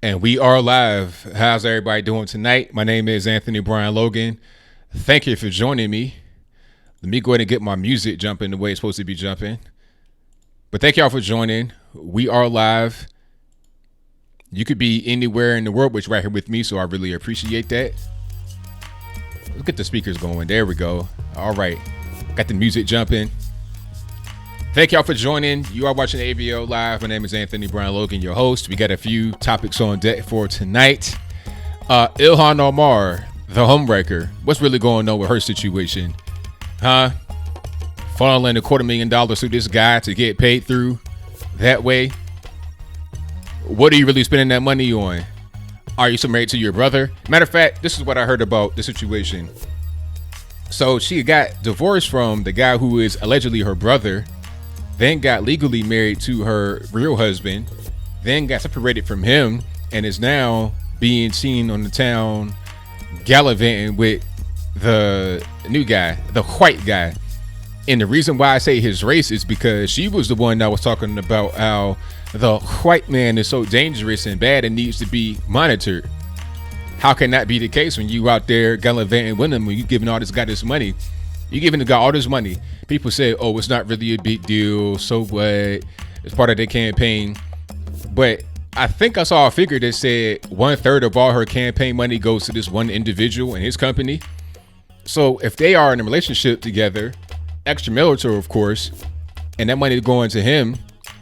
And we are live. How's everybody doing tonight? My name is Anthony Brian Logan. Thank you for joining me. Let me go ahead and get my music jumping the way it's supposed to be jumping. But thank y'all for joining. We are live. You could be anywhere in the world, but you're right here with me, so I really appreciate that. Let's get the speakers going. There we go. All right. Got the music jumping. Thank y'all for joining. You are watching ABL Live. My name is Anthony Brian Logan, your host. We got a few topics on deck for tonight. Ilhan Omar, the homewrecker. What's really going on with her situation? Funneling $250,000 to this guy to get paid through that way. What are you really spending that money on? Are you still married to your brother? Matter of fact, this is what I heard about the situation. So she got divorced from the guy who is allegedly her brother, then got legally married to her real husband, then got separated from him, and is now being seen on the town gallivanting with the new guy, the white guy. And the reason why I say his race is because she was the one that was talking about how the white man is so dangerous and bad and needs to be monitored. How can that be the case when you out there gallivanting with him, when you giving all this guy this money? You giving the guy all this money. People say, oh, it's not really a big deal. So what? It's part of their campaign. But I think I saw a figure that said 1/3 of all her campaign money goes to this one individual and his company. So if they are in a relationship together, extramarital, of course, and that money is going to him,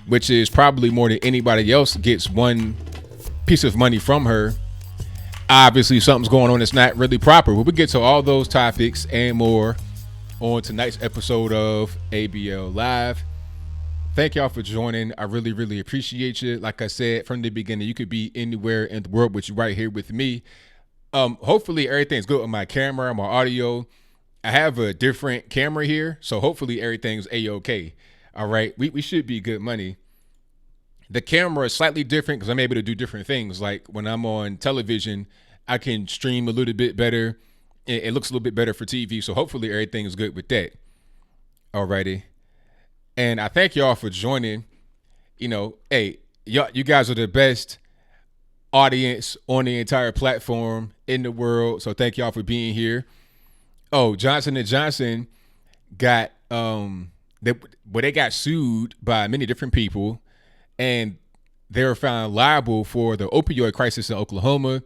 which is probably more than anybody else gets one piece of money from her, obviously something's going on that's not really proper. We'll get to all those topics and more on tonight's episode of ABL Live. Thank y'all for joining. I really, really appreciate you. Like I said from the beginning, you could be anywhere in the world, but you're right here with me. Hopefully everything's good with my camera, my audio. I have a different camera here, so hopefully everything's a-okay. All right, we should be good money. The camera is slightly different because I'm able to do different things. Like when I'm on television, I can stream a little bit better. It looks a little bit better for TV, so hopefully everything is good with that. Alrighty. And I thank y'all for joining. You know, hey, you guys are the best audience on the entire platform in the world, so thank y'all for being here. Oh, Johnson & Johnson got they got sued by many different people, and they were found liable for the opioid crisis in Oklahoma.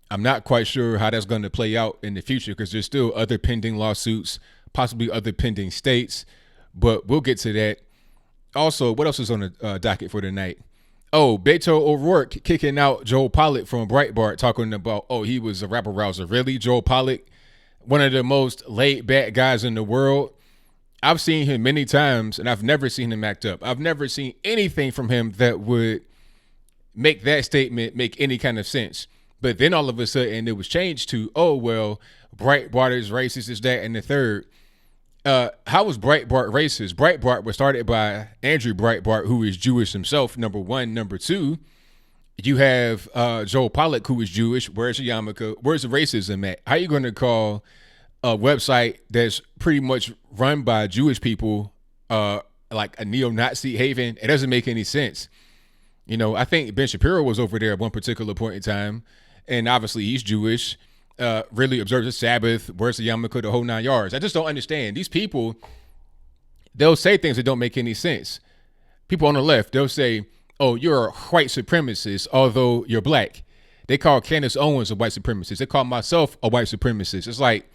I'm not quite sure how that's going to play out in the future because there's still other pending lawsuits, possibly other pending states, but we'll get to that. Also, what else is on the docket for tonight? Oh, Beto O'Rourke kicking out Joel Pollak from Breitbart, talking about, oh, he was a rabble rouser. Really? Joel Pollak, one of the most laid back guys in the world. I've seen him many times, and I've never seen him act up. I've never seen anything from him that would make that statement make any kind of sense. But then all of a sudden it was changed to, oh, well, Breitbart is racist, is that, and the third. How was Breitbart racist? Breitbart was started by Andrew Breitbart, who is Jewish himself, number one. Number two, you have Joel Pollak, who is Jewish. Where's the yarmulke? Where's the racism at? How are you going to call a website that's pretty much run by Jewish people like a neo-Nazi haven? It doesn't make any sense. You know, I think Ben Shapiro was over there at one particular point in time, and obviously he's Jewish, really observes the Sabbath, wears the yarmulke, the whole 9 yards. I just don't understand. These people, they'll say things that don't make any sense. People on the left, they'll say, oh, you're a white supremacist, although you're black. They call Candace Owens a white supremacist. They call myself a white supremacist. It's like,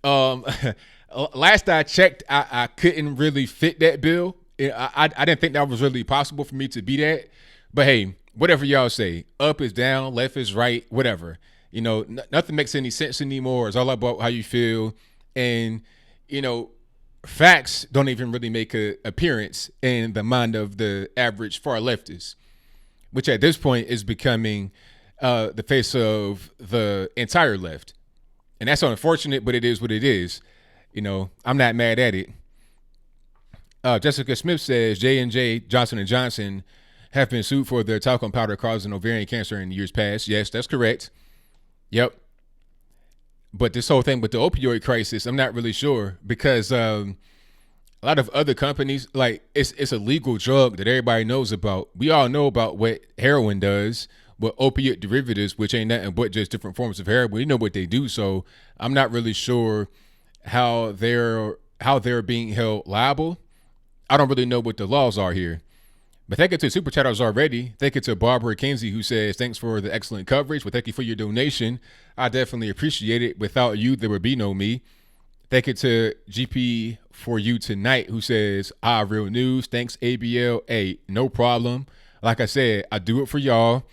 last I checked, I couldn't really fit that bill. I didn't think that was really possible for me to be that. But hey, whatever y'all say, up is down, left is right, whatever. You know, nothing makes any sense anymore. It's all about how you feel. And, you know, facts don't even really make an appearance in the mind of the average far leftist, which at this point is becoming the face of the entire left. And that's unfortunate, but it is what it is. You know, I'm not mad at it. Jessica Smith says J&J, Johnson & Johnson, have been sued for their talcum powder causing ovarian cancer in years past. Yes, that's correct. Yep. But this whole thing with the opioid crisis, I'm not really sure because a lot of other companies, like it's a legal drug that everybody knows about. We all know about what heroin does. with opiate derivatives, which ain't nothing but just different forms of heroin. We know what they do, so I'm not really sure how they're being held liable. I don't really know what the laws are here. But thank you to Super Chatters already. Thank you to Barbara Kinsey, who says, thanks for the excellent coverage. Well, thank you for your donation. I definitely appreciate it. Without you, there would be no me. Thank you to GP for you tonight, who says, real news. Thanks, ABL. Hey, no problem. Like I said, I do it for y'all.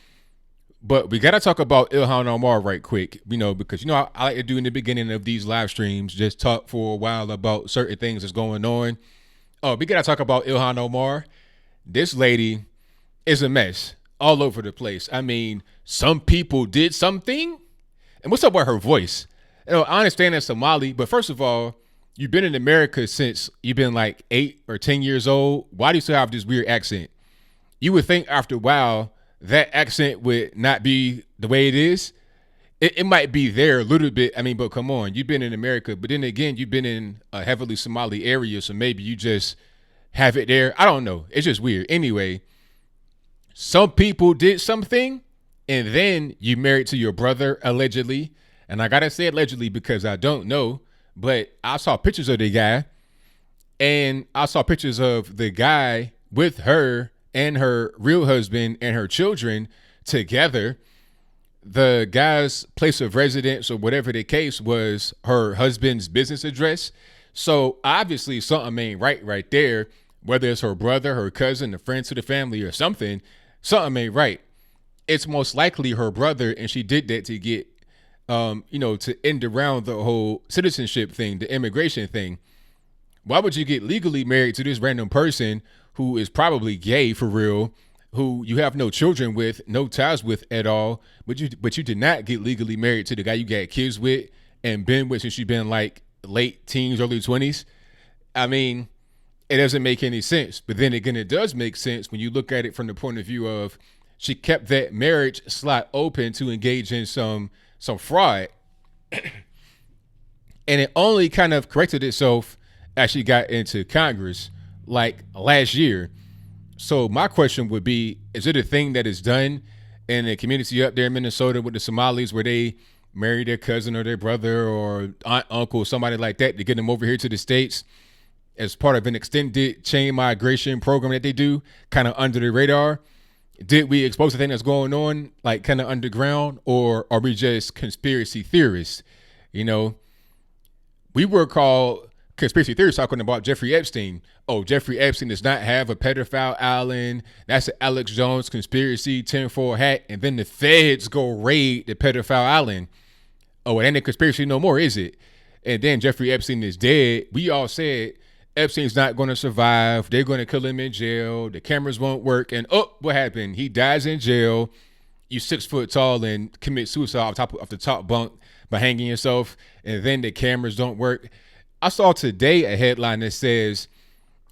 But we got to talk about Ilhan Omar right quick, because, I like to do in the beginning of these live streams, just talk for a while about certain things that's going on. Oh, we got to talk about Ilhan Omar. This lady is a mess all over the place. I mean, some people did something. And what's up with her voice? I understand that's Somali, but first of all, you've been in America since you've been like 8 or 10 years old. Why do you still have this weird accent? You would think after a while that accent would not be the way it is. It might be there a little bit. I mean, but come on, you've been in America, but then again, you've been in a heavily Somali area, so maybe you just have it there. I don't know. It's just weird. Anyway, some people did something, and then you married to your brother, allegedly. And I got to say allegedly because I don't know, but I saw pictures of the guy, and I saw pictures of the guy with her and her real husband and her children together. The guy's place of residence or whatever the case was her husband's business address. So obviously something ain't right there. Whether it's her brother, her cousin, a friend to the family or something ain't right. It's most likely her brother, and she did that to get, to end around the whole citizenship thing, the immigration thing. Why would you get legally married to this random person who is probably gay for real, who you have no children with, no ties with at all, but you did not get legally married to the guy you got kids with and been with since you've been like late teens, early 20s? I mean, it doesn't make any sense. But then again, it does make sense when you look at it from the point of view of she kept that marriage slot open to engage in some fraud. And it only kind of corrected itself as she got into Congress like last year. So my question would be, is it a thing that is done in a community up there in Minnesota with the Somalis where they marry their cousin or their brother or aunt, uncle, somebody like that to get them over here to the States as part of an extended chain migration program that they do kind of under the radar? Did we expose the thing that's going on like kind of underground, or are we just conspiracy theorists? We were called conspiracy theorists talking about Jeffrey Epstein. Oh, Jeffrey Epstein does not have a pedophile island. That's an Alex Jones conspiracy tinfoil hat. And then the feds go raid the pedophile island. Oh, it ain't a conspiracy no more, is it? And then Jeffrey Epstein is dead. We all said Epstein's not going to survive. They're going to kill him in jail. The cameras won't work. And what happened? He dies in jail. You 6 foot tall and commit suicide off the top bunk by hanging yourself. And then the cameras don't work. I saw today a headline that says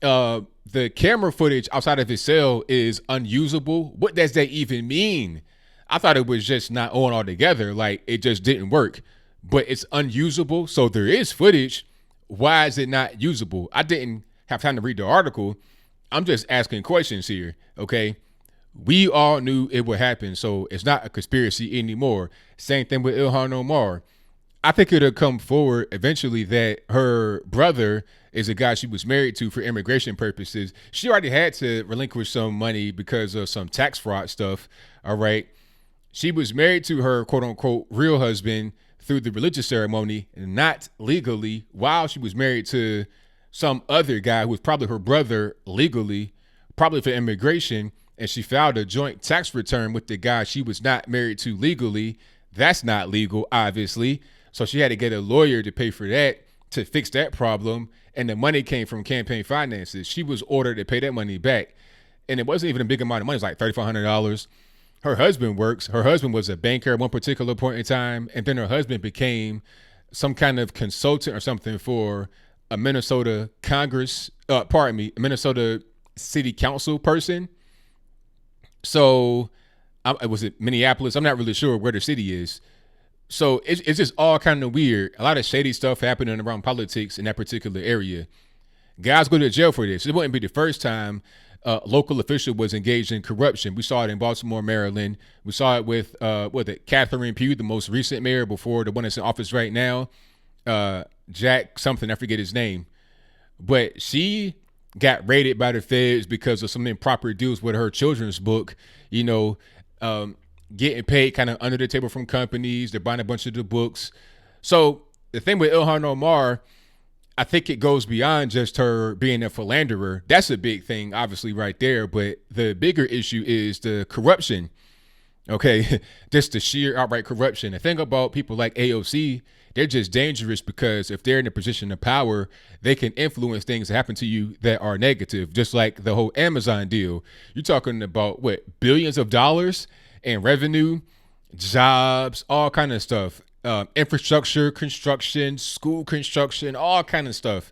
the camera footage outside of his cell is unusable. What does that even mean? I thought it was just not on altogether. Like it just didn't work. But it's unusable. So there is footage. Why is it not usable? I didn't have time to read the article. I'm just asking questions here, okay? We all knew it would happen, so it's not a conspiracy anymore. Same thing with Ilhan Omar. I think it'll come forward eventually that her brother is a guy she was married to for immigration purposes. She already had to relinquish some money because of some tax fraud stuff, all right? She was married to her quote-unquote real husband through the religious ceremony, not legally, while she was married to some other guy who was probably her brother legally, probably for immigration, and she filed a joint tax return with the guy she was not married to legally. That's not legal, obviously. So she had to get a lawyer to pay for that to fix that problem, and the money came from campaign finances. She was ordered to pay that money back, and it wasn't even a big amount of money. It was like $3,500. Her husband works. Her husband was a banker at one particular point in time, and then her husband became some kind of consultant or something for a Minnesota Minnesota city council person. So was it Minneapolis? I'm not really sure where the city is. So it's just all kind of weird. A lot of shady stuff happening around politics in that particular area. Guys go to jail for this. It wouldn't be the first time local official was engaged in corruption. We saw it in Baltimore, Maryland. We saw it with Catherine Pugh, the most recent mayor before the one that's in office right now, Jack something, I forget his name, but she got raided by the feds because of some improper deals with her children's book. Getting paid kind of under the table from companies. They're buying a bunch of the books. So the thing with Ilhan Omar, I think it goes beyond just her being a philanderer. That's a big thing, obviously, right there. But the bigger issue is the corruption. Okay, just the sheer outright corruption. The thing about people like AOC, they're just dangerous because if they're in a position of power, they can influence things that happen to you that are negative. Just like the whole Amazon deal. You're talking about billions of dollars in revenue, jobs, all kind of stuff. Infrastructure, construction, school construction, all kind of stuff.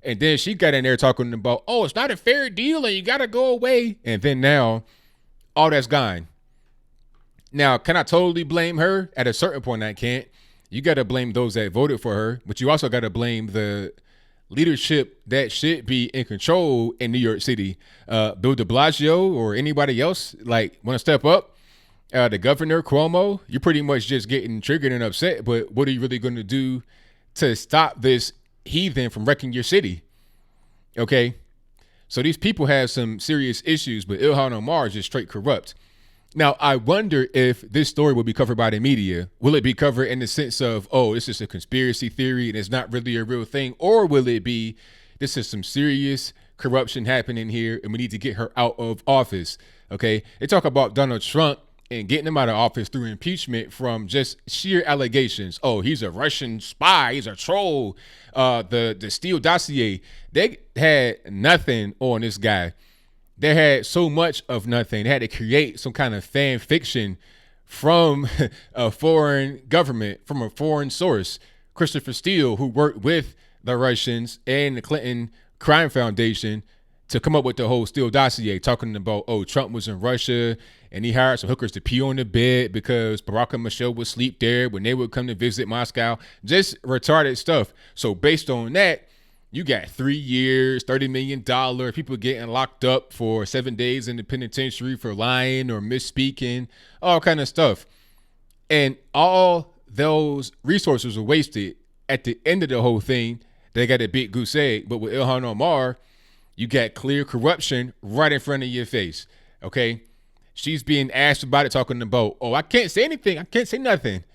And then she got in there talking about, oh, it's not a fair deal and you got to go away. And then now all that's gone. Now, can I totally blame her? At a certain point, I can't. You got to blame those that voted for her, but you also got to blame the leadership that should be in control in New York City. Bill de Blasio or anybody else want to step up. The governor, Cuomo, you're pretty much just getting triggered and upset, but what are you really going to do to stop this heathen from wrecking your city? Okay, so these people have some serious issues, but Ilhan Omar is just straight corrupt. Now, I wonder if this story will be covered by the media. Will it be covered in the sense of, oh, this is a conspiracy theory and it's not really a real thing? Or will it be, this is some serious corruption happening here and we need to get her out of office? Okay, they talk about Donald Trump and getting him out of office through impeachment from just sheer allegations. Oh, he's a Russian spy. He's a troll. The Steele dossier. They had nothing on this guy. They had so much of nothing. They had to create some kind of fan fiction from a foreign government, from a foreign source. Christopher Steele, who worked with the Russians and the Clinton Crime Foundation to come up with the whole Steele dossier, talking about, oh, Trump was in Russia and he hired some hookers to pee on the bed because Barack and Michelle would sleep there when they would come to visit Moscow. Just retarded stuff. So based on that, you got 3 years, $30 million, people getting locked up for 7 days in the penitentiary for lying or misspeaking, all kind of stuff. And all those resources were wasted. At the end of the whole thing, they got a big goose egg. But with Ilhan Omar, you got clear corruption right in front of your face. Okay? She's being asked about it, talking about, oh, I can't say anything. I can't say nothing.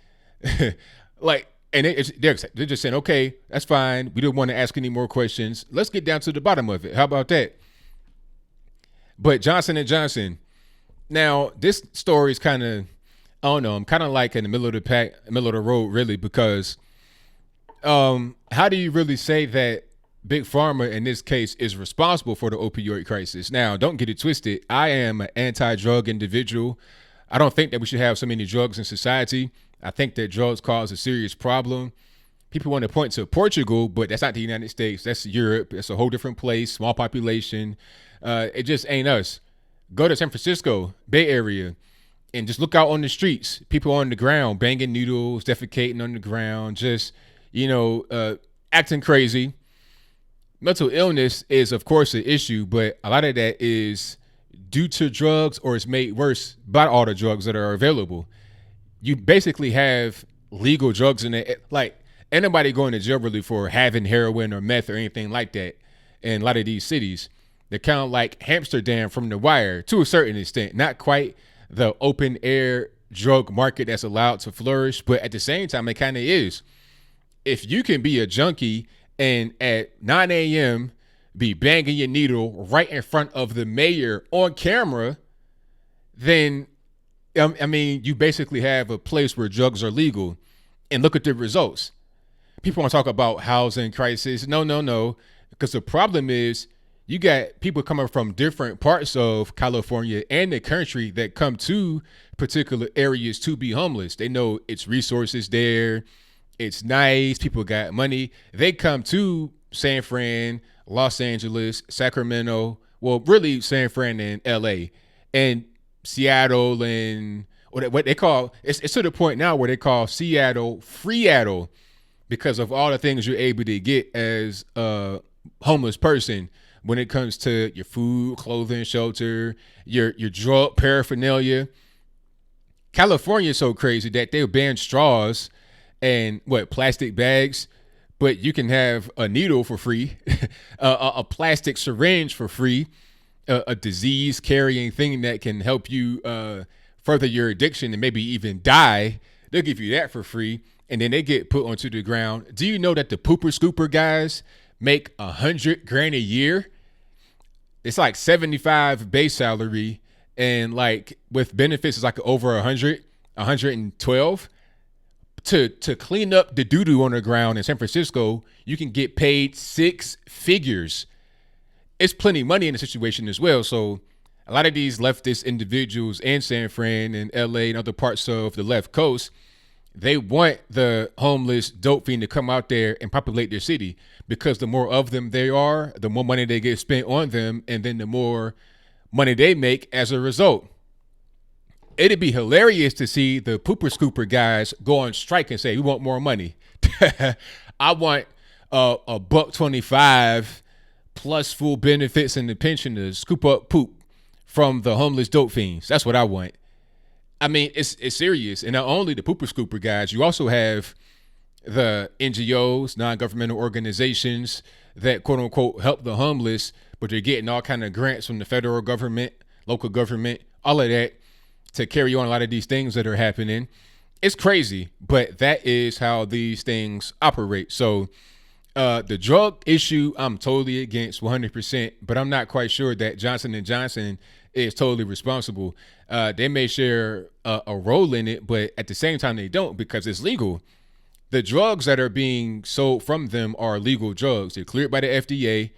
And they're just saying, okay, that's fine. We don't want to ask any more questions. Let's get down to the bottom of it. How about that? But Johnson & Johnson. Now, this story is kind of, I don't know, I'm kind of like in the middle of the pack, middle of the road, really, because how do you really say that Big Pharma, in this case, is responsible for the opioid crisis? Now, don't get it twisted. I am an anti-drug individual. I don't think that we should have so many drugs in society. I think that drugs cause a serious problem. People want to point to Portugal, but that's not the United States. That's Europe. It's a whole different place, small population. It just ain't us. Go to San Francisco, Bay Area, and just look out on the streets. People on the ground, banging needles, defecating on the ground, just, acting crazy. Mental illness is, of course, an issue, but a lot of that is due to drugs or it's made worse by all the drugs that are available. You basically have legal drugs in it. Like, ain't nobody going to jail really for having heroin or meth or anything like that in a lot of these cities. They're kind of like Amsterdam from The Wire to a certain extent. Not quite the open air drug market that's allowed to flourish, but at the same time, it kind of is. If you can be a junkie and at 9 a.m. be banging your needle right in front of the mayor on camera, then you basically have a place where drugs are legal. And look at the results. People want to talk about housing crisis. No. Because the problem is you got people coming from different parts of California and the country that come to particular areas to be homeless. They know it's resources there. It's nice. People got money. They come to San Fran, Los Angeles, Sacramento. Well, really San Fran and LA. And Seattle and what they call it's to the point now where they call Seattle Freeattle because of all the things you're able to get as a homeless person. when it comes to your food, clothing, shelter, your drug paraphernalia. California is so crazy that they'll ban straws and plastic bags, but you can have a needle for free, a plastic syringe for free, a disease carrying thing that can help you further your addiction and maybe even die. They'll give you that for free, and then they get put onto the ground. Do you know that the pooper scooper guys make $100,000 a year? It's like 75 base salary, and like with benefits, it's like over 100, 112. To clean up the doo-doo on the ground in San Francisco, you can get paid six figures. It's plenty of money in the situation as well. So a lot of these leftist individuals in San Fran and LA and other parts of the left coast, they want the homeless dope fiend to come out there and populate their city, because the more of them there are, the more money they get spent on them, and then the more money they make as a result. It'd be hilarious to see the pooper scooper guys go on strike and say, we want more money. I want a $1.25 plus full benefits and the pension to scoop up poop from the homeless dope fiends. That's what I want. I mean, it's serious. And not only the pooper scooper guys, you also have the NGOs, non-governmental organizations that quote unquote help the homeless, but they're getting all kind of grants from the federal government, local government, all of that to carry on a lot of these things that are happening. It's crazy, but that is how these things operate. So the drug issue, I'm totally against 100%, but I'm not quite sure that Johnson & Johnson is totally responsible. They may share a role in it, but at the same time they don't, because it's legal. The drugs that are being sold from them are legal drugs. They're cleared by the FDA.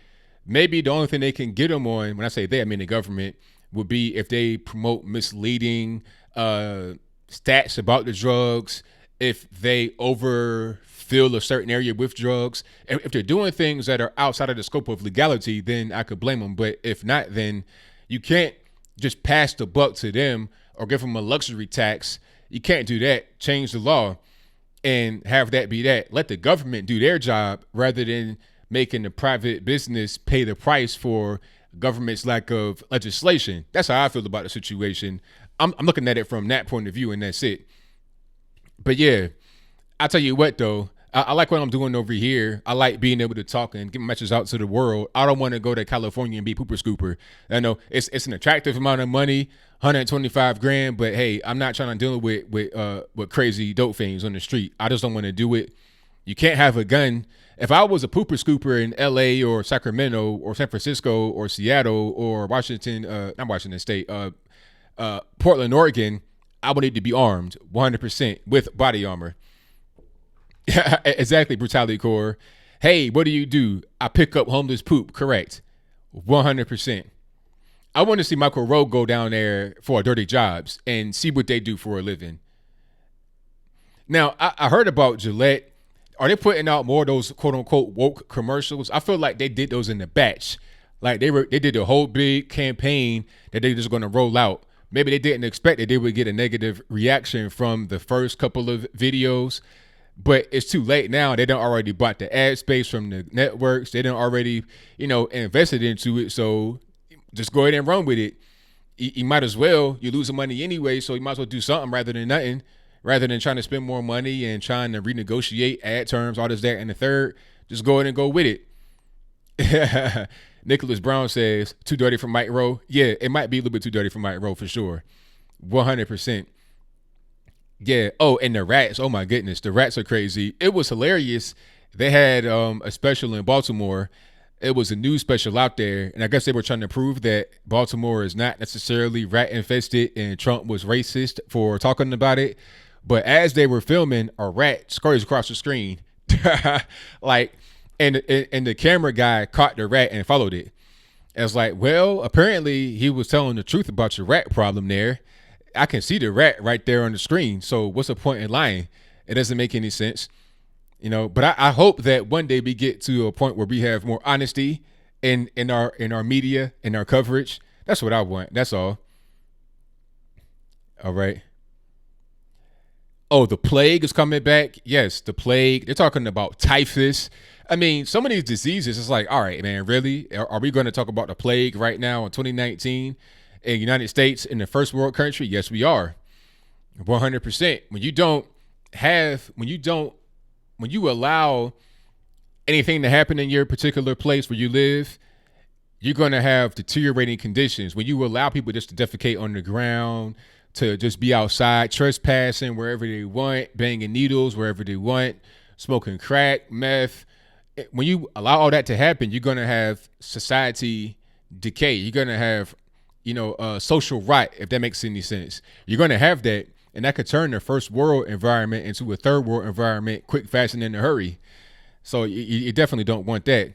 Maybe the only thing they can get them on, when I say they, I mean the government, would be if they promote misleading stats about the drugs, if they overfill a certain area with drugs. If they're doing things that are outside of the scope of legality, then I could blame them. But if not, then you can't just pass the buck to them or give them a luxury tax. You can't do that. Change the law and have that be that. Let the government do their job rather than making the private business pay the price for government's lack of legislation. That's how I feel about the situation. I'm looking at it from that point of view, and that's it. But yeah, I tell you what though, I like what I'm doing over here. I like being able to talk and get my messages out to the world. I don't want to go to California and be pooper scooper. I know it's an attractive amount of money, $125,000, but hey, I'm not trying to deal with crazy dope fiends on the street. I just don't want to do it. You can't have a gun. If I was a pooper scooper in LA or Sacramento or San Francisco or Seattle or Washington, not Washington State, Portland, Oregon, I would need to be armed 100% with body armor. Exactly, Brutality Core. Hey, what do? I pick up homeless poop. Correct. 100%. I want to see Michael Rowe go down there for dirty jobs and see what they do for a living. Now, I heard about Gillette. Are they putting out more of those quote unquote woke commercials? I feel like they did those in the batch. Like they did a whole big campaign that they just going to roll out. Maybe they didn't expect that they would get a negative reaction from the first couple of videos, but it's too late now. They done already bought the ad space from the networks. They done already, invested into it. So just go ahead and run with it. You might as well. You're losing money anyway, so you might as well do something rather than nothing. Rather than trying to spend more money and trying to renegotiate ad terms, all this, that, and the third, just go ahead and go with it. Nicholas Brown says, too dirty for Mike Rowe. Yeah, it might be a little bit too dirty for Mike Rowe for sure. 100%. Yeah. Oh, and the rats. Oh, my goodness. The rats are crazy. It was hilarious. They had a special in Baltimore. It was a news special out there. And I guess they were trying to prove that Baltimore is not necessarily rat infested and Trump was racist for talking about it. But as they were filming, a rat scurries across the screen. And the camera guy caught the rat and followed it. I was like, well, apparently he was telling the truth about your rat problem there. I can see the rat right there on the screen. So what's the point in lying? It doesn't make any sense. But I hope that one day we get to a point where we have more honesty in our media, in our coverage. That's what I want. That's all. All right. Oh, the plague is coming back. Yes, the plague. They're talking about typhus. I mean, some of these diseases, it's like, all right, man, really? Are we going to talk about the plague right now in 2019 in the United States, in the first world country? Yes, we are. 100%. When you allow anything to happen in your particular place where you live, you're going to have deteriorating conditions. When you allow people just to defecate on the ground, to just be outside, trespassing wherever they want, banging needles wherever they want, smoking crack, meth. When you allow all that to happen, you're going to have society decay. You're going to have, social rot, if that makes any sense. You're going to have that, and that could turn the first world environment into a third world environment quick, fast, and in a hurry. So you definitely don't want that.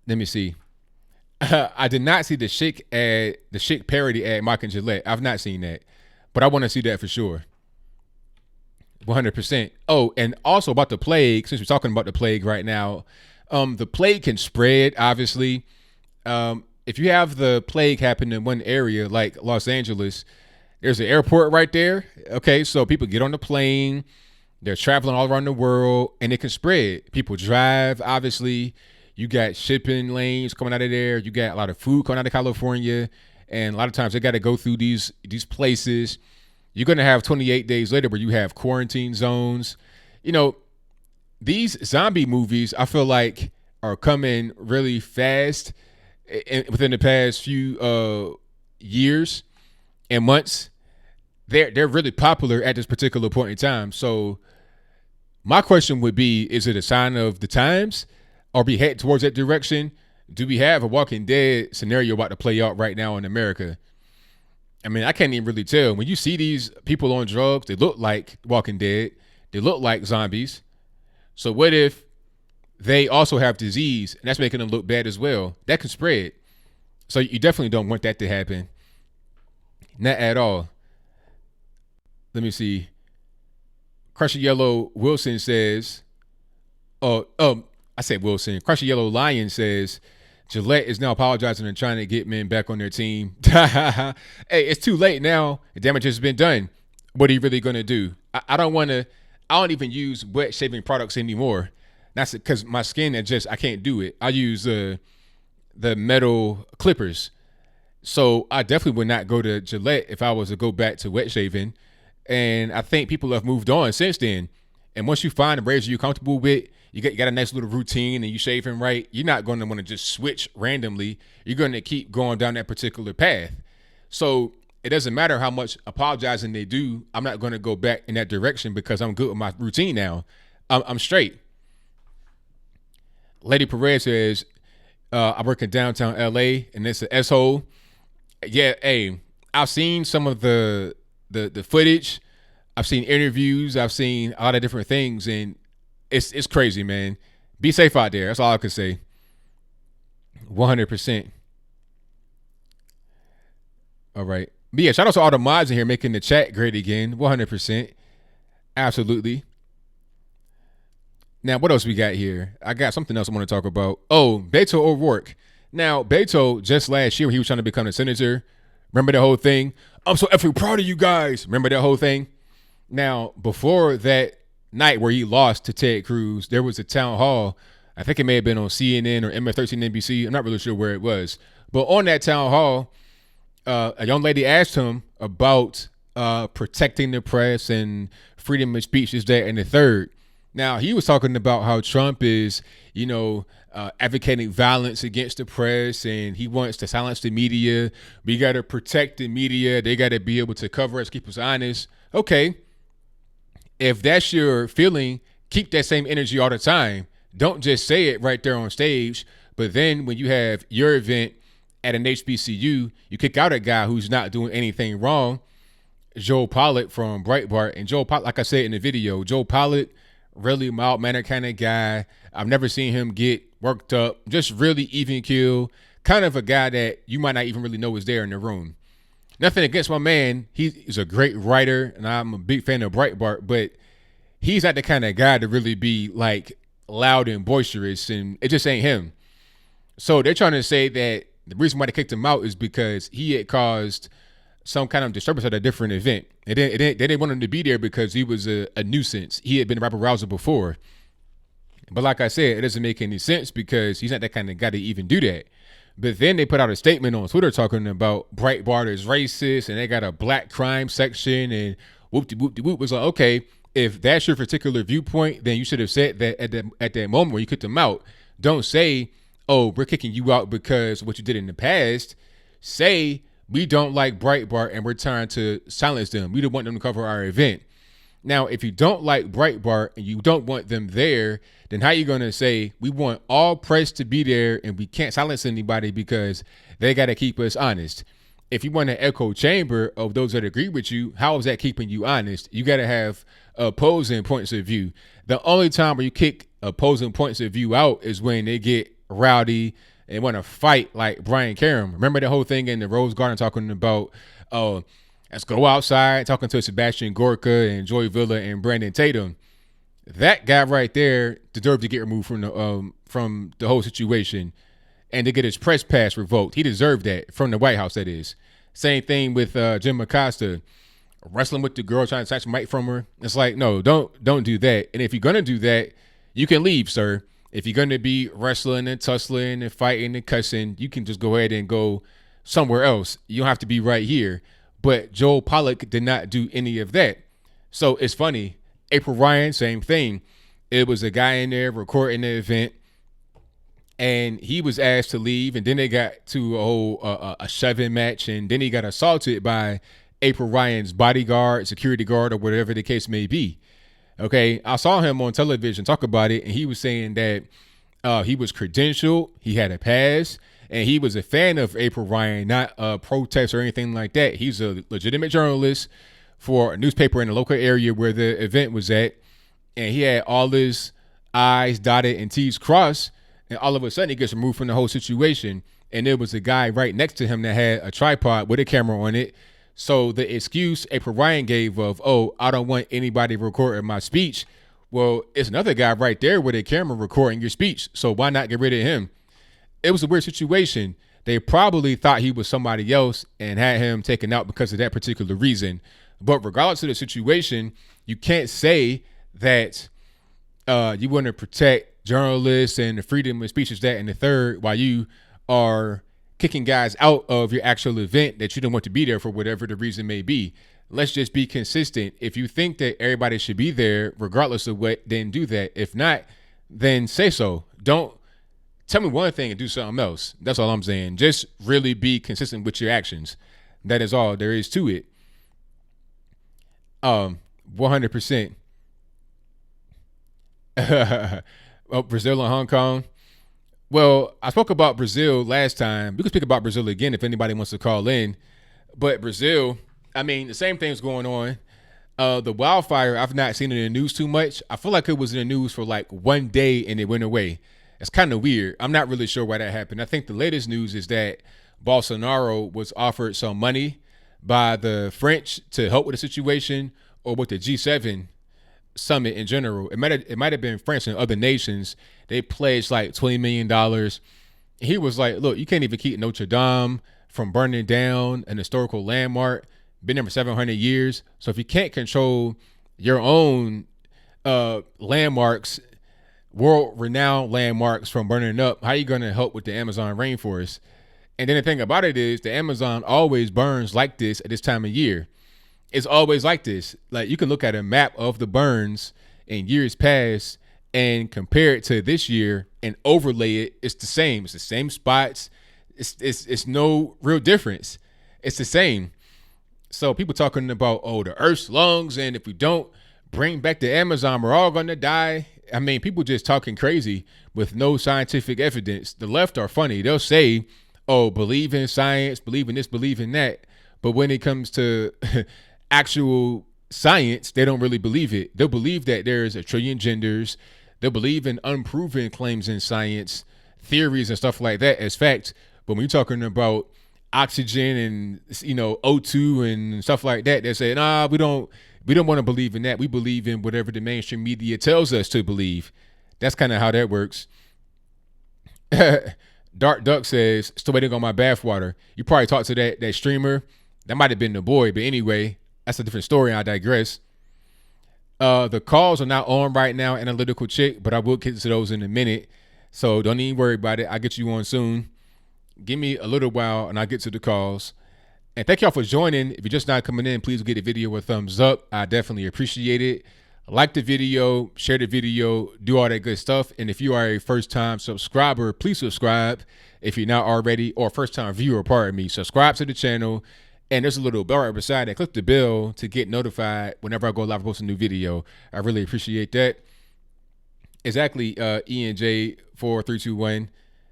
Let me see. I did not see the Schick parody ad, Mark and Gillette. I've not seen that, but I want to see that for sure. 100%. Oh, and also about the plague, since we're talking about the plague right now, the plague can spread, obviously. If you have the plague happen in one area, like Los Angeles, there's an airport right there. Okay, so people get on the plane, they're traveling all around the world, and it can spread. People drive, obviously. You got shipping lanes coming out of there. You got a lot of food coming out of California. And a lot of times they got to go through these places. You're going to have 28 days later where you have quarantine zones. These zombie movies, I feel like, are coming really fast within the past few years and months. They're really popular at this particular point in time. So my question would be, is it a sign of the times? Are we heading towards that direction? Do we have a Walking Dead scenario about to play out right now in America? I mean, I can't even really tell. When you see these people on drugs, they look like Walking Dead. They look like zombies. So what if they also have disease and that's making them look bad as well? That can spread. So you definitely don't want that to happen. Not at all. Let me see. Crusher Yellow Wilson says, I said Wilson. Crusher Yellow Lion says, Gillette is now apologizing and trying to get men back on their team. Hey, it's too late now. The damage has been done. What are you really going to do? I don't even use wet shaving products anymore. That's because my skin, I can't do it. I use the metal clippers. So I definitely would not go to Gillette if I was to go back to wet shaving. And I think people have moved on since then. And once you find a razor you're comfortable with, you got a nice little routine and you shaving right, you're not going to want to just switch randomly. You're going to keep going down that particular path. So it doesn't matter how much apologizing they do. I'm not going to go back in that direction because I'm good with my routine now. I'm straight. Lady Perez says, I work in downtown LA and it's an S-hole. Yeah, hey, I've seen some of the footage. I've seen interviews. I've seen a lot of different things, and it's crazy, man. Be safe out there. That's all I can say. 100%. All right. But yeah, shout out to all the mods in here making the chat great again. 100%. Absolutely. Now, what else we got here? I got something else I want to talk about. Oh, Beto O'Rourke. Now, Beto, just last year, he was trying to become a senator. Remember that whole thing? I'm so effing proud of you guys. Remember that whole thing? Now, before that night where he lost to Ted Cruz, there was a town hall. I think it may have been on CNN or MF13 NBC. I'm not really sure where it was. But on that town hall, a young lady asked him about protecting the press and freedom of speech, this, that, and the third. Now, he was talking about how Trump is, advocating violence against the press and he wants to silence the media. We got to protect the media. They got to be able to cover us, keep us honest. Okay. If that's your feeling, keep that same energy all the time. Don't just say it right there on stage. But then when you have your event at an HBCU, you kick out a guy who's not doing anything wrong. Joel Pollak from Breitbart. And Joel Pollak, like I said in the video, Joel Pollak, really mild-mannered kind of guy. I've never seen him get worked up. Just really even keel. Kind of a guy that you might not even really know is there in the room. Nothing against my man. He's a great writer, and I'm a big fan of Breitbart, but he's not the kind of guy to really be, like, loud and boisterous, and it just ain't him. So they're trying to say that the reason why they kicked him out is because he had caused some kind of disturbance at a different event. They didn't want him to be there because he was a nuisance. He had been a rabble rouser before. But like I said, it doesn't make any sense because he's not that kind of guy to even do that. But then they put out a statement on Twitter talking about Breitbart is racist and they got a black crime section and whoop-de-whoop-de-whoop. Was like, okay, if that's your particular viewpoint, then you should have said that at that moment when you kicked them out. Don't say, oh, we're kicking you out because of what you did in the past. Say, we don't like Breitbart and we're trying to silence them. We don't want them to cover our event. Now, if you don't like Breitbart and you don't want them there, then how are you going to say we want all press to be there and we can't silence anybody because they got to keep us honest? If you want an echo chamber of those that agree with you, how is that keeping you honest? You got to have opposing points of view. The only time where you kick opposing points of view out is when they get rowdy and want to fight like Brian Karam. Remember the whole thing in the Rose Garden talking about, let's go outside, talking to Sebastian Gorka and Joy Villa and Brandon Tatum. That guy right there deserved to get removed from the whole situation and to get his press pass revoked. He deserved that from the White House, that is. Same thing with Jim Acosta, wrestling with the girl, trying to snatch the mic from her. It's like, no, don't do that. And if you're going to do that, you can leave, sir. If you're going to be wrestling and tussling and fighting and cussing, you can just go ahead and go somewhere else. You don't have to be right here. But Joel Pollak did not do any of that. So it's funny. April Ryan, same thing. It was a guy in there recording the event, and he was asked to leave, and then they got to a whole a shoving match, and then he got assaulted by April Ryan's bodyguard, security guard, or whatever the case may be. Okay, I saw him on television talk about it, and he was saying that he was credentialed, he had a pass, and he was a fan of April Ryan, not a protest or anything like that. He's a legitimate journalist for a newspaper in the local area where the event was at, and he had all his I's dotted and T's crossed, and all of a sudden he gets removed from the whole situation, and there was a guy right next to him that had a tripod with a camera on it. So the excuse April Ryan gave of, oh, I don't want anybody recording my speech, well, it's another guy right there with a camera recording your speech, so why not get rid of him? It was a weird situation. They probably thought he was somebody else and had him taken out because of that particular reason. But regardless of the situation, you can't say that you want to protect journalists and the freedom of speech is that and the third while you are kicking guys out of your actual event that you don't want to be there for whatever the reason may be. Let's just be consistent. If you think that everybody should be there regardless of what, then do that. If not, then say so. Don't tell me one thing and do something else. That's all I'm saying. Just really be consistent with your actions. That is all there is to it. 100%. Brazil and Hong Kong. Well, I spoke about Brazil last time. We can speak about Brazil again if anybody wants to call in. But Brazil, I mean, the same thing's going on. The wildfire, I've not seen it in the news too much. I feel like it was in the news for like one day and it went away. It's kind of weird. I'm not really sure why that happened. I think the latest news is that Bolsonaro was offered some money by the French to help with the situation, or with the G7 summit in general. It might have been France and other nations. They pledged like $20 million. He was like, look, you can't even keep Notre Dame from burning down, an historical landmark, been there for 700 years. So if you can't control your own landmarks, world-renowned landmarks from burning up, how are you going to help with the Amazon rainforest? And then the thing about it is the Amazon always burns like this at this time of year. It's always like this. Like, you can look at a map of the burns in years past and compare it to this year and overlay it. It's the same. It's the same spots. It's no real difference. It's the same. So people talking about, oh, the Earth's lungs, and if we don't bring back the Amazon, we're all going to die. I mean, people just talking crazy with no scientific evidence. The left are funny. They'll say, oh, believe in science, believe in this, believe in that. But when it comes to actual science, they don't really believe it. They'll believe that there's a trillion genders. They'll believe in unproven claims in science, theories and stuff like that as facts. But when you're talking about oxygen and, O2 and stuff like that, they say, nah, we don't want to believe in that. We believe in whatever the mainstream media tells us to believe. That's kind of how that works. Dark Duck says, still waiting on my bathwater. You probably talked to that streamer That might have been the boy, but anyway, that's a different story. I digress. The calls are not on right now, analytical chick, but I will get to those in a minute. So don't even worry about it. I'll get you on soon. Give me a little while and I'll get to the calls. And thank y'all for joining. If you're just not coming in, please give the video a thumbs up. I definitely appreciate it. Like the video, share the video, do all that good stuff. And if you are a first-time subscriber, please subscribe. If you're not already, or first-time viewer, pardon me, subscribe to the channel. And there's a little bell right beside it. Click the bell to get notified whenever I go live and post a new video. I really appreciate that. Exactly, ENJ4321.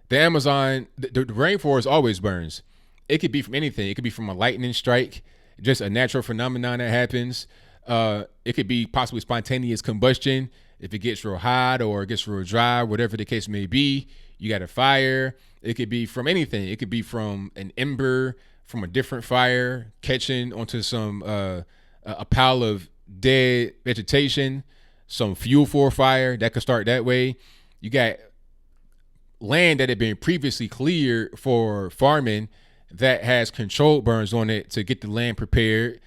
The Amazon, the rainforest always burns. It could be from anything. It could be from a lightning strike, just a natural phenomenon that happens. It could be possibly spontaneous combustion. If it gets real hot or it gets real dry, whatever the case may be, you got a fire. It could be from anything. It could be from an ember, from a different fire, catching onto some a pile of dead vegetation, some fuel for a fire. That could start that way. You got land that had been previously cleared for farming that has controlled burns on it to get the land prepared.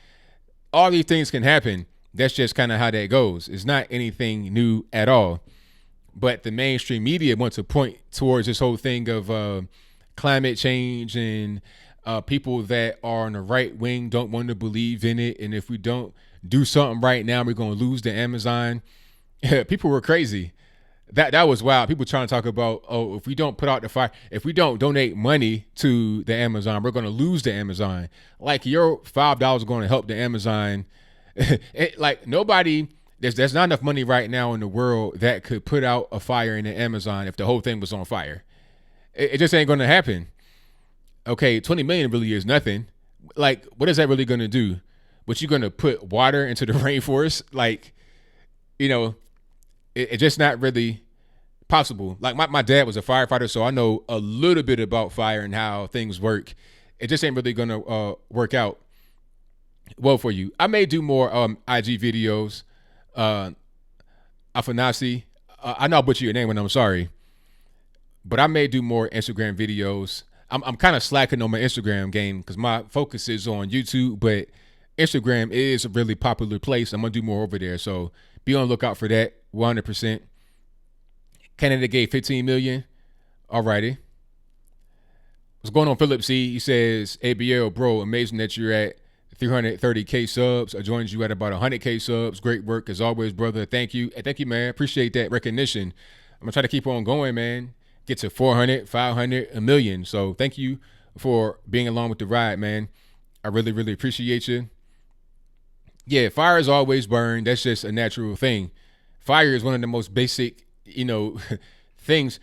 All these things can happen. That's just kind of how that goes. It's not anything new at all. But the mainstream media wants to point towards this whole thing of climate change, and people that are on the right wing don't want to believe in it. And if we don't do something right now, we're going to lose the Amazon. People were crazy. That was wild. People trying to talk about, oh, if we don't put out the fire, if we don't donate money to the Amazon, we're going to lose the Amazon. Like your $5 is going to help the Amazon. Like nobody, there's not enough money right now in the world that could put out a fire in the Amazon if the whole thing was on fire. It just ain't going to happen. Okay, 20 million really is nothing. Like, what is that really going to do? But you're going to put water into the rainforest? Like, you know, it's just not really possible. Like my dad was a firefighter, so I know a little bit about fire and how things work. It just ain't really gonna work out well for you. I may do more IG videos. Afanasi, I know I butchered your name and I'm sorry, but I may do more Instagram videos. I'm kind of slacking on my Instagram game because my focus is on YouTube, but Instagram is a really popular place. I'm gonna do more over there, so be on the lookout for that. 100%. Canada gave 15 million. Alrighty. What's going on, Philip C? He says, ABL, bro, amazing that you're at 330K subs. I joined you at about 100K subs. Great work as always, brother. Thank you. Thank you, man. Appreciate that recognition. I'm going to try to keep on going, man. Get to 400, 500, a million. So thank you for being along with the ride, man. I really, really appreciate you. Yeah, fires always burn. That's just a natural thing. Fire is one of the most basic, things.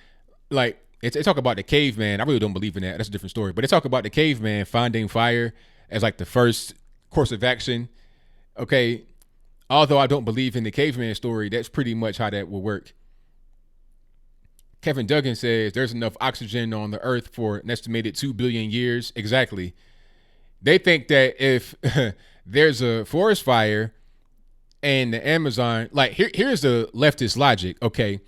Like, they talk about the caveman. I really don't believe in that. That's a different story. But they talk about the caveman finding fire as like the first course of action. Okay. Although I don't believe in the caveman story, that's pretty much how that will work. Kevin Duggan says there's enough oxygen on the earth for an estimated 2 billion years. Exactly. They think that if there's a forest fire and the Amazon, like here's the leftist logic. Okay.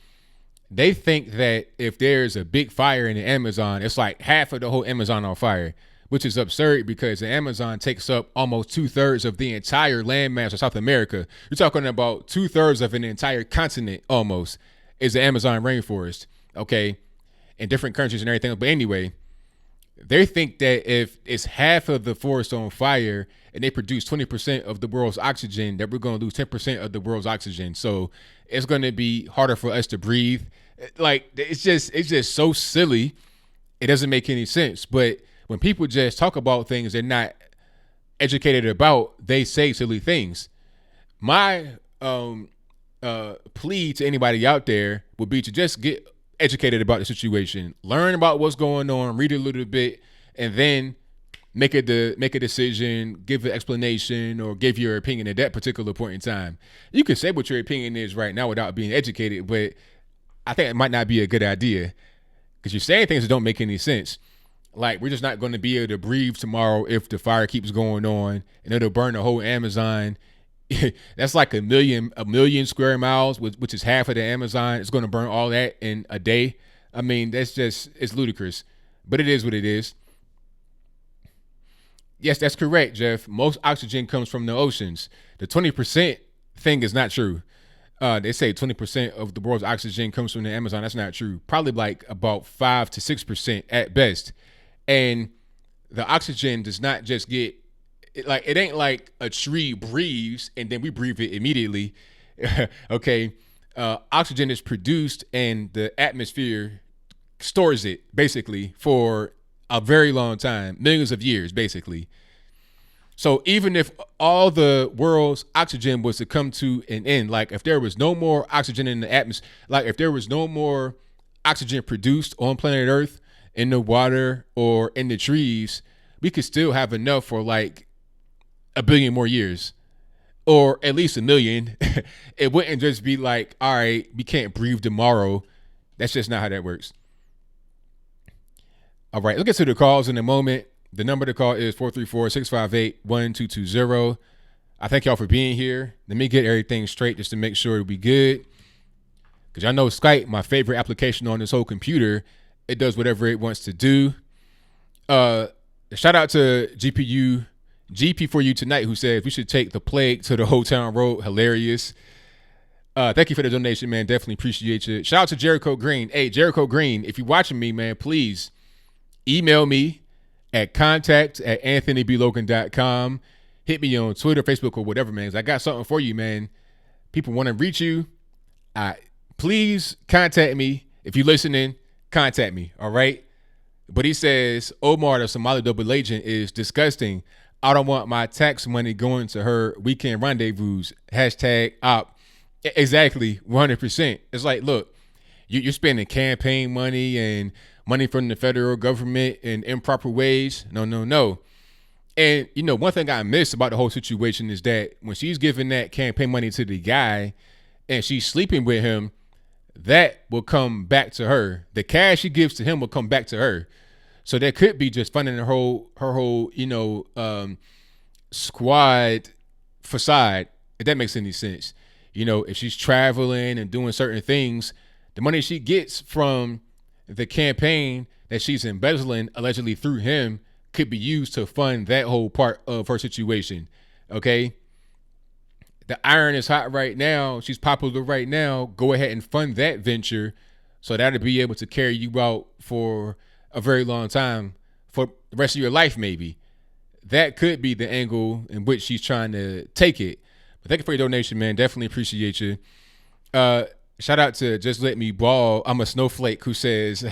They think that if there's a big fire in the Amazon, it's like half of the whole Amazon on fire, which is absurd because the Amazon takes up almost 2/3 of the entire landmass of South America. You're talking about 2/3 of an entire continent almost is the Amazon rainforest. Okay. In different countries and everything. But anyway, they think that if it's half of the forest on fire and they produce 20% of the world's oxygen, that we're going to lose 10% of the world's oxygen. So it's going to be harder for us to breathe. Like, it's just so silly. It doesn't make any sense. But when people just talk about things they're not educated about, they say silly things. My plea to anybody out there would be to just get educated about the situation, learn about what's going on, read a little bit, and then make a decision, give an explanation, or give your opinion at that particular point in time. You can say what your opinion is right now without being educated, but I think it might not be a good idea because you're saying things that don't make any sense. Like, we're just not going to be able to breathe tomorrow if the fire keeps going on, and it'll burn the whole Amazon. That's like a million square miles, which is half of the Amazon. It's going to burn all that in a day. I mean, it's ludicrous, but it is what it is. Yes, that's correct, Jeff. Most oxygen comes from the oceans. The 20% thing is not true. They say 20% of the world's oxygen comes from the Amazon. That's not true. Probably like about 5 to 6% at best. And the oxygen does not just get it ain't like a tree breathes and then we breathe it immediately. Okay. Oxygen is produced and the atmosphere stores it basically for a very long time, millions of years, basically. So even if all the world's oxygen was to come to an end, like if there was no more oxygen in the atmosphere, like if there was no more oxygen produced on planet Earth, in the water or in the trees, we could still have enough for like a billion more years, or at least a million. It wouldn't just be like, all right, we can't breathe tomorrow. That's just not how that works. All right, let's get to the calls in a moment. The number to call is 434-658-1220. I thank y'all for being here. Let me get everything straight just to make sure it'll be good. Because y'all know Skype, my favorite application on this whole computer, it does whatever it wants to do. Shout out to GP for you tonight, who said we should take the plague to the whole town road. Hilarious. Thank you for the donation, man. Definitely appreciate you. Shout out to Jericho Green. Hey, Jericho Green, if you're watching me, man, please email me at contact@anthonyblogan.com. Hit me on Twitter, Facebook, or whatever, man. I got something for you, man. People want to reach you. Please contact me. If you're listening, contact me, all right? But he says, Omar, the Somali double agent, is disgusting. I don't want my tax money going to her weekend rendezvous. #op. Exactly, 100%. It's like, look, you're spending campaign money and money from the federal government in improper ways. No. And, one thing I miss about the whole situation is that when she's giving that campaign money to the guy and she's sleeping with him, that will come back to her. The cash she gives to him will come back to her. So that could be just funding her whole squad facade, if that makes any sense. If she's traveling and doing certain things, the money she gets from the campaign that she's embezzling allegedly through him could be used to fund that whole part of her situation. Okay. The iron is hot right now. She's popular right now. Go ahead and fund that venture so that'll be able to carry you out for a very long time, for the rest of your life, maybe. That could be the angle in which she's trying to take it. But thank you for your donation, man. Definitely appreciate you. Shout out to Just Let Me Ball. I'm a snowflake, who says,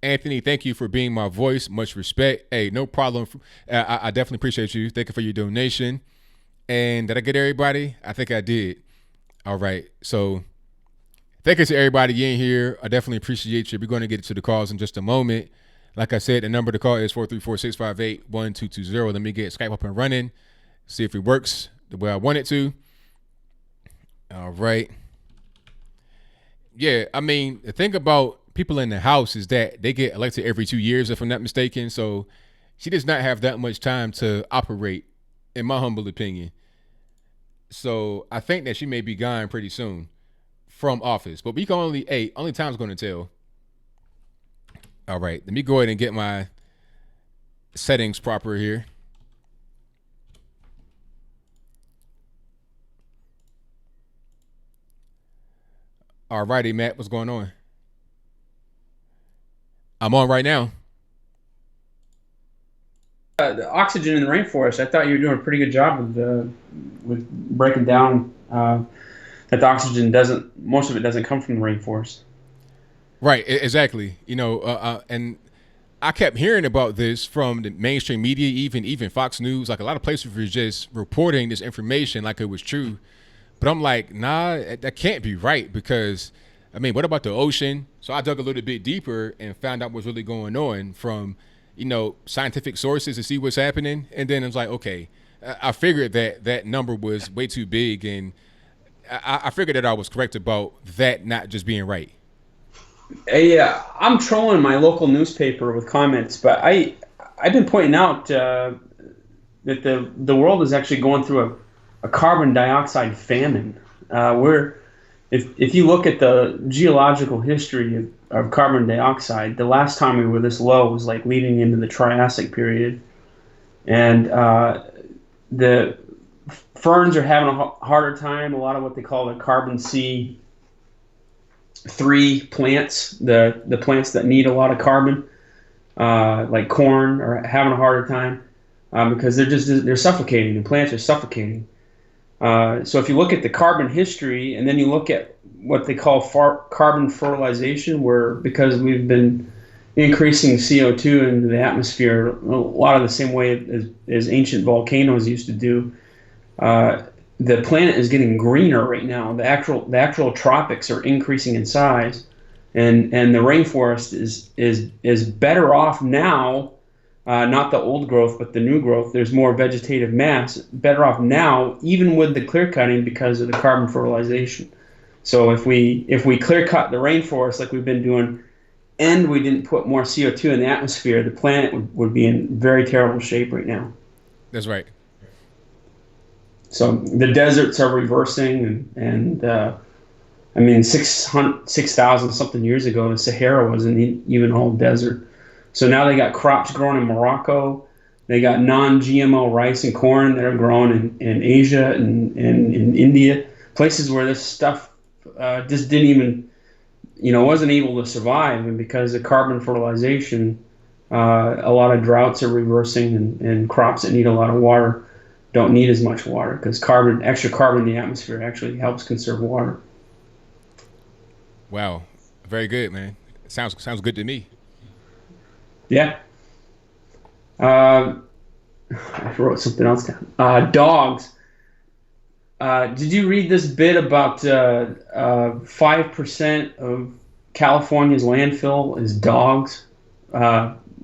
Anthony, thank you for being my voice. Much respect. Hey, no problem. I definitely appreciate you. Thank you for your donation. And did I get everybody? I think I did. All right. So thank you to everybody in here. I definitely appreciate you. We're going to get to the calls in just a moment. Like I said, the number to call is 434-658-1220. Let me get Skype up and running. See if it works the way I want it to. All right. Yeah, I mean, the thing about people in the House is that they get elected every 2 years, if I'm not mistaken. So she does not have that much time to operate, in my humble opinion. So I think that she may be gone pretty soon from office. But we can only time's going to tell. All right, let me go ahead and get my settings proper here. All righty, Matt, what's going on? I'm on right now. The oxygen in the rainforest, I thought you were doing a pretty good job with breaking down that the oxygen most of it doesn't come from the rainforest. Right, exactly. And I kept hearing about this from the mainstream media, even Fox News. Like a lot of places were just reporting this information like it was true. But I'm like, nah, that can't be right, because, I mean, what about the ocean? So I dug a little bit deeper and found out what's really going on from, scientific sources to see what's happening. And then it's like, okay, I figured that number was way too big, and I figured that I was correct about that not just being right. Yeah, I'm trolling my local newspaper with comments, but I've been pointing out that the world is actually going through a carbon dioxide famine. If you look at the geological history of carbon dioxide, the last time we were this low was like leading into the Triassic period. and the ferns are having a harder time. A lot of what they call the carbon C3 plants, the plants that need a lot of carbon, like corn, are having a harder time because they're suffocating. The plants are suffocating. So if you look at the carbon history, and then you look at what they call carbon fertilization, where because we've been increasing CO2 into the atmosphere a lot of the same way as ancient volcanoes used to do, the planet is getting greener right now. The actual tropics are increasing in size, and the rainforest is better off now. Not the old growth, but the new growth. There's more vegetative mass. Better off now, even with the clear cutting, because of the carbon fertilization. So if we clear cut the rainforest like we've been doing, and we didn't put more CO2 in the atmosphere, the planet would be in very terrible shape right now. That's right. So the deserts are reversing, and I mean, 6,000 something years ago, the Sahara wasn't even all desert. So now they got crops growing in Morocco. They got non-GMO rice and corn that are grown in Asia and in India, places where this stuff just didn't even, wasn't able to survive. And because of carbon fertilization, a lot of droughts are reversing, and crops that need a lot of water don't need as much water because extra carbon in the atmosphere actually helps conserve water. Wow, very good, man. Sounds good to me. Yeah. I wrote something else down. Dogs. Did you read this bit about 5% of California's landfill is dogs,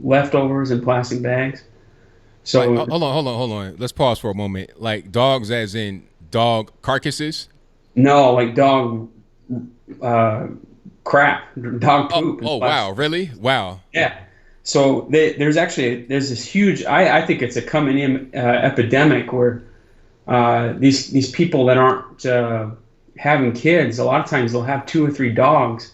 leftovers in plastic bags? So Like, hold on. Let's pause for a moment. Like dogs, as in dog carcasses. no, like dog crap, dog Oh, poop. oh, wow, really? Wow. Yeah. So there's this huge. I think it's a coming in epidemic where these people that aren't having kids, a lot of times they'll have 2 or 3 dogs,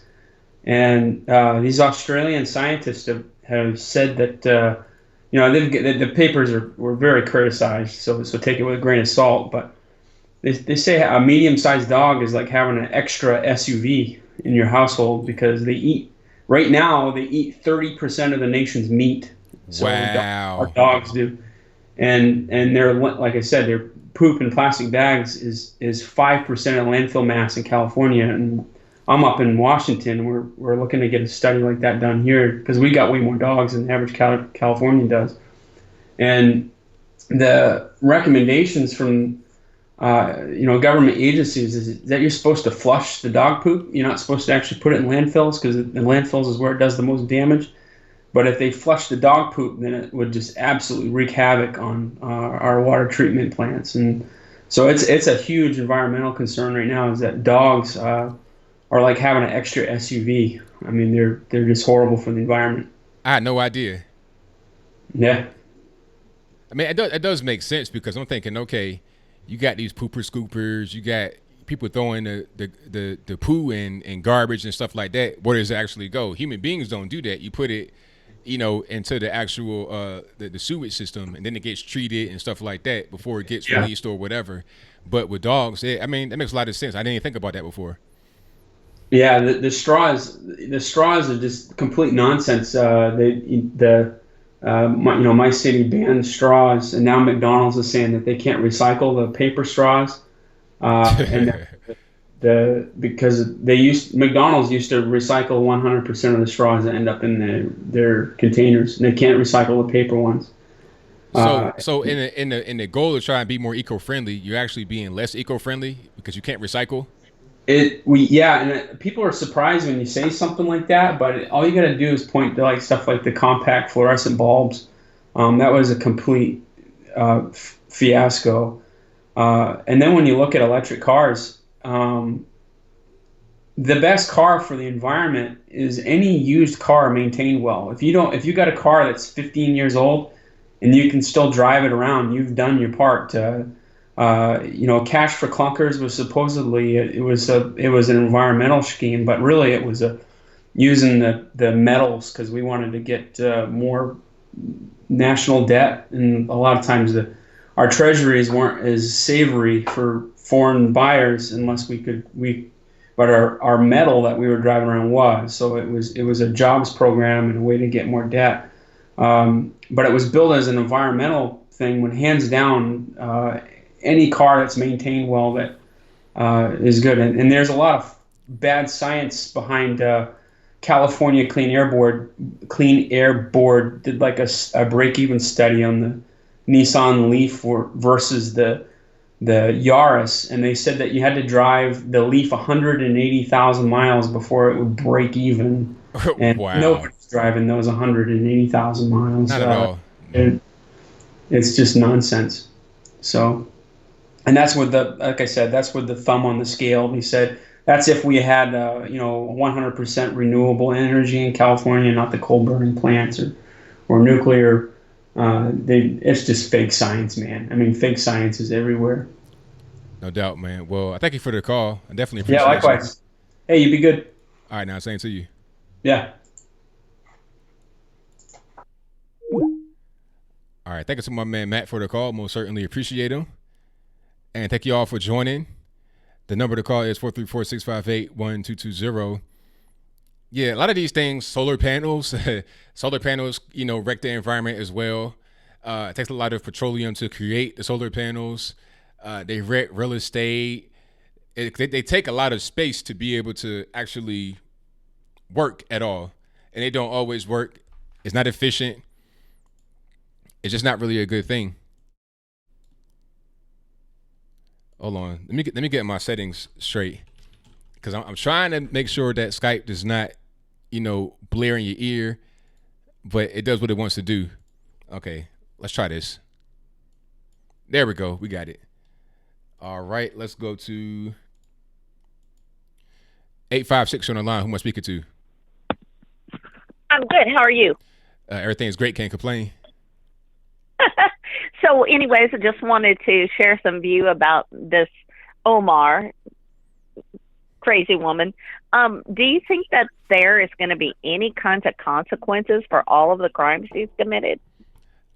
and these Australian scientists have said that the papers were very criticized, so take it with a grain of salt, but they say a medium-sized dog is like having an extra SUV in your household because right now they eat 30% of the nation's meat. So Wow. our dogs do, and they're, like I said, their poop in plastic bags is 5% of landfill mass in California, and I'm up in Washington. We're looking to get a study like that done here because we got way more dogs than the average Californian does, and the recommendations from government agencies is that you're supposed to flush the dog poop. You're not supposed to actually put it in landfills because in landfills is where it does the most damage. But if they flush the dog poop, then it would just absolutely wreak havoc on our water treatment plants. And so it's a huge environmental concern right now. Is that dogs are like having an extra SUV. I mean, they're just horrible for the environment. I had no idea. Yeah. I mean, it does make sense because I'm thinking, okay, you got these pooper scoopers, you got people throwing the poo and garbage and stuff like that. Where does it actually go? Human beings don't do that. You put it, into the actual the sewage system, and then it gets treated and stuff like that before it gets released or whatever. But with dogs, that makes a lot of sense. I didn't even think about that before. Yeah, the straws are just complete nonsense. My city banned straws, and now McDonald's is saying that they can't recycle the paper straws, and because McDonald's used to recycle 100% of the straws that end up in their containers, and they can't recycle the paper ones. So in the goal to try and be more eco-friendly, you're actually being less eco-friendly because you can't recycle. And people are surprised when you say something like that, but all you got to do is point to like stuff like the compact fluorescent bulbs. That was a complete fiasco. And then when you look at electric cars, the best car for the environment is any used car maintained well. If you got a car that's 15 years old and you can still drive it around, you've done your part to. Cash for clunkers was supposedly it was an environmental scheme, but really it was using the metals because we wanted to get more national debt, and a lot of times our treasuries weren't as savory for foreign buyers unless but our metal that we were driving around was. So it was a jobs program and a way to get more debt. But it was built as an environmental thing when hands down, any car that's maintained well that is good. And there's a lot of bad science behind California Clean Air Board did like a break-even study on the Nissan Leaf versus the Yaris, and they said that you had to drive the Leaf 180,000 miles before it would break even. And Wow. nobody's driving those 180,000 miles. Not at all. It's just nonsense. So, and that's with like I said, that's with the thumb on the scale. He said that's if we had 100% renewable energy in California, not the coal burning plants or nuclear. It's just fake science, man. I mean, fake science is everywhere. No doubt, man. Well, I thank you for the call. I definitely appreciate it. Yeah, likewise. Hey, you be good. All right, now same to you. Yeah. All right, thank you to my man Matt for the call. Most certainly appreciate him. And thank you all for joining. The number to call is 434-658-1220. Yeah, a lot of these things, solar panels, wreck the environment as well. It takes a lot of petroleum to create the solar panels. They wreck real estate. They take a lot of space to be able to actually work at all. And they don't always work. It's not efficient. It's just not really a good thing. Hold on. Let me get my settings straight. Because I'm trying to make sure that Skype does not, blare in your ear. But it does what it wants to do. Okay, let's try this. There we go. We got it. All right, let's go to 856 on the line. Who am I speaking to? I'm good. How are you? Everything's great. Can't complain. So anyways, I just wanted to share some view about this Omar, crazy woman. Do you think that there is going to be any kinds of consequences for all of the crimes she's committed?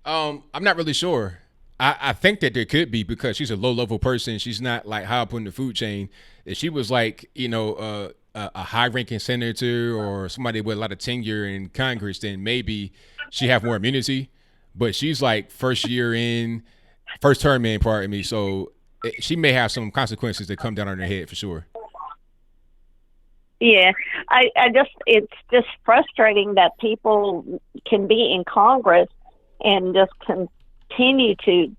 I'm not really sure. I think that there could be because she's a low-level person. She's not like high up on the food chain. If she was like, a high-ranking senator or somebody with a lot of tenure in Congress, then maybe she have more immunity. But she's like first term in, pardon me. So she may have some consequences that come down on her head for sure. Yeah, it's just frustrating that people can be in Congress and just continue to,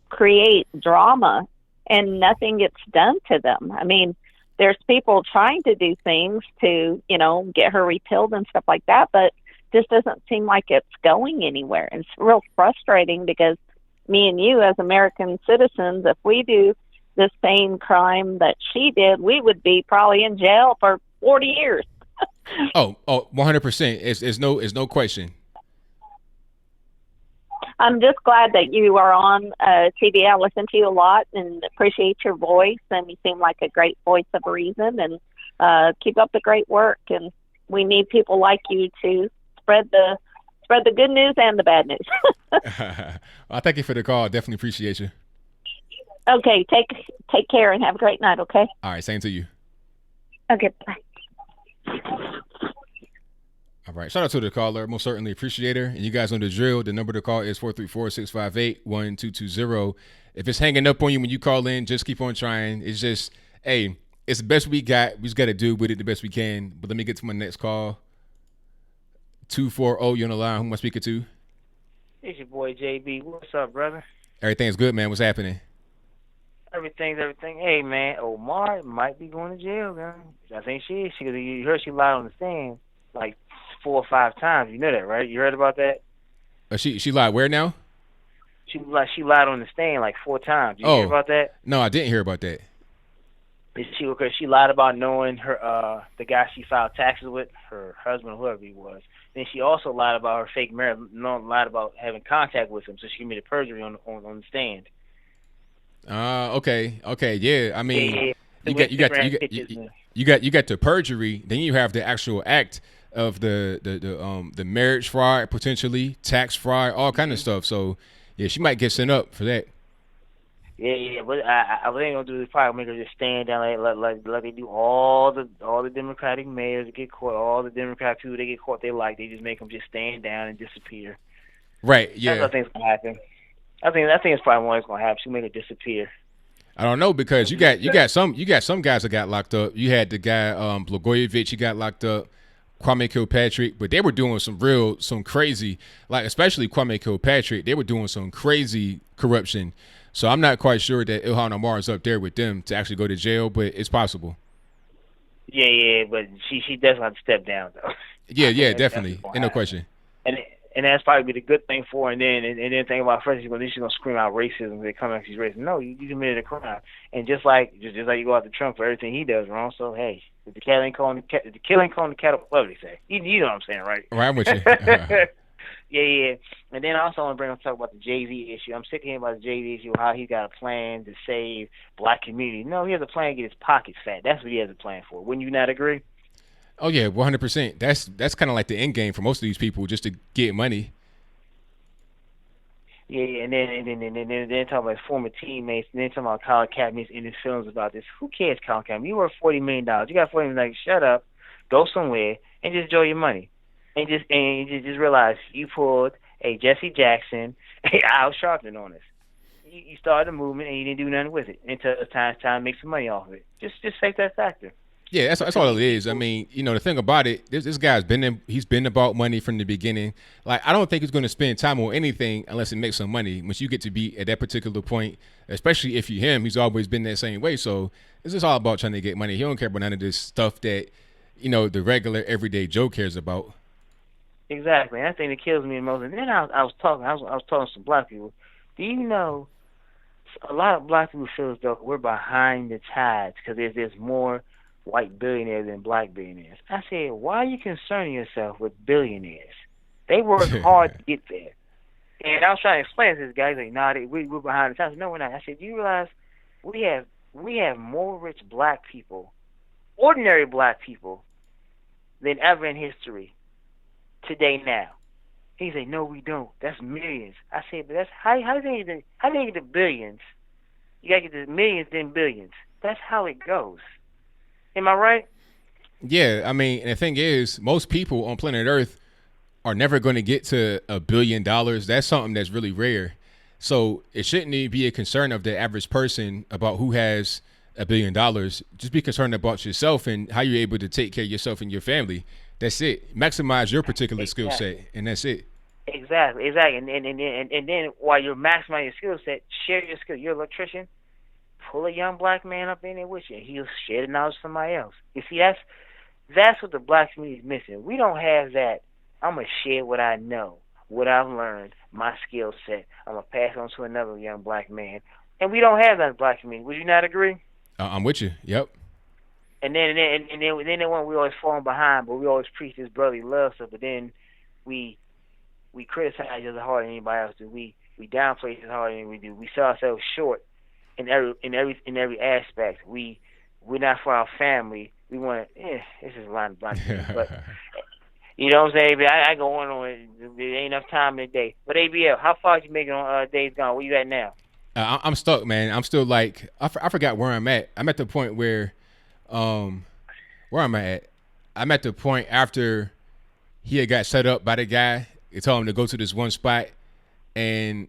create drama and nothing gets done to them. I mean, there's people trying to do things to, get her repealed and stuff like that, but just doesn't seem like it's going anywhere. And it's real frustrating because me and you as American citizens, if we do the same crime that she did, we would be probably in jail for 40 years. Oh, 100%. It's no question. I'm just glad that you are on TV. I listen to you a lot and appreciate your voice, and you seem like a great voice of reason, and keep up the great work. And we need people like you to spread the good news and the bad news. Well, thank you for the call. I definitely appreciate you. Okay, take care and have a great night, okay? All right, same to you. Okay, bye. All right, shout out to the caller. Most certainly appreciate her. And you guys know the drill. The number to call is 434-658-1220. If it's hanging up on you when you call in, just keep on trying. It's just, hey, it's the best we got. We just got to do with it the best we can. But let me get to my next call. 240, you on the line. Who am I speaking to? It's your boy JB. What's up, brother? Everything's good, man. What's happening? Everything's everything. Hey, man, Omar might be going to jail, man. I think she is. You heard she lied on the stand like 4 or 5 times. You know that, right? You heard about that? She lied where now? She lied on the stand like 4 times. You hear about that? No, I didn't hear about that. She lied about knowing her the guy she filed taxes with, her husband or whoever he was. Then she also lied about her fake marriage, lied about having contact with him, so she committed perjury on the stand. Okay, yeah. I mean, Yeah. you got the perjury, then you have the actual act of the marriage fraud, potentially tax fraud, all kind of stuff. So yeah, she might get sent up for that. Yeah, but what they ain't gonna do is probably make her just stand down like they do all the Democratic mayors that get caught, all the Democratic people they get caught they like, they just make them just stand down and disappear. Right. Yeah. That's what I think's gonna happen. I think it's probably what's gonna happen. She make her disappear. I don't know, because you got some guys that got locked up. You had the guy Blagojevich, he got locked up. Kwame Kilpatrick, but they were doing some crazy, like especially Kwame Kilpatrick, they were doing some crazy corruption. So I'm not quite sure that Ilhan Omar is up there with them to actually go to jail, but it's possible. Yeah, but she does have to step down though. Yeah, definitely, ain't no question. And that's probably the good thing for her. And then think about first, she's gonna scream out racism. They come out, she's racist. No, you committed a crime. And just like you go after Trump for everything he does wrong. So hey, if the cat ain't calling the kettle, what do they say? You know what I'm saying, right? Right, I'm with you. Yeah. And then I also want to talk about the Jay-Z issue. I'm sick of hearing about the Jay-Z issue, how he got a plan to save black community. No, he has a plan to get his pockets fat. That's what he has a plan for. Wouldn't you not agree? Oh yeah, 100%. That's kind of like the end game for most of these people, just to get money. Yeah, and then talking about former teammates, and then talking about Colin Kaepernick in his feelings about this. Who cares, Colin Kaepernick? You worth $40 million. You got $40 million. Like, shut up, go somewhere, and just enjoy your money, and just realize you pulled a Jesse Jackson, a Al Sharpton on us. You started a movement and you didn't do nothing with it until it's time to make some money off of it. Just face that factor. Yeah, that's all it is. I mean, the thing about it, this guy's he's been about money from the beginning. Like, I don't think he's going to spend time on anything unless it makes some money. Once you get to be at that particular point, especially if you're him, he's always been that same way. So it's just all about trying to get money. He don't care about none of this stuff that, the regular everyday Joe cares about. Exactly. And that thing that kills me the most. And then I was talking to some black people. Do you know a lot of black people feel as though we're behind the tides because there's more white billionaires than black billionaires? I said, why are you concerning yourself with billionaires? They work hard to get there. And I was trying to explain to this guy. He's like, nah, we're behind the times. No, we're not. I said, do you realize we have more rich black people, ordinary black people, than ever in history today now? He said, no, we don't. That's millions. I said, but that's how do you get the billions? You got to get the millions, then billions. That's how it goes. Am I right? Yeah, I mean, and the thing is, most people on planet Earth are never going to get to $1 billion. That's something that's really rare. So it shouldn't even be a concern of the average person about who has $1 billion. Just be concerned about yourself and how you're able to take care of yourself and your family. That's it. Maximize your particular skill set, and that's it. Exactly. And then while you're maximizing your skill set, share your skill. You're an electrician. Pull a young black man up in there with you, and he'll share the knowledge with somebody else. You see, that's what the black community is missing. We don't have that. I'm gonna share what I know, what I've learned, my skill set. I'm gonna pass it on to another young black man, and we don't have that in the black community. Would you not agree? I'm with you. Yep. And then when we always falling behind, but we always preach this brotherly love stuff, but then we criticize as hard as anybody else do. We downplay as hard as we do. We sell ourselves short in every aspect. We're not for our family. We want to. This is a line of black people, but you know what I'm saying? But I go on. There ain't enough time in the day. But ABL, how far you making on Days Gone? Where you at now? I'm stuck, man. I'm still like I forgot where I'm at. I'm at the point where where am I at? I'm at the point after he had got set up by the guy. They told him to go to this one spot, and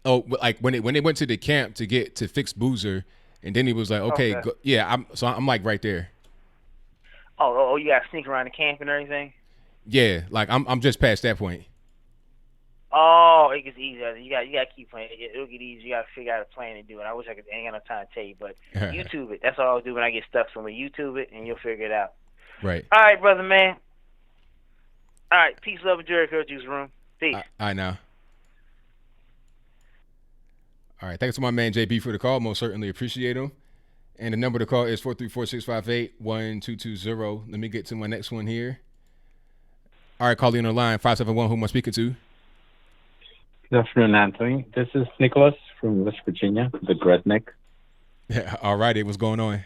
like when they went to the camp to fix Boozer, and then he was like, okay. Go, yeah. I'm like right there. Oh, you got to sneak around the camp and everything. Yeah, like I'm just past that point. Oh, it gets easier. You got to keep playing. It'll get easier. You got to figure out a plan to do it. I wish I ain't got no time to tell you, but YouTube it. That's all I'll do when I get stuck somewhere. YouTube it, and you'll figure it out. Right. All right, brother, man. All right, peace, love, and joy, Juice Room. Peace. All right, now. All right, thanks to my man JB for the call. Most certainly appreciate him. And the number to call is 434-658-1220. Let me get to my next one here. All right, call in on the line, 571. Who am I speaking to? Good afternoon, Anthony. This is Nicholas from West Virginia, the Redneck. Yeah, all righty. What's going on?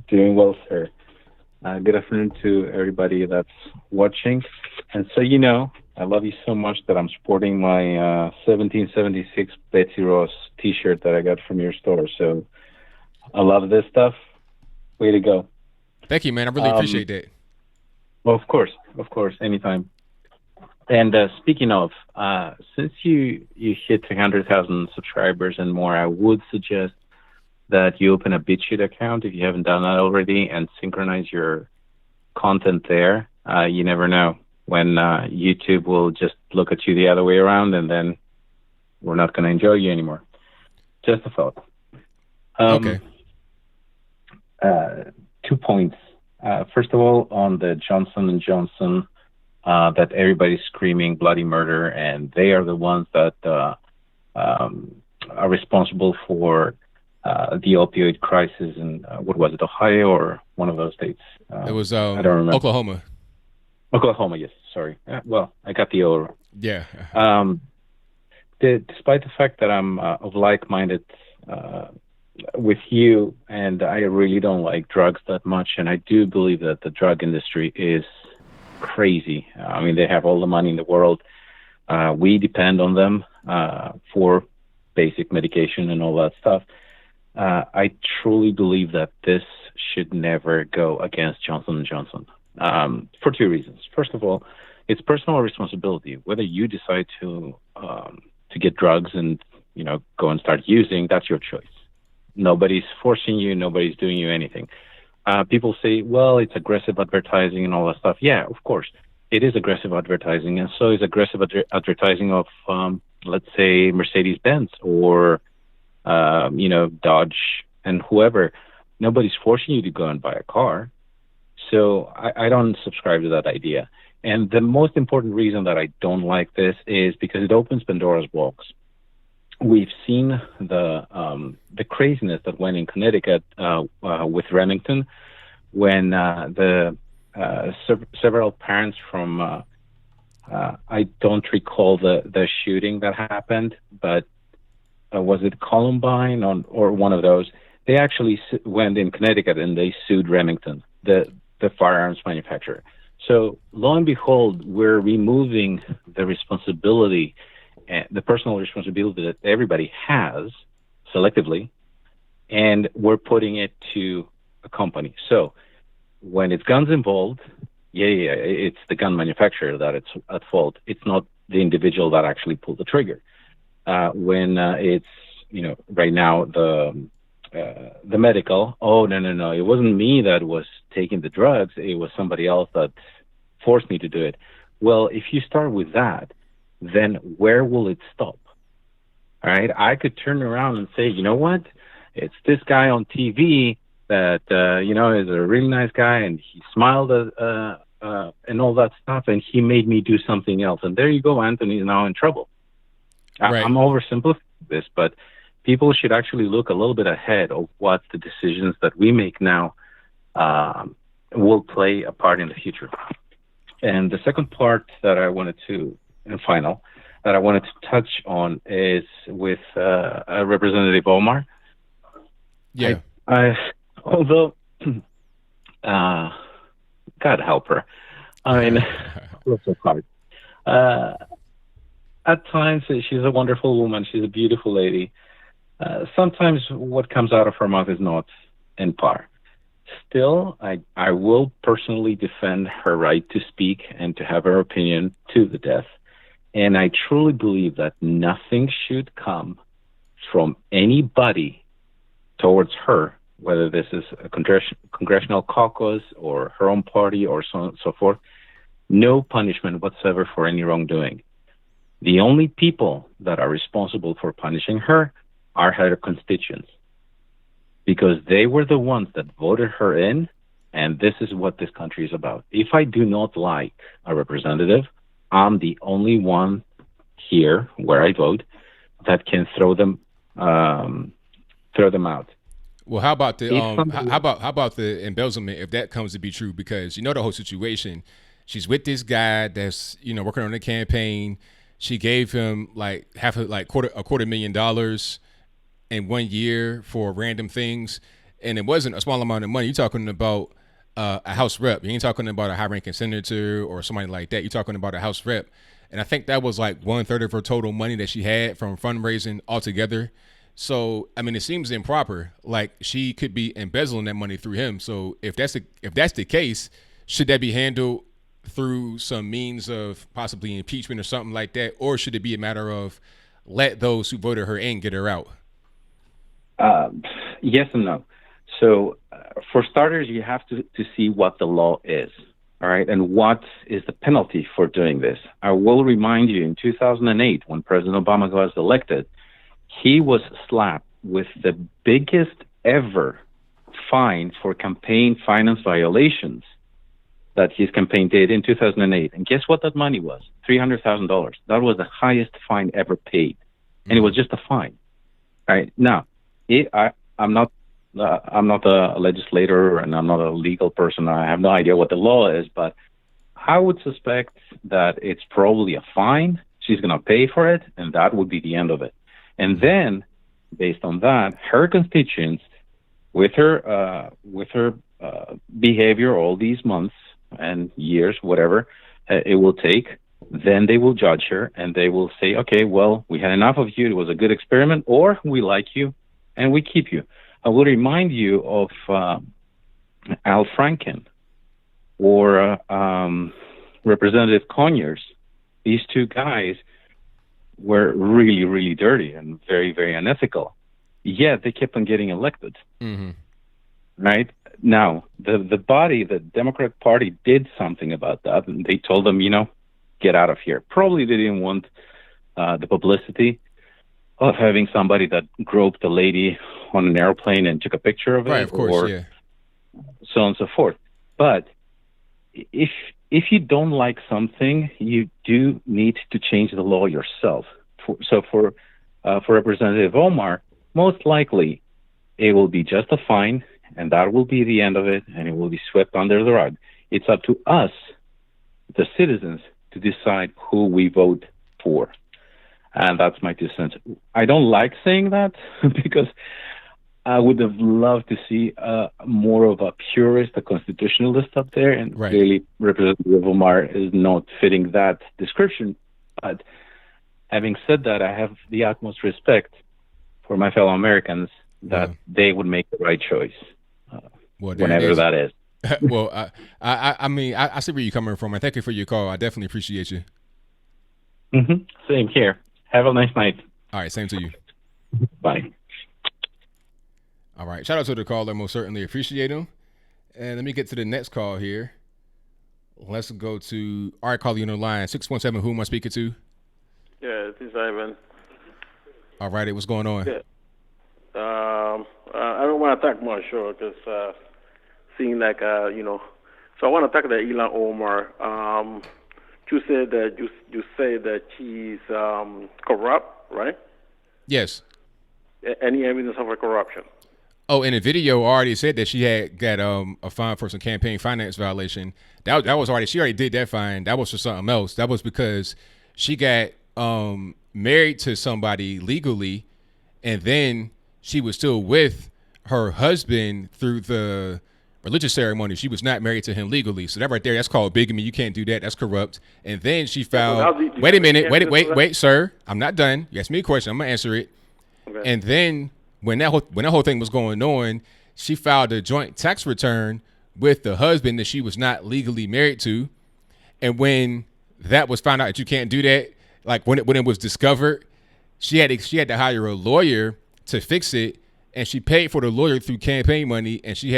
Doing well, sir. Good afternoon to everybody that's watching. And so, I love you so much that I'm sporting my 1776 Betsy Ross T-shirt that I got from your store. So I love this stuff. Way to go. Thank you, man. I really appreciate that. Well, of course, anytime. And speaking of, since you hit 300,000 subscribers and more, I would suggest that you open a BitChute account if you haven't done that already and synchronize your content there. You never know when YouTube will just look at you the other way around, and then we're not going to enjoy you anymore. Just a thought. Okay. 2 points. First of all, on the Johnson & Johnson, that everybody's screaming bloody murder, and they are the ones that are responsible for the opioid crisis in, what was it, Ohio or one of those states? It was I don't remember. Oklahoma. Oklahoma, yes. Sorry. Well, I got the O. Yeah. Despite the fact that I'm of like-minded with you, and I really don't like drugs that much, and I do believe that the drug industry is crazy. I mean, they have all the money in the world. We depend on them for basic medication and all that stuff. I truly believe that this should never go against Johnson & Johnson for two reasons. First of all, it's personal responsibility. Whether you decide to get drugs and go and start using, that's your choice. Nobody's forcing you. Nobody's doing you anything. People say, well, it's aggressive advertising and all that stuff. Yeah, of course. It is aggressive advertising, and so is aggressive advertising of, let's say, Mercedes-Benz or, Dodge and whoever. Nobody's forcing you to go and buy a car. So I don't subscribe to that idea. And the most important reason that I don't like this is because it opens Pandora's box. We've seen the craziness that went in Connecticut with Remington when several parents from I don't recall the shooting that happened, but was it Columbine or one of those? They actually went in Connecticut and they sued Remington, the firearms manufacturer. So lo and behold, we're removing the responsibility, the personal responsibility that everybody has selectively, and we're putting it to a company. So when it's guns involved, it's the gun manufacturer that it's at fault. It's not the individual that actually pulled the trigger. When it's, right now the medical, oh, no, it wasn't me that was taking the drugs. It was somebody else that forced me to do it. Well, if you start with that, then where will it stop? All right. I could turn around and say, you know what? It's this guy on TV that, is a really nice guy, and he smiled and all that stuff, and he made me do something else. And there you go, Anthony's now in trouble. Right. I'm oversimplifying this, but people should actually look a little bit ahead of what the decisions that we make now will play a part in the future. And the second part that I wanted to, and final, that I wanted to touch on is with Representative Omar. Yeah. Although, God help her. I mean, it's so hard. At times, she's a wonderful woman. She's a beautiful lady. Sometimes what comes out of her mouth is not in par. Still, I will personally defend her right to speak and to have her opinion to the death. And I truly believe that nothing should come from anybody towards her, whether this is a congressional caucus or her own party or so on and so forth. No punishment whatsoever for any wrongdoing. The only people that are responsible for punishing her are her constituents, because they were the ones that voted her in, and this is what this country is about. If I do not like a representative, I'm the only one here where I vote that can throw them out. Well, how about the how about the embezzlement, if that comes to be true? Because the whole situation, she's with this guy that's working on the campaign. She gave him like a $250,000 in 1 year for random things, and it wasn't a small amount of money. You're talking about a House rep. You ain't talking about a high-ranking senator or somebody like that. You're talking about a House rep. And I think that was like 1/3 of her total money that she had from fundraising altogether. So, I mean, it seems improper. Like, she could be embezzling that money through him. So if that's the case, should that be handled through some means of possibly impeachment or something like that? Or should it be a matter of let those who voted her in get her out? Yes and no. So for starters, you have to see what the law is, all right, and what is the penalty for doing this. I will remind you, in 2008, when President Obama was elected, he was slapped with the biggest ever fine for campaign finance violations that his campaign did in 2008. And guess what that money was? $300,000. That was the highest fine ever paid. And it was just a fine. All right. Now, I'm not a legislator and I'm not a legal person. I have no idea what the law is, but I would suspect that it's probably a fine. She's going to pay for it, and that would be the end of it. And then, based on that, her constituents, with her behavior all these months and years, whatever it will take, then they will judge her and they will say, okay, well, we had enough of you. It was a good experiment, or we like you and we keep you. I will remind you of Al Franken or Representative Conyers. These two guys were really, really dirty and very, very unethical. Yet they kept on getting elected. Mm-hmm. Right? Now, the body, the Democratic Party, did something about that, and they told them, get out of here. Probably they didn't want the publicity of having somebody that groped a lady on an airplane and took a picture of it, right, of course, or yeah. so on and so forth. But if you don't like something, you do need to change the law yourself. For Representative Omar, most likely it will be just a fine, and that will be the end of it, and it will be swept under the rug. It's up to us, the citizens, to decide who we vote for. And that's my 2 cents. I don't like saying that because I would have loved to see more of a purist, a constitutionalist up there, and right. Clearly Representative Omar is not fitting that description. But having said that, I have the utmost respect for my fellow Americans that they would make the right choice, whenever that is. Well, I mean, I see where you're coming from, and thank you for your call. I definitely appreciate you. Mm-hmm. Same here. Have a nice night. All right, same to you. Bye. All right, shout out to the caller. Most certainly appreciate him. And let me get to the next call here. Let's go to, all right, caller, you on the line, 617, who am I speaking to? Yeah, this is Ivan. All right, what's going on? Yeah. I don't want to talk much, sure, because seeing like, so I want to talk to Ilhan Omar. You said that you say that she's corrupt, right? Yes. Any evidence of her corruption? Oh, in the video, already said that she had got a fine for some campaign finance violation. That was already, she already did that fine. That was for something else. That was because she got married to somebody legally, and then she was still with her husband through the religious ceremony. She was not married to him legally. So that right there, that's called bigamy. You can't do that. That's corrupt. And then she filed. Wait a minute. Wait, sir. I'm not done. You asked me a question. I'm gonna answer it. Okay. And then when that whole thing was going on, she filed a joint tax return with the husband that she was not legally married to. And when that was found out that you can't do that, like when it was discovered, she had to hire a lawyer to fix it. And she paid for the lawyer through campaign money, and she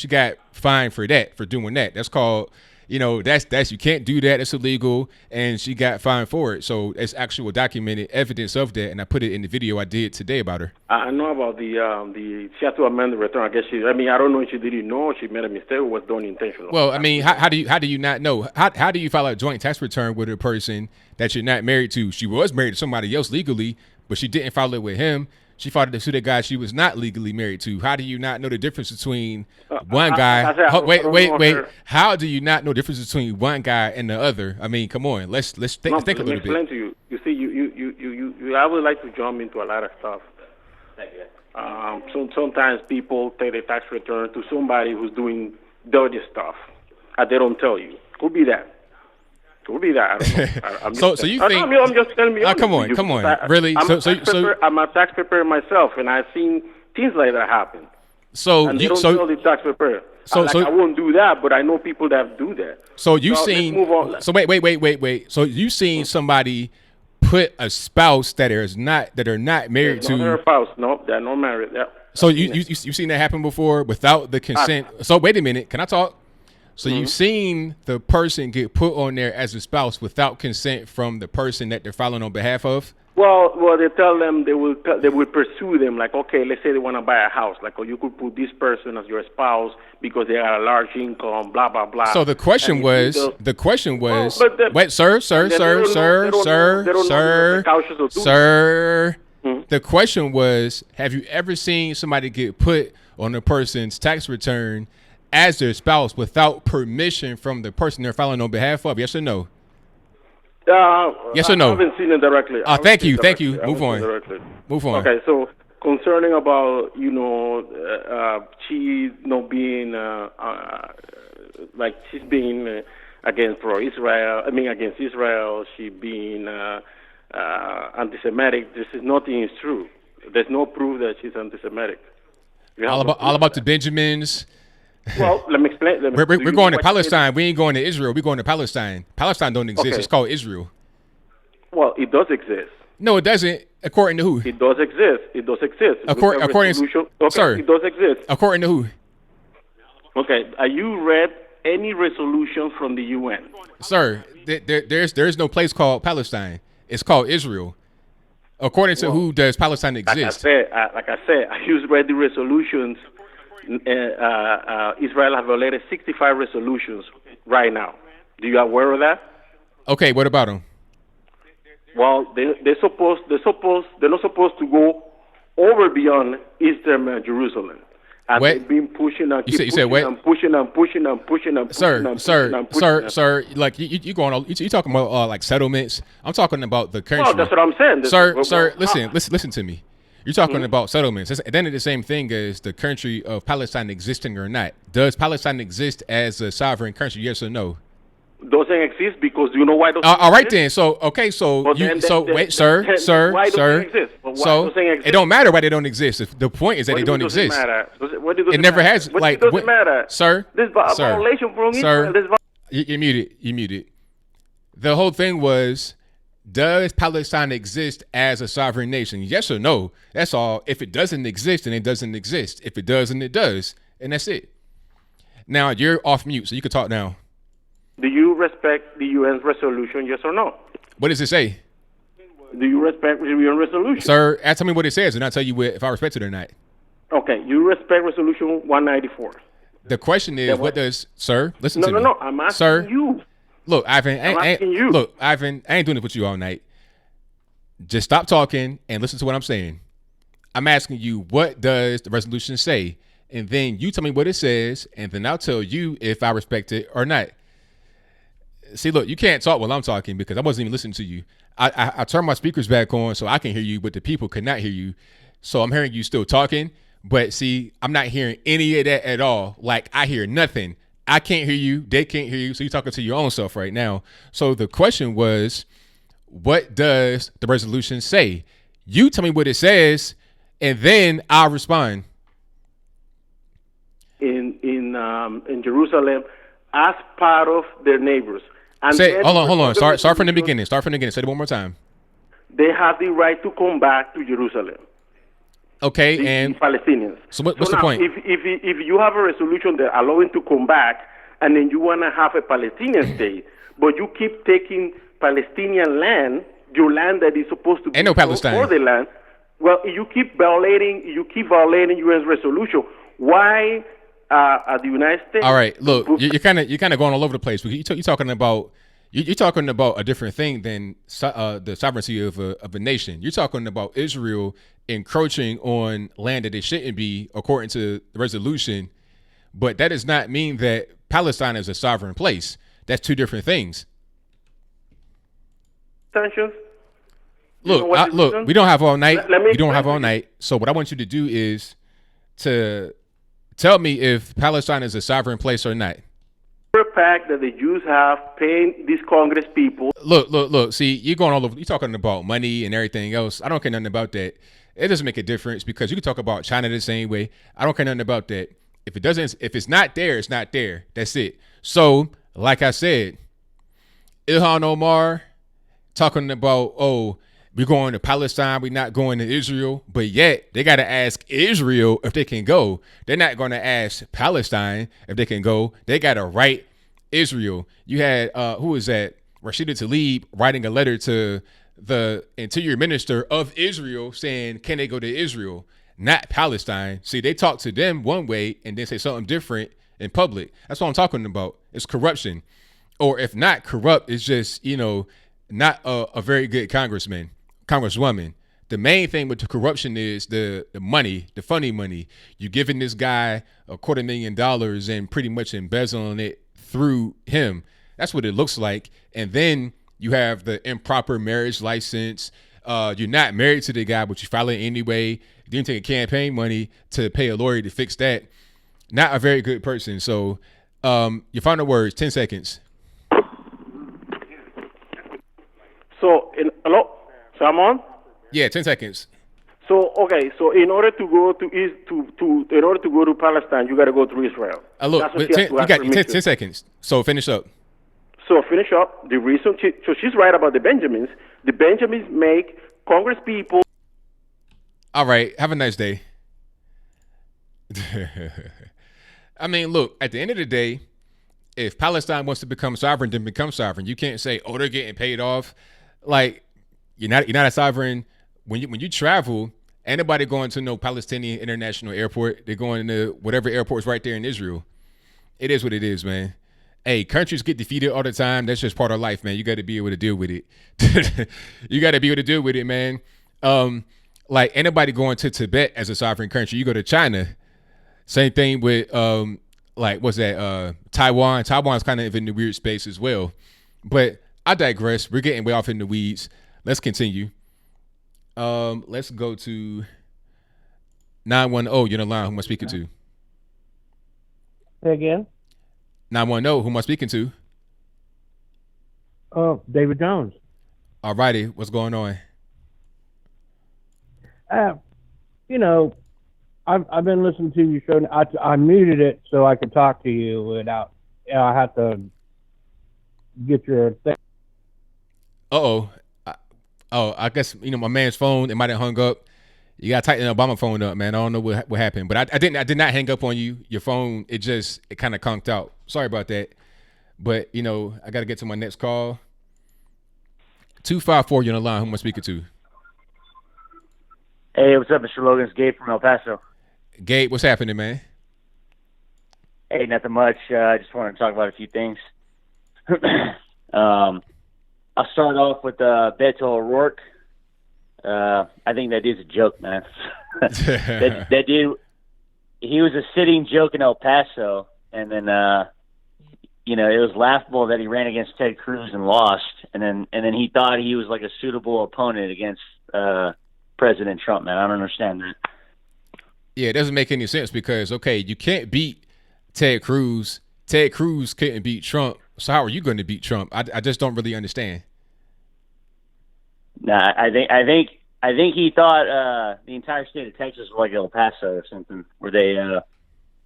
got fined for doing that. That's called, that's you can't do that. It's illegal, and she got fined for it. So it's actual documented evidence of that, and I put it in the video I did today about her. I know about the she had to amend the return. I guess I don't know if she didn't know, she made a mistake, or was done intentionally. Well, I mean, how do you not know? How do you file a joint tax return with a person that you're not married to? She was married to somebody else legally, but she didn't file it with him. She filed it to the guy she was not legally married to. How do you not know the difference between one guy? Wait. How do you not know the difference between one guy and the other? I mean, come on. Let's think a little bit. Explain to you. You see, you I would like to jump into a lot of stuff. Thank you. Sometimes people take a tax return to somebody who's doing dirty stuff that they don't tell you. Could be that. Could be that. I don't know. So you think? I'm just telling you. Come on, really? I'm a tax preparer myself, and I've seen things like that happen. So and you they don't tell the tax preparer. I won't do that, but I know people that do that. So you seen? Let's move on. So wait. So you seen somebody put a spouse that are not married to? Not her spouse. No, they're not married. Yeah. So you've seen that happen before without the consent. So wait a minute, can I talk? So you've seen the person get put on there as a spouse without consent from the person that they're filing on behalf of? Well, they tell them they will pursue them. Like, okay, let's say they want to buy a house. Like, oh, you could put this person as your spouse because they have a large income. Blah blah blah. So the question was. Wait, sir. The question was, have you ever seen somebody get put on a person's tax return as their spouse without permission from the person they're filing on behalf of? Yes or no? Yes or no? I haven't seen it directly. Thank you. Move on. Okay, so concerning about she not being like she's being against pro-Israel. Against Israel. She being anti-Semitic. This is nothing is true. There's no proof that she's anti-Semitic. All about the Benjamins. Well, let me explain. We're going to Palestine. We ain't going to Israel. We're going to Palestine. Palestine don't exist. Okay. It's called Israel. Well, it does exist. No, it doesn't. According to who? It does exist. According sir, it does exist. According to who? Okay. Are you read any resolution from the UN? Sir, there's no place called Palestine. It's called Israel. According to who does Palestine exist? Like I said, I just read the resolutions. Israel have violated 65 resolutions right now. Do you aware of that? Okay, what about them? Well, they're not supposed to go over beyond Eastern Jerusalem. And what? They've been pushing and you said what? pushing. Sir, like you talking about like settlements? I'm talking about the country. Well, that's what I'm saying. Sir, listen to me. You're talking about settlements. It's then the same thing as the country of Palestine existing or not. Does Palestine exist as a sovereign country? Yes or no? Doesn't exist because you know why doesn't all right exist? then. Wait, sir. Why doesn't it exist? It don't matter why they don't exist. The point is that they don't exist. It never has. Like, it doesn't matter, sir. This violation from Israel. You muted. The whole thing was, does Palestine exist as a sovereign nation? Yes or no? That's all. If it doesn't exist, then it doesn't exist. If it does, then it does, and that's it. Now you're off mute, so you can talk now. Do you respect the UN's resolution, yes or no? What does it say? Do you respect the UN resolution? Sir, tell me what it says, and I'll tell you if I respect it or not. Okay, you respect resolution 194. The question is, what does, sir, listen to me. No, I'm asking you. Look, Ivan, I ain't doing it with you all night. Just stop talking and listen to what I'm saying. I'm asking you, what does the resolution say? And then you tell me what it says, and then I'll tell you if I respect it or not. See, look, you can't talk while I'm talking because I wasn't even listening to you. I turned my speakers back on so I can hear you, but the people could not hear you. So I'm hearing you still talking. But see, I'm not hearing any of that at all. Like, I hear nothing. I can't hear you. They can't hear you. So you're talking to your own self right now. So the question was, what does the resolution say? You tell me what it says, and then I'll respond. In Jerusalem, as part of their neighbors. And hold on. Start from the beginning. Say it one more time. They have the right to come back to Jerusalem. Okay, the and Palestinians. So what's the point? If you have a resolution that allowing to come back, and then you want to have a Palestinian state, but you keep taking Palestinian land, your land that is supposed to be no Palestine for the land. Well, you keep violating U.S. resolution. Why the United States? All right, look, you're kind of going all over the place. You're talking about a different thing than the sovereignty of a nation. You're talking about Israel encroaching on land that it shouldn't be according to the resolution, but that does not mean that Palestine is a sovereign place. That's two different things. Sanctions. Look, we don't have all night. We don't have all night. So what I want you to do is to Tell me if Palestine is a sovereign place or not. The fact that the Jews have paying these Congress people. Look. See, you're going all over. You're talking about money and everything else. I don't care nothing about that. It doesn't make a difference because you can talk about China the same way. I don't care nothing about that. If it's not there, it's not there. That's it. So, like I said, Ilhan Omar talking about, oh, we're going to Palestine, we're not going to Israel, but yet they got to ask Israel if they can go. They're not going to ask Palestine if they can go. They got to write Israel. You had, who is that? Rashida Tlaib writing a letter to the interior minister of Israel saying, can they go to Israel, not Palestine? See, they talk to them one way and then say something different in public. That's what I'm talking about. It's corruption. Or if not corrupt, it's just, not a very good congresswoman. The main thing with the corruption is the money, the funny money. You giving this guy $250,000 and pretty much embezzling it through him. That's what it looks like. And then you have the improper marriage license. You're not married to the guy, but you file it anyway. Then you take campaign money to pay a lawyer to fix that. Not a very good person. So your final words, 10 seconds. So, hello? So I'm on? Yeah, 10 seconds. So, okay, so in order to go to Palestine, you got to go through Israel. Look, you got 10 seconds. So finish up. So finish up. The reason, so she's right about the Benjamins. The Benjamins make Congress people. All right, have a nice day. I mean, look, at the end of the day, if Palestine wants to become sovereign, then become sovereign. You can't say, oh, they're getting paid off. Like, you're not a sovereign. When you travel, anybody going to no Palestinian International Airport, they're going to whatever airport's right there in Israel. It is what it is, man. Hey, countries get defeated all the time. That's just part of life, man. You got to be able to deal with it. You got to be able to deal with it, man. Like anybody going to Tibet as a sovereign country, you go to China. Same thing with Taiwan. Taiwan's kind of in the weird space as well. But I digress. We're getting way off in the weeds. Let's continue. Let's go to 910. You're on the line. Who am I speaking to? Say again? 910. Who am I speaking to? Oh, David Jones. All righty. What's going on? I've been listening to your show. I muted it so I could talk to you without. I have to get your thing. I guess my man's phone. It might have hung up. You gotta tighten the Obama phone up, man. I don't know what happened, but I did not hang up on you. Your phone, it kind of conked out. Sorry about that. But I gotta get to my next call. 254. You're on the line. Who am I speaking to? Hey, what's up, Mr. Logan? It's Gabe from El Paso. Gabe, what's happening, man? Hey, nothing much. I just wanted to talk about a few things. I'll start off with Beto O'Rourke. I think that dude's a joke, man. that dude, he was a sitting joke in El Paso, and then it was laughable that he ran against Ted Cruz and lost, and then he thought he was like a suitable opponent against President Trump, man. I don't understand that. Yeah, it doesn't make any sense because, okay, you can't beat Ted Cruz. Ted Cruz couldn't beat Trump. So how are you going to beat Trump? I just don't really understand. Nah, I think he thought the entire state of Texas was like El Paso or something, where they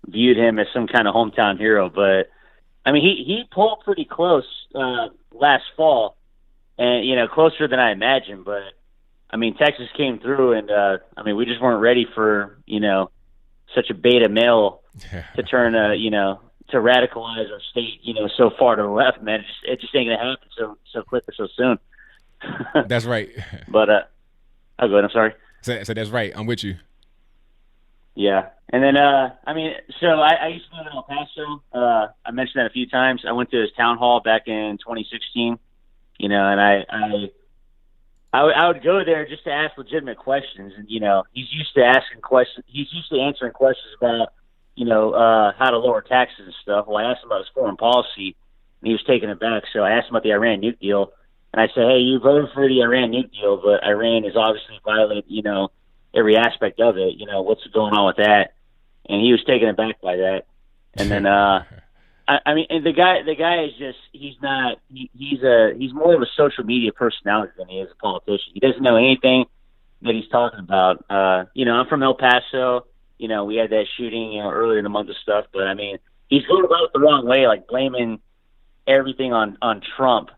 viewed him as some kind of hometown hero. But I mean, he pulled pretty close last fall, and closer than I imagined. But I mean, Texas came through, and we just weren't ready for such a beta male to turn to radicalize our state so far to the left, man. It just ain't gonna happen so quick or so soon. That's right. But I'll go ahead. I'm sorry. So that's right. I'm with you. Yeah, and then so I used to live in El Paso. I mentioned that a few times. I went to his town hall back in 2016. And I would go there just to ask legitimate questions, and he's used to asking questions. He's used to answering questions about how to lower taxes and stuff. Well, I asked him about his foreign policy, and he was taken aback. So I asked him about the Iran nuke deal, and I said, "Hey, you voted for the Iran nuke deal, but Iran is obviously violating every aspect of it. What's going on with that?" and he was taken aback by that. And then, I mean, and the guy is just, he's more of a social media personality than he is a politician. He doesn't know anything that he's talking about. I'm from El Paso. We had that shooting, earlier in the month of stuff, but I mean, he's going about it the wrong way, like blaming everything on Trump,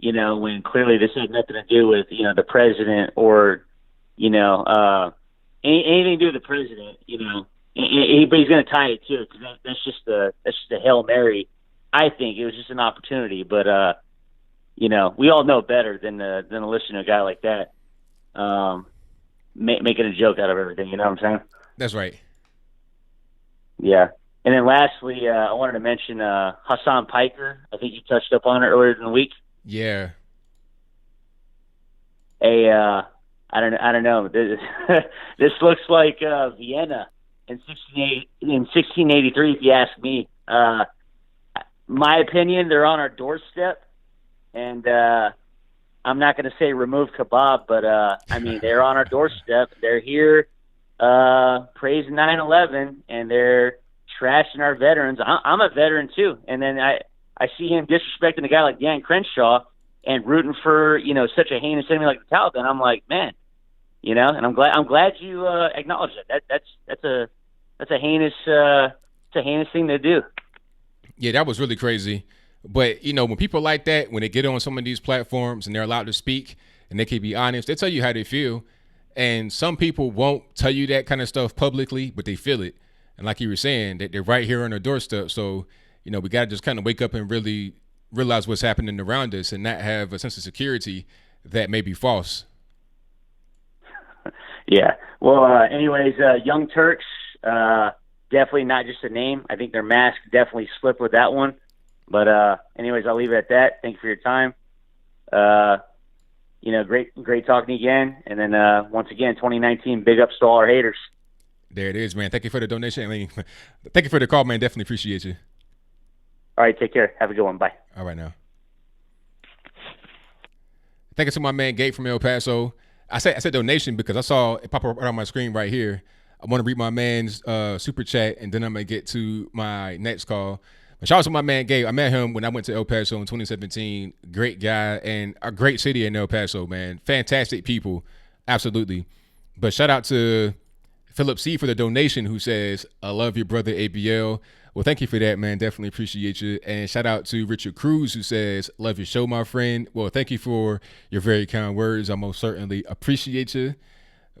when clearly this had nothing to do with, the president or, anything to do with the president, but he's going to tie it to it, because that's just a Hail Mary. I think it was just an opportunity, but, we all know better than to listen to a guy like that, making a joke out of everything. You know what I'm saying? That's right. Yeah. And then lastly, I wanted to mention Hassan Piker. I think you touched up on it earlier in the week. Yeah. I don't know. This looks like Vienna in 1683, if you ask me. My opinion, they're on our doorstep, and I'm not going to say remove kebab, but I mean, they're on our doorstep. They're here praising 9/11, and they're trashing our veterans. I'm a veteran too, and then I see him disrespecting a guy like Dan Crenshaw and rooting for such a heinous enemy like the Taliban. I'm like, man, and I'm glad you acknowledge that. That's a heinous thing to do. Yeah, that was really crazy. But when people like that, when they get on some of these platforms and they're allowed to speak and they can be honest, they tell you how they feel. And some people won't tell you that kind of stuff publicly, but they feel it. And like you were saying, that they're right here on our doorstep. So, we got to just kind of wake up and really realize what's happening around us and not have a sense of security that may be false. Yeah. Well, anyways, Young Turks, definitely not just a name. I think their mask definitely slipped with that one. But anyways, I'll leave it at that. Thank you for your time. Great talking again. And then once again, 2019, big ups to all our haters. There it is, man. Thank you for the donation. Thank you for the call, man. Definitely appreciate you. All right, take care. Have a good one. Bye. All right, now. Thank you to my man Gabe from El Paso. I said donation because I saw it pop up right on my screen right here. I want to read my man's super chat, and then I'm going to get to my next call. But shout out to my man Gabe. I met him when I went to El Paso in 2017. Great guy and a great city in El Paso, man. Fantastic people. Absolutely. But shout out to Philip C. for the donation, who says, I love your brother ABL. Well, thank you for that, man. Definitely appreciate you. And shout out to Richard Cruz, who says, love your show, my friend. Well, thank you for your very kind words. I most certainly appreciate you.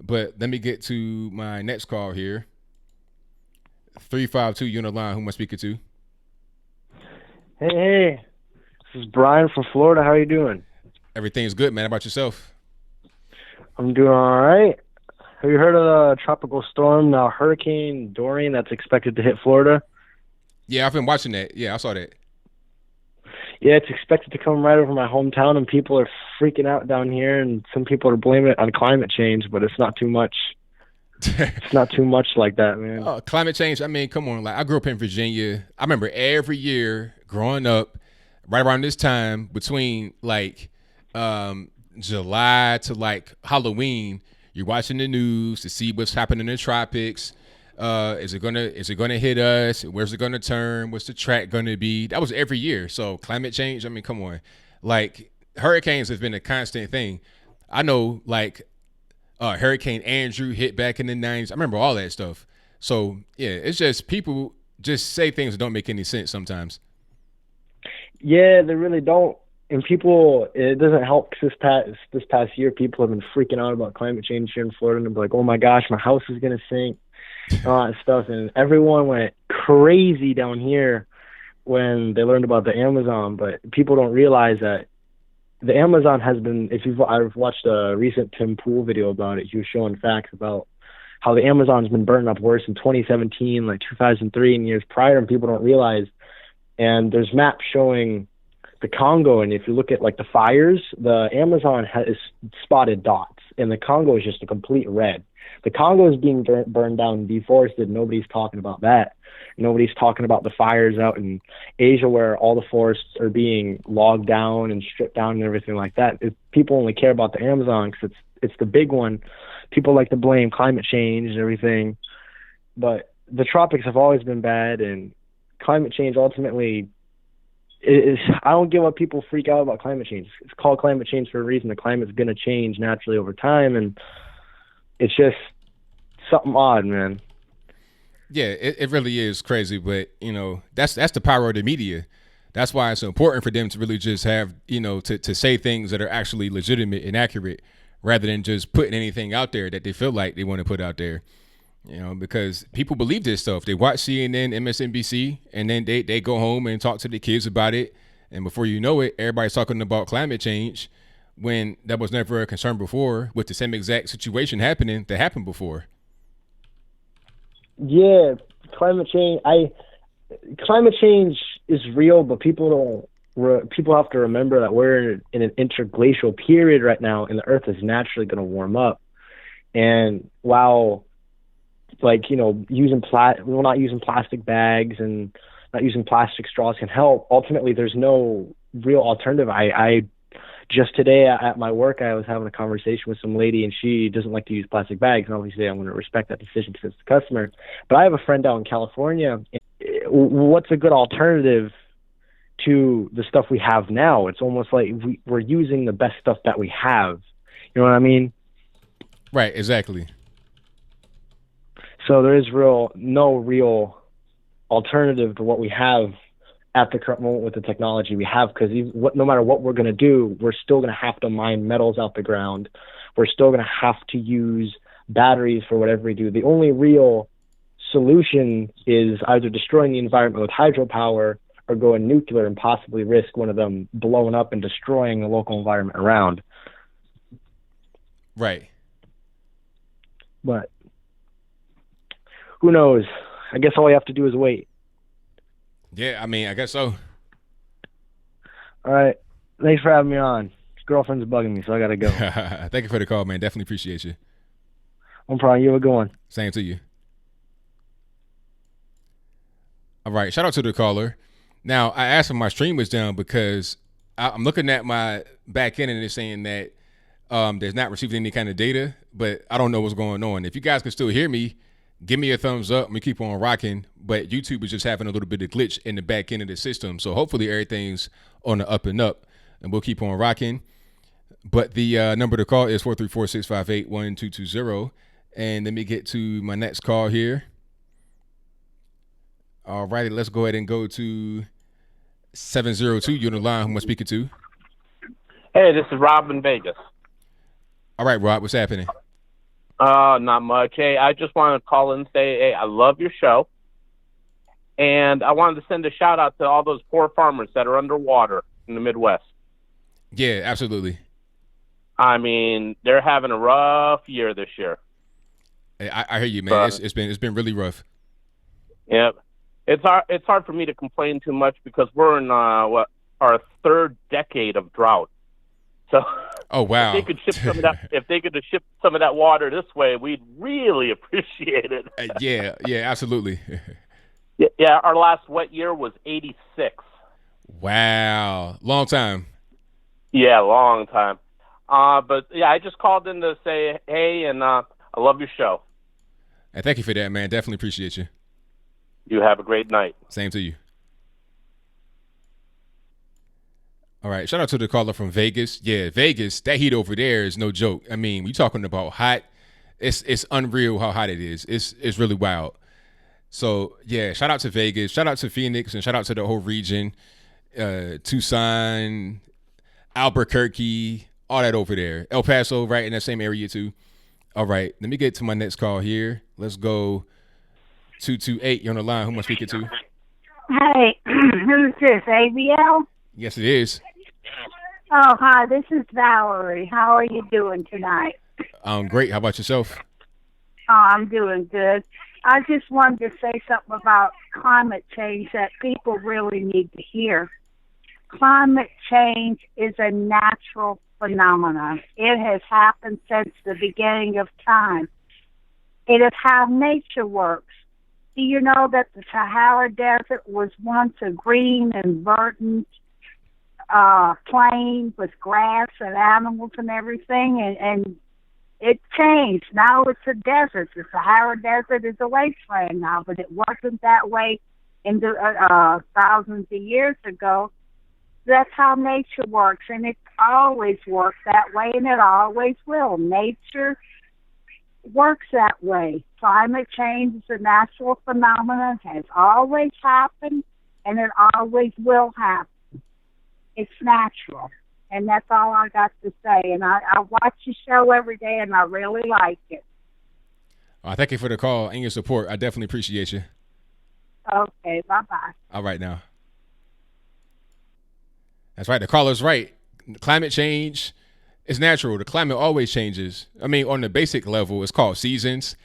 But let me get to my next call here. 352, you on the line. Who am I speaking to? Hey. This is Brian from Florida. How are you doing? Everything's good, man. How about yourself? I'm doing all right. Have you heard of the tropical storm, now Hurricane Dorian, that's expected to hit Florida? Yeah, I've been watching that. Yeah, I saw that. Yeah, it's expected to come right over my hometown, and people are freaking out down here, and some people are blaming it on climate change, but it's not too much. It's not too much like that, man. Oh, climate change, I mean, come on. Like, I grew up in Virginia. I remember every year growing up, right around this time, between like July to like Halloween, you're watching the news to see what's happening in the tropics. Is it gonna hit us? Where's it gonna turn? What's the track gonna be? That was every year. So climate change, I mean, come on. Like, hurricanes has been a constant thing. I know, like, Hurricane Andrew hit back in the 90s. I remember all that stuff. So yeah, it's just people just say things that don't make any sense sometimes. Yeah, they really don't. And people, it doesn't help, because this past year, people have been freaking out about climate change here in Florida, and they're like, oh my gosh, my house is going to sink, and all that stuff. And everyone went crazy down here when they learned about the Amazon. But people don't realize that the Amazon has been, I've watched a recent Tim Pool video about it. He was showing facts about how the Amazon's been burning up worse in 2017, like 2003, and years prior, and people don't realize. And there's maps showing the Congo, and if you look at like the fires, the Amazon has spotted dots, and the Congo is just a complete red. The Congo is being burned down and deforested. Nobody's talking about that. Nobody's talking about the fires out in Asia, where all the forests are being logged down and stripped down and everything like that. People only care about the Amazon because it's the big one. People like to blame climate change and everything, but the tropics have always been bad, and climate change ultimately is. I don't get why people freak out about climate change. It's called climate change for a reason. The climate's going to change naturally over time, and it's just something odd, man. Yeah, it really is crazy, but that's the power of the media. That's why it's important for them to really just have to say things that are actually legitimate and accurate, rather than just putting anything out there that they feel like they want to put out there. Because people believe this stuff. They watch CNN, MSNBC, and then they go home and talk to the kids about it, and before you know it, everybody's talking about climate change when that was never a concern before, with the same exact situation happening that happened before. Yeah, climate change. Climate change is real, but people have to remember that we're in an interglacial period right now, and the Earth is naturally going to warm up. And while, we're not using plastic bags and not using plastic straws can help, ultimately there's no real alternative. I just today at my work, I was having a conversation with some lady, and she doesn't like to use plastic bags. And obviously, I'm going to respect that decision because it's the customer. But I have a friend out in California. What's a good alternative to the stuff we have now? It's almost like we're using the best stuff that we have. You know what I mean? Right, exactly. So there is no real alternative to what we have at the current moment with the technology we have, because no matter what we're going to do, we're still going to have to mine metals out the ground. We're still going to have to use batteries for whatever we do. The only real solution is either destroying the environment with hydropower or going nuclear and possibly risk one of them blowing up and destroying the local environment around. Right. But who knows? I guess all you have to do is wait. Yeah, I guess so. All right. Thanks for having me on. Girlfriend's bugging me, so I got to go. Thank you for the call, man. Definitely appreciate you. No problem. You have a good one. Same to you. All right. Shout out to the caller. Now, I asked if my stream was down because I'm looking at my back end and it's saying that there's not receiving any kind of data, but I don't know what's going on. If you guys can still hear me, give me a thumbs up. We keep on rocking. But YouTube is just having a little bit of glitch in the back end of the system. So hopefully everything's on the up and up, and we'll keep on rocking. But the number to call is 434-658-1220. And let me get to my next call here. All righty, let's go ahead and go to 702. You're on the line. Who am I speaking to? Hey, this is Rob in Vegas. All right, Rob, what's happening? Not much. Hey, I just wanted to call in and say, hey, I love your show. And I wanted to send a shout out to all those poor farmers that are underwater in the Midwest. Yeah, absolutely. I mean, they're having a rough year this year. Hey, I hear you, man. It's been really rough. Yep. It's hard for me to complain too much because we're in our third decade of drought. So oh wow. If they could ship some of that water this way, we'd really appreciate it. Yeah, absolutely. Yeah, our last wet year was 86. Wow. Long time. Yeah, long time. But yeah, I just called in to say hey, and I love your show. And thank you for that, man. Definitely appreciate you. You have a great night. Same to you. All right, shout out to the caller from Vegas. Yeah, Vegas, that heat over there is no joke. I mean, we talking about hot. It's unreal how hot it is. It's really wild. So, yeah, shout out to Vegas. Shout out to Phoenix, and shout out to the whole region. Tucson, Albuquerque, all that over there. El Paso, right in that same area too. All right, let me get to my next call here. Let's go 228. You're on the line. Who am I speaking to? Hey, who's this, ABL? Yes, it is. Oh, hi, this is Valerie. How are you doing tonight? I'm great. How about yourself? Oh, I'm doing good. I just wanted to say something about climate change that people really need to hear. Climate change is a natural phenomenon. It has happened since the beginning of time. It is how nature works. Do you know that the Sahara Desert was once a green and verdant plain with grass and animals and everything, and It changed. Now it's a desert. The Sahara Desert is a wasteland now, but it wasn't that way in the thousands of years ago. That's how nature works, and it always works that way, and it always will. Nature works that way. Climate change is a natural phenomenon, has always happened, and it always will happen. It's natural. And that's all I got to say. And I watch your show every day, and I really like it. Thank you for the call and your support. I definitely appreciate you. Okay, bye-bye. All right now. That's right. The caller's right. Climate change is natural. The climate always changes. I mean, on the basic level, it's called seasons.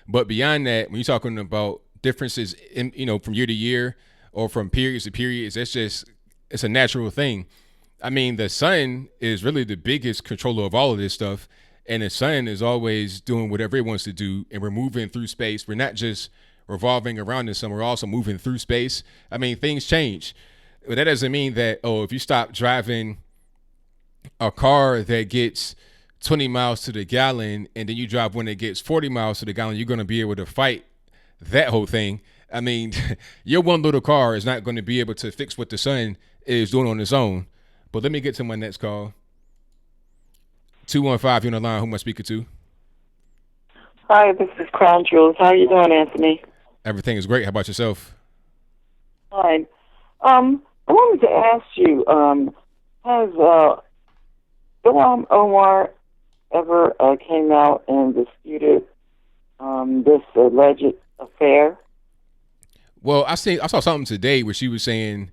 But beyond that, when you're talking about differences in, from year to year or from periods to periods, it's a natural thing. I mean, the sun is really the biggest controller of all of this stuff. And the sun is always doing whatever it wants to do. And we're moving through space. We're not just revolving around the sun. We're also moving through space. I mean, things change. But that doesn't mean that, if you stop driving a car that gets 20 miles to the gallon and then you drive one that gets 40 miles to the gallon, you're going to be able to fight that whole thing. I mean, your one little car is not going to be able to fix what the sun is doing on its own. But let me get to my next call. 215, you're on the line. Who am I speaking to? Hi, this is Crown Jewels. How are you doing, Anthony? Everything is great. How about yourself? Fine. I wanted to ask you, has Ilhan Omar ever came out and disputed this alleged affair? Well, I saw something today where she was saying,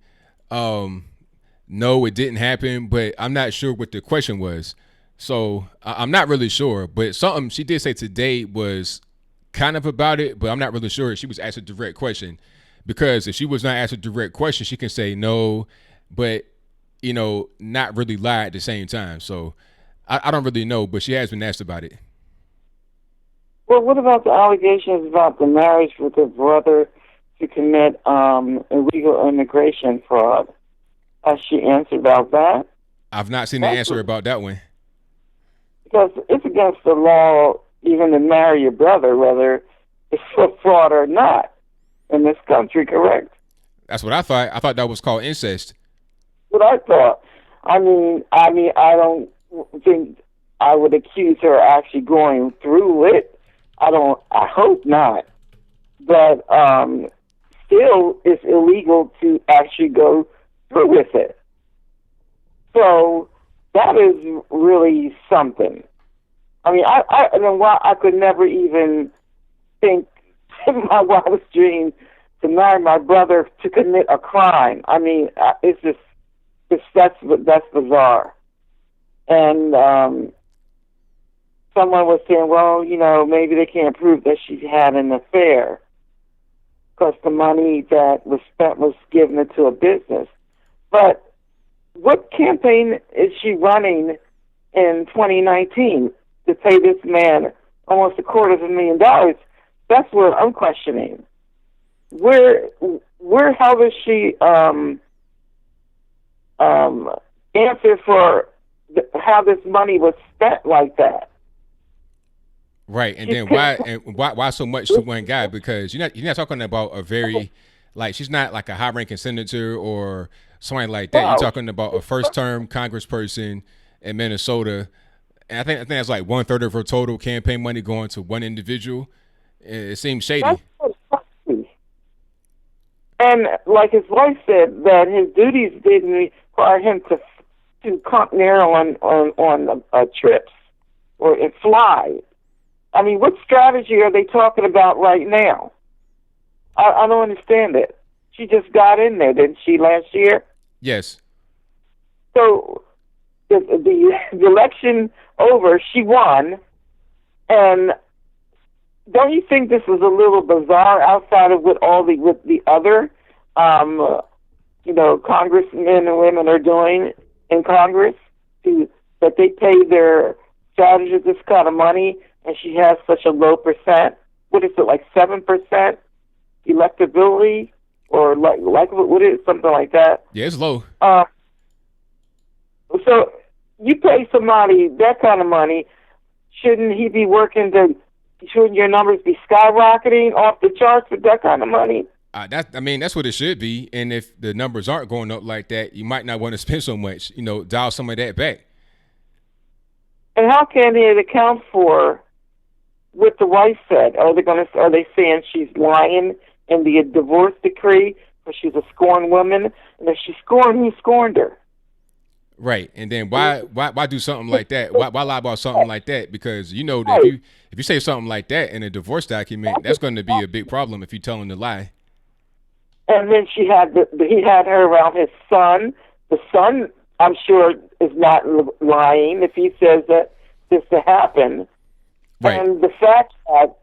no, it didn't happen, but I'm not sure what the question was. So I'm not really sure, but something she did say today was kind of about it, but I'm not really sure if she was asked a direct question, because if she was not asked a direct question, she can say no, but, not really lie at the same time. So I don't really know, but she has been asked about it. Well, what about the allegations about the marriage with her brother to commit illegal immigration fraud? Has she answered about that? I've not seen the answer about that one. Because it's against the law even to marry your brother, whether it's a fraud or not, in this country, correct? That's what I thought. I thought that was called incest. What I thought. I mean, I don't think I would accuse her actually going through it. I hope not. But still, it's illegal to actually go through with it. So that is really something. I mean, I could never even think in my wildest dream to marry my brother to commit a crime. I mean, that's bizarre. And someone was saying, well, maybe they can't prove that she had an affair because the money that was spent was given into a business. But what campaign is she running in 2019 to pay this man almost $250,000? That's what I'm questioning. How does she answer for how this money was spent like that? Right, and then why so much to one guy? Because you're not talking about a very, she's not like a high-ranking senator or something like that. You're talking about a first-term congressperson in Minnesota, and I think that's like 1/3 of her total campaign money going to one individual. It seems shady. And like his wife said, that his duties didn't require him to come there on trips or fly. I mean, what strategy are they talking about right now? I don't understand it. She just got in there, didn't she, last year? Yes. So the election over, she won, and don't you think this is a little bizarre outside of what with the other, congressmen and women are doing in Congress, that they pay their strategists this kind of money, and she has such a low percent? What is it, like 7% electability, or like what is it, something like that? Yeah, it's low. So you pay somebody that kind of money Shouldn't he be working shouldn't your numbers be skyrocketing off the charts with that kind of money? That's what it should be. And if the numbers aren't going up like that, you might not want to spend so much. Dial some of that back. And how can they account for what the wife said? Are they saying she's lying in the divorce decree, or she's a scorned woman? And if she scorned, who scorned her? Right. And then why do something like that? Why lie about something like that? Because that if you say something like that in a divorce document, that's going to be a big problem if you're telling the lie. And then he had her around his son. The son, I'm sure, is not lying if he says that this to happen. Right. And the fact that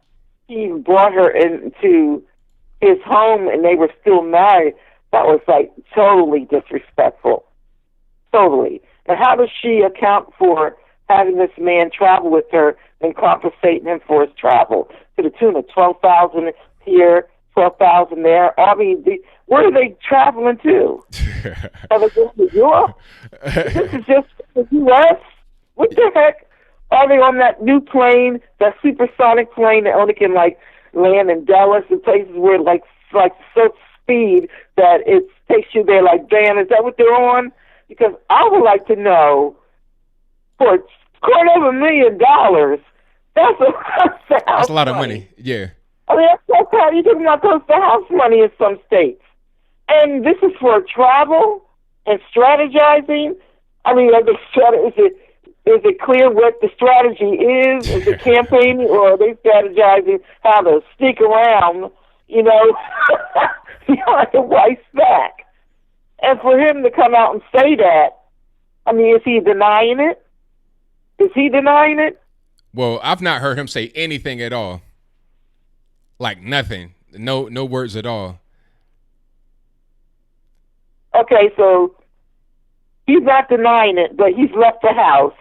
he brought her into his home and they were still married, that was like totally disrespectful. Totally. And how does she account for having this man travel with her and compensating him for his travel to the tune of $12,000 here, $12,000 there? I mean, where are they traveling to? Are they going to Europe? This is just the U.S. What the heck? Are they on that new plane, that supersonic plane that only can land in Dallas and places where like such speed that it takes you there? Like, damn, is that what they're on? Because I would like to know, for $250,000, that's a lot of money. Yeah. I mean, that's how you're talking about close to house money in some states. And this is for travel and strategizing. I mean, is it clear what the strategy is? Is it campaigning, or are they strategizing how to sneak around, behind the wife's back? And for him to come out and say that, I mean, is he denying it? Is he denying it? Well, I've not heard him say anything at all. Like nothing. No words at all. Okay, so he's not denying it, but he's left the house.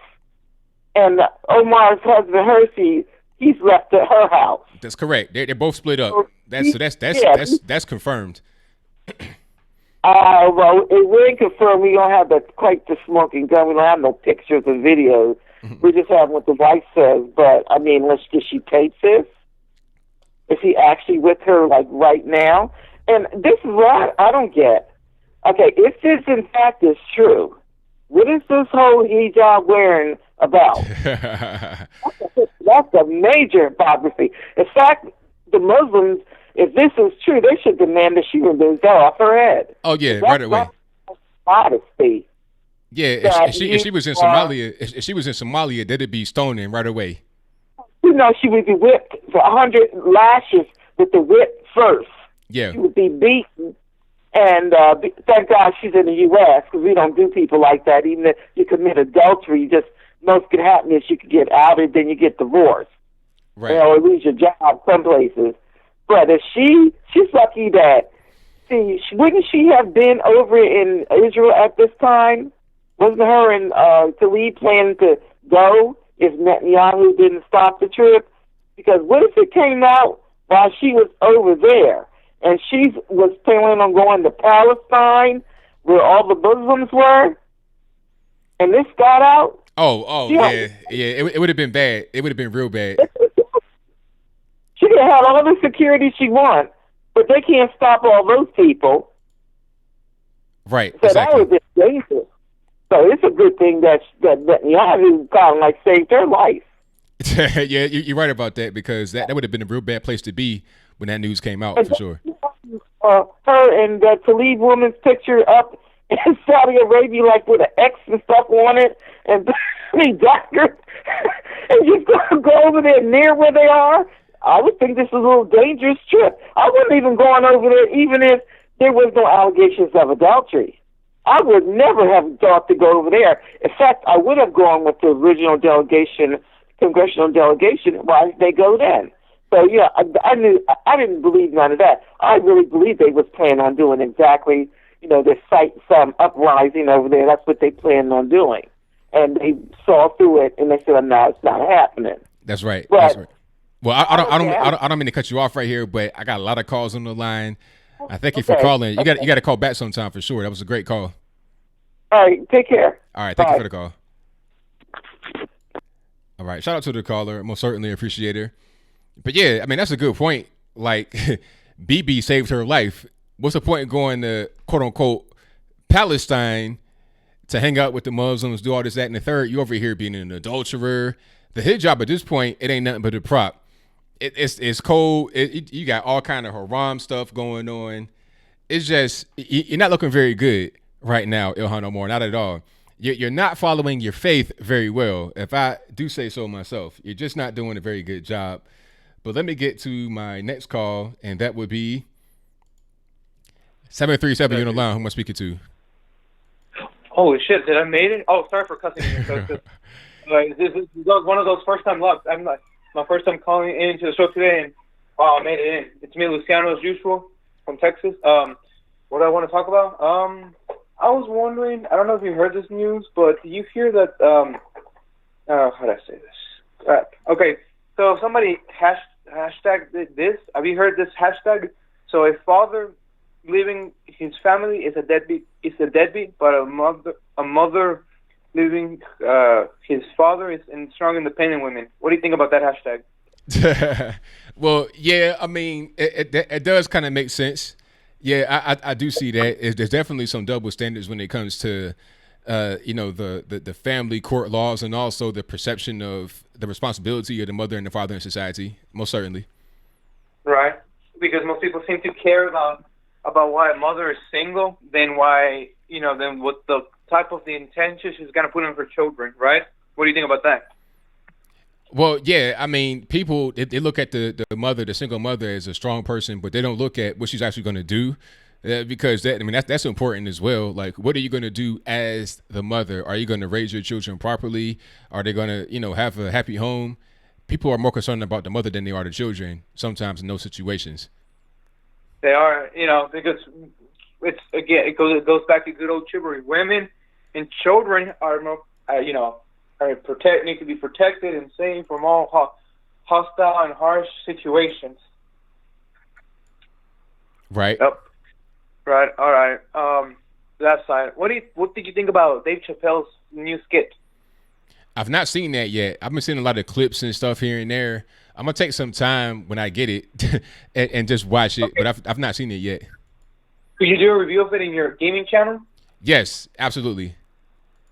And Omar's husband, Hersey, he's left at her house. That's correct. They're both split up. That's confirmed. Well, we ain't confirmed. We don't have quite the smoking gun. We don't have no pictures or videos. We just have what the wife says. But I mean, did she tape this? Is he actually with her right now? And this is what I don't get. Okay, if this in fact is true, what is this whole hijab wearing about? That's a major hypocrisy. In fact, the Muslims, if this is true, they should demand that she removes that off her head. Oh yeah, right away. Modesty. Yeah, if she was in Somalia, that'd be stoning right away. She would be whipped for 100 lashes with the whip first. Yeah, she would be beaten. And thank God she's in the U.S. because we don't do people like that. Even if you commit adultery, most could happen is you could get outed, then you get divorced, right? Or lose your job some places. But if she's lucky that, wouldn't she have been over in Israel at this time? Wasn't her and Tlaib planning to go if Netanyahu didn't stop the trip? Because what if it came out while she was over there? And she was planning on going to Palestine, where all the Muslims were, and this got out. Yeah. It would have been bad. It would have been real bad. She could have had all the security she wants, but they can't stop all those people. Right. So exactly. That would have been dangerous. So it's a good thing that Netanyahu kind of saved her life. Yeah, you're right about that, because that would have been a real bad place to be when that news came out, for sure. Her and the Tlaib woman's picture up in Saudi Arabia, with an X and stuff on it, and daggers, and you go over there near where they are. I would think this is a little dangerous trip. I wouldn't even gone over there, even if there was no allegations of adultery. I would never have thought to go over there. In fact, I would have gone with the original delegation, congressional delegation. Why did they go then? So yeah, I didn't believe none of that. I really believed they was planning on doing exactly, they cite some uprising over there. That's what they planned on doing, and they saw through it, and they said, "No, it's not happening." That's right. That's right. Well, I don't mean to cut you off right here, but I got a lot of calls on the line. I thank you for calling. You got to call back sometime for sure. That was a great call. All right, take care. All right, thank you for the call. All right. Shout out to the caller. Most certainly appreciate her. But yeah, I mean, that's a good point. Like, BB saved her life. What's the point in going to quote unquote Palestine to hang out with the Muslims, do all this, that, and the third? You over here being an adulterer. The hijab at this point, it ain't nothing but a prop. It's cold. You got all kind of haram stuff going on. It's just, you're not looking very good right now, Ilhan Omar. Not at all. You're not following your faith very well, if I do say so myself. You're just not doing a very good job. But let me get to my next call, and that would be 737. You're on the line. Who am I speaking to? Holy shit! Did I made it? Oh, sorry for cussing you. This is one of those first time lucks. I'm like my first time calling into the show today, and wow, I made it in. It's me, Luciano, as usual, from Texas. What do I want to talk about? I was wondering, I don't know if you heard this news, but do you hear that, how do I say this? Okay, so somebody hashtag this. Have you heard this hashtag? So a father leaving his family is a deadbeat, but a mother leaving his father is in strong, independent women. What do you think about that hashtag? Well, yeah, I mean, it does kind of make sense. Yeah, I do see that. There's definitely some double standards when it comes to, the family court laws, and also the perception of the responsibility of the mother and the father in society. Most certainly. Right, because most people seem to care about why a mother is single than why, than what the type of the intention she's going to put in her children, right? What do you think about that? Well, yeah, I mean, people, they look at the mother, the single mother, as a strong person, but they don't look at what she's actually going to do, because that's important as well. Like, what are you going to do as the mother? Are you going to raise your children properly? Are they going to, have a happy home? People are more concerned about the mother than they are the children sometimes in those situations. They are, because it goes back to good old chivalry. Women and children are more, need to be protected and saved from all hostile and harsh situations. Right. Yep. Right. All right. That side. What did you think about Dave Chappelle's new skit? I've not seen that yet. I've been seeing a lot of clips and stuff here and there. I'm gonna take some time when I get it and just watch it, okay. But I've not seen it yet. Could you do a review of it in your gaming channel? Yes, absolutely.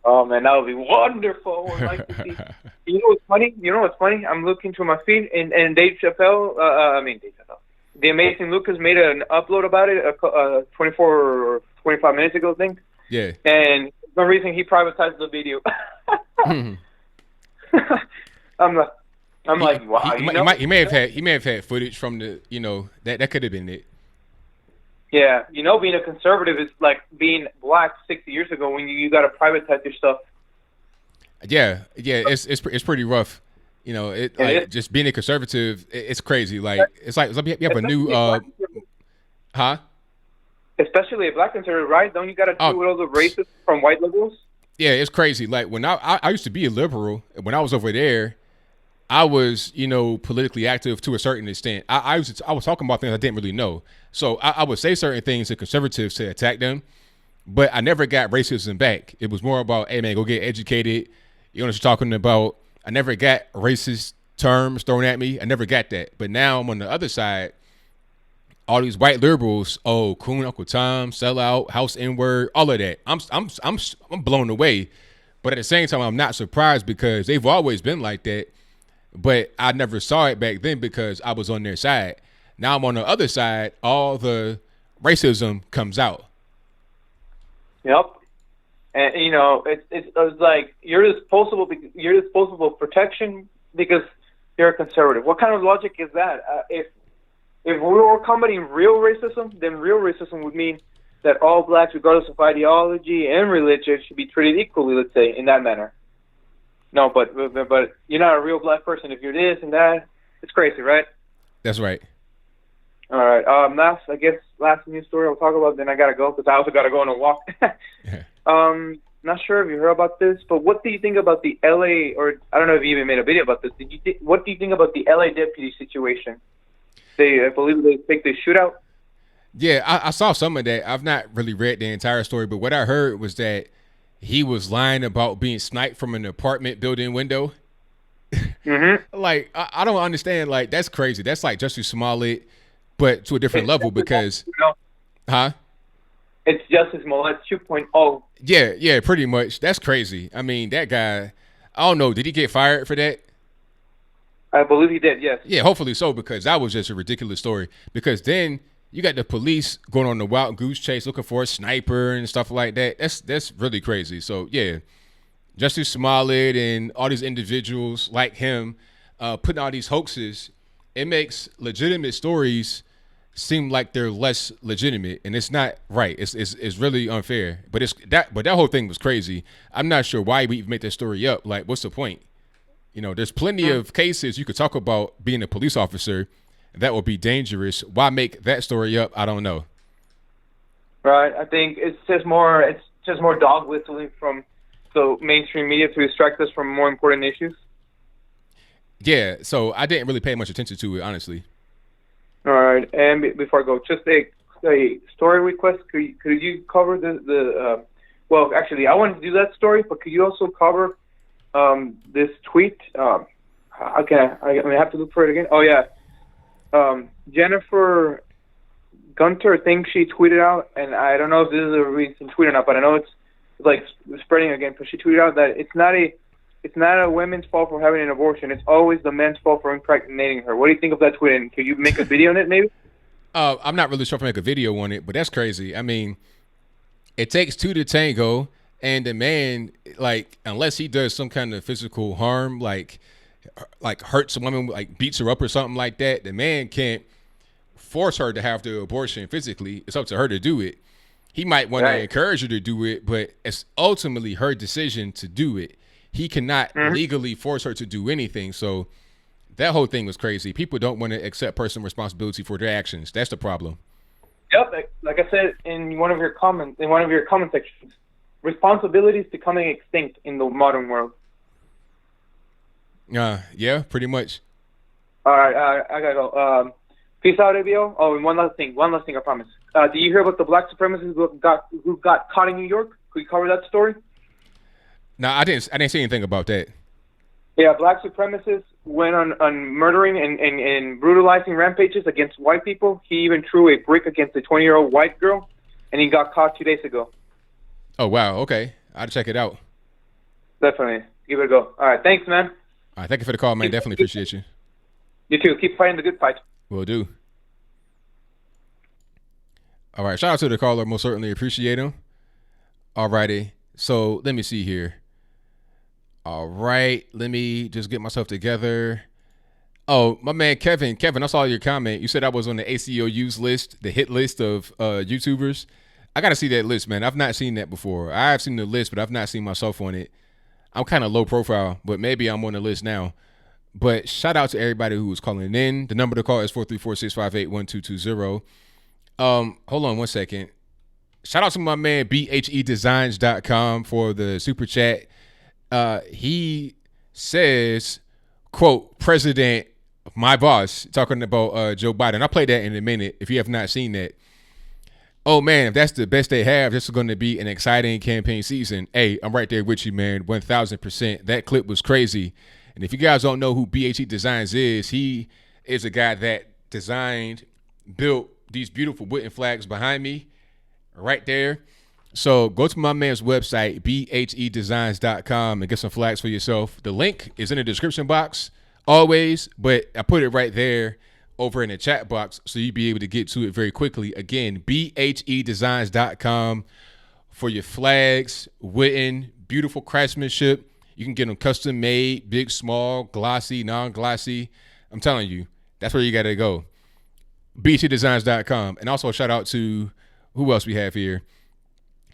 Oh man, that would be wonderful. I'd like to see. You know what's funny? I'm looking through my feed, and Dave Chappelle. Dave Chappelle. The Amazing Lucas made an upload about it 24 or 25 minutes ago, I think. Yeah. And for some reason he privatized the video. I'm like, wow. He may have had footage from the, that could have been it. Yeah, being a conservative is like being black 60 years ago when you got to privatize your stuff. Yeah, it's pretty rough. Just being a conservative, it's crazy. Like it's like you have a new, Especially a black conservative, right? Don't you got to deal with all the racists from white liberals? Yeah, it's crazy. Like when I used to be a liberal, and when I was over there, I was, politically active to a certain extent. I was talking about things I didn't really know. So I would say certain things to conservatives to attack them, but I never got racism back. It was more about, hey man, go get educated. You know what you're talking about. I never got racist terms thrown at me. I never got that. But now I'm on the other side. All these white liberals, Coon, Uncle Tom, sellout, house N-word, all of that. I'm blown away. But at the same time, I'm not surprised because they've always been like that. But I never saw it back then because I was on their side. Now I'm on the other side. All the racism comes out. Yep. And it's like you're disposable protection because you're a conservative. What kind of logic is that? If we were combating real racism, then real racism would mean that all blacks, regardless of ideology and religion, should be treated equally. Let's say in that manner. No, but you're not a real black person if you're this and that. It's crazy, right? That's right. All right. Last news story I'll talk about. Then I gotta go because I also gotta go on a walk. Not sure if you heard about this, but what do you think about the LA? Or I don't know if you even made a video about this. What do you think about the LA deputy situation? I believe they faked the shootout. Yeah, I saw some of that. I've not really read the entire story, but what I heard was that he was lying about being sniped from an apartment building window. Like, I don't understand. Like, that's crazy. That's like Justice Smollett, but to a different level because, huh? It's Justice Smollett 2.0. Yeah, pretty much. That's crazy. I mean, that guy, I don't know. Did he get fired for that? I believe he did, yes. Yeah, hopefully so, because that was just a ridiculous story. Because then you got the police going on the wild goose chase looking for a sniper and stuff like that. That's really crazy. So, yeah, Justice Smollett and all these individuals like him putting all these hoaxes, it makes legitimate stories seem like they're less legitimate, and it's not right. It's really unfair. But that whole thing was crazy. I'm not sure why we even made that story up. Like, what's the point? You know, there's plenty of cases you could talk about being a police officer that would be dangerous. Why make that story up? I don't know. Right. I think it's just more dog whistling from the mainstream media to distract us from more important issues. Yeah. So I didn't really pay much attention to it, honestly. All right. And before I go, just a story request. Could you cover the well, actually, I wanted to do that story, but could you also cover this tweet? Okay, I have to look for it again. Oh yeah, Jennifer Gunter, I think she tweeted out, and I don't know if this is a recent tweet or not, but I know it's like spreading again. But she tweeted out that it's not a woman's fault for having an abortion. It's always the man's fault for impregnating her. What do you think of that tweet? And could you make a video on it, maybe? I'm not really sure if I make a video on it, but that's crazy. I mean, it takes two to tango. And the man, like, unless he does some kind of physical harm, like hurts a woman, like beats her up or something like that, the man can't force her to have the abortion physically. It's up to her to do it. He might want to encourage her to do it, but it's ultimately her decision to do it. He cannot legally force her to do anything. So that whole thing was crazy. People don't want to accept personal responsibility for their actions. That's the problem. Yep. Like I said in one of your comment sections, responsibility is becoming extinct in the modern world. Yeah, pretty much. All right, I gotta go. Peace out, ABL. Oh, and one last thing, I promise. Do you hear about the black supremacists who got caught in New York? Could you cover that story? No, I didn't see anything about that. Yeah, black supremacists went on murdering and brutalizing rampages against white people. He even threw a brick against a 20-year-old white girl, and he got caught 2 days ago. Oh, wow. Okay. I'll check it out. Definitely. Give it a go. All right. Thanks, man. All right. Thank you for the call, man. Definitely appreciate you. You too. Keep fighting the good fight. Will do. All right. Shout out to the caller. Most certainly appreciate him. All righty. So let me see here. All right. Let me just get myself together. Oh, my man, Kevin. Kevin, I saw your comment. You said I was on the ACLU's list, the hit list of YouTubers. I got to see that list, man. I've not seen that before. I've seen the list, but I've not seen myself on it. I'm kind of low profile, but maybe I'm on the list now. But shout out to everybody who was calling in. The number to call is 434-658-1220. Hold on one second. Shout out to my man, bhedesigns.com for the super chat. He says, quote, President, my boss, talking about Joe Biden. I'll play that in a minute if you have not seen that. Oh, man, if that's the best they have, this is going to be an exciting campaign season. Hey, I'm right there with you, man, 1,000%. That clip was crazy. And if you guys don't know who BHE Designs is, he is a guy that built these beautiful wooden flags behind me right there. So go to my man's website, bhedesigns.com, and get some flags for yourself. The link is in the description box always, but I put it right there over in the chat box so you'll be able to get to it very quickly. Again, bhedesigns.com for your flags, wooden, beautiful craftsmanship. You can get them custom made, big, small, glossy, non-glossy. I'm telling you, that's where you got to go. bhedesigns.com. And also a shout out to who else we have here.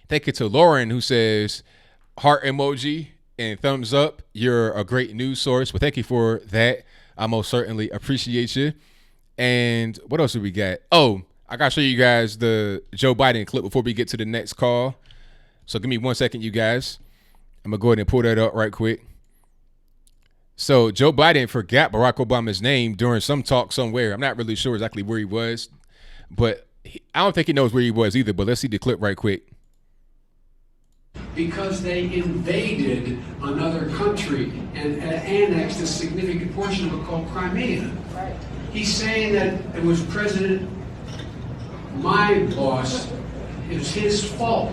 Thank you to Lauren, who says heart emoji and thumbs up. You're a great news source. Well, thank you for that. I most certainly appreciate you. And what else do we got? Oh, I got to show you guys the Joe Biden clip before we get to the next call. So give me 1 second, you guys. I'm going to go ahead and pull that up right quick. So Joe Biden forgot Barack Obama's name during some talk somewhere. I'm not really sure exactly where he was, but I don't think he knows where he was either. But let's see the clip right quick. because they invaded another country and annexed a significant portion of it called Crimea. Right. He's saying that it was my boss, it was his fault